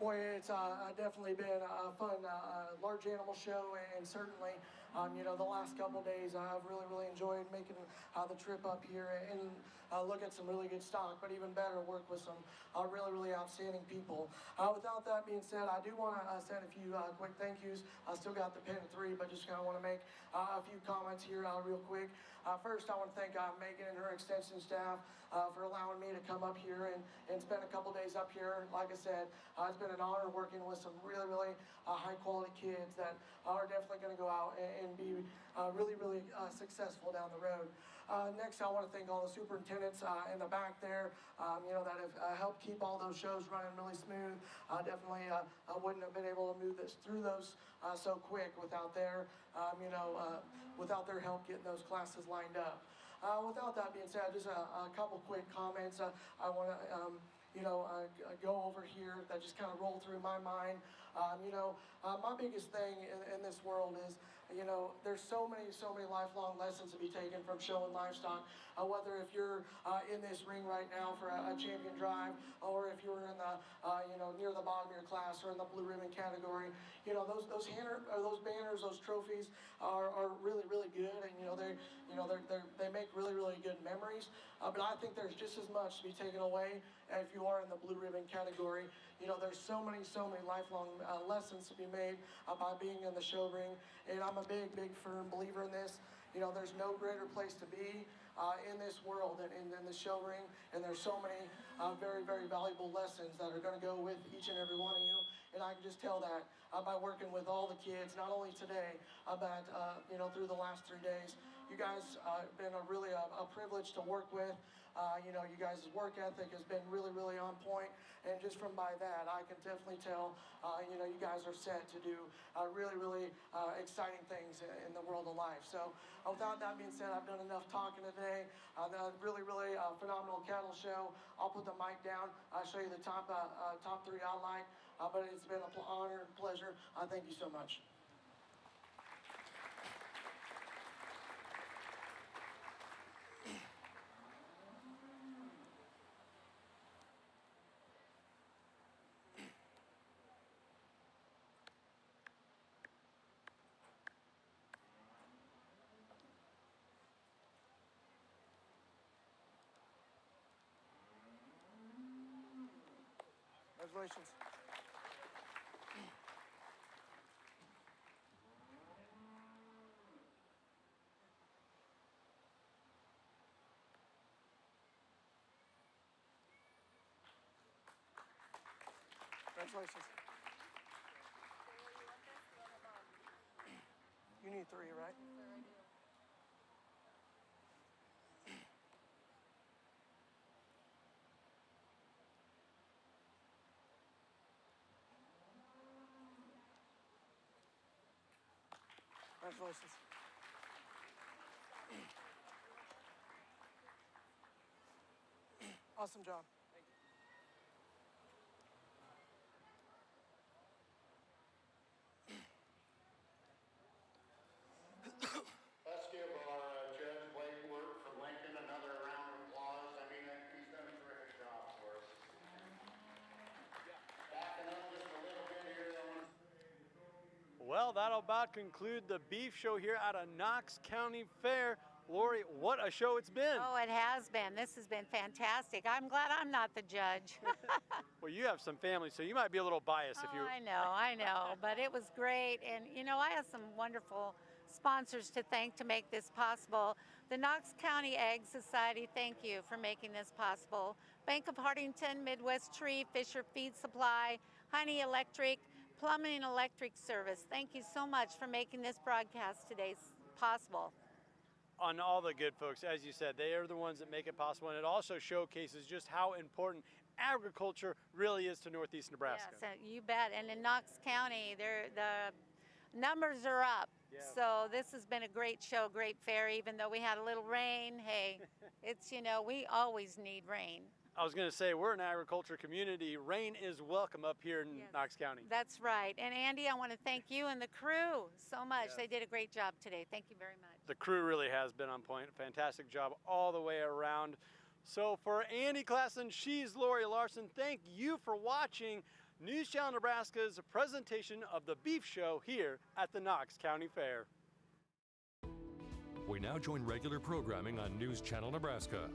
Boy, it's definitely been a fun large animal show, and certainly, the last couple days I've really enjoyed making the trip up here and look at some really good stock, but even better, work with some really outstanding people. Without that being said, I do want to send a few quick thank yous. I still got the pin at 3, but just kind of want to make a few comments here real quick. First, I want to thank Megan and her extension staff for allowing me to come up here and spend a couple days up here. Like I said, it's been an honor working with some really high quality kids that are definitely going to go out and be really successful down the road. Next, I want to thank all the superintendents in the back there, that have helped keep all those shows running really smooth. Definitely, I wouldn't have been able to move through those so quick without their help getting those classes lined up. Without that being said, just a couple quick comments I want to go over here that just kind of roll through my mind. My biggest thing in this world is, there's so many lifelong lessons to be taken from showing livestock. Whether if you're in this ring right now for a champion drive, or if you're in the, near the bottom of your class or in the blue ribbon category, those banners, those trophies are really good, and they make really good memories. But I think there's just as much to be taken away if you are in the blue ribbon category. There's so many lifelong lessons to be made by being in the show ring, and I'm a big firm believer in this. There's no greater place to be in this world than in the show ring, and there's so many very valuable lessons that are going to go with each and every one of you. And I can just tell that by working with all the kids, not only today, but through the last 3 days. You guys have been a privilege to work with. You guys' work ethic has been really on point, and just from by that, I can definitely tell, you guys are set to do really exciting things in the world of life. So, without that being said, I've done enough talking today. Really phenomenal cattle show. I'll put the mic down. I'll show you the top 3 I like, but it's been an honor and pleasure. Thank you so much. Congratulations. Congratulations. You need 3, right? Congratulations. Awesome job. Let's give our Judge Blake Work from Lincoln another round of applause. I mean, he's done a terrific job for us. Backing up just a little bit here, I want to... Well, that'll about conclude the beef show here at a Knox County Fair. Lori, what a show it's been. Oh, it has been. This has been fantastic. I'm glad I'm not the judge. Well, you have some family, so you might be a little biased if you... I know, but it was great. And, I have some wonderful sponsors to thank to make this possible. The Knox County Ag Society, thank you for making this possible. Bank of Hardington, Midwest Tree, Fisher Feed Supply, Honey Electric, Plumbing and Electric Service. Thank you so much for making this broadcast today possible. On all the good folks, as you said, they are the ones that make it possible, and it also showcases just how important agriculture really is to Northeast Nebraska. Yes, you bet. And in Knox County, the numbers are up. Yeah. So this has been a great show, great fair, even though we had a little rain. Hey, it's, we always need rain. I was going to say, we're an agriculture community. Rain is welcome up here in Knox County. That's right. And Andy, I want to thank you and the crew so much. Yes. They did a great job today. Thank you very much. The crew really has been on point. Fantastic job all the way around. So for Andy Klassen, she's Lori Larson. Thank you for watching News Channel Nebraska's presentation of the beef show here at the Knox County Fair. We now join regular programming on News Channel Nebraska.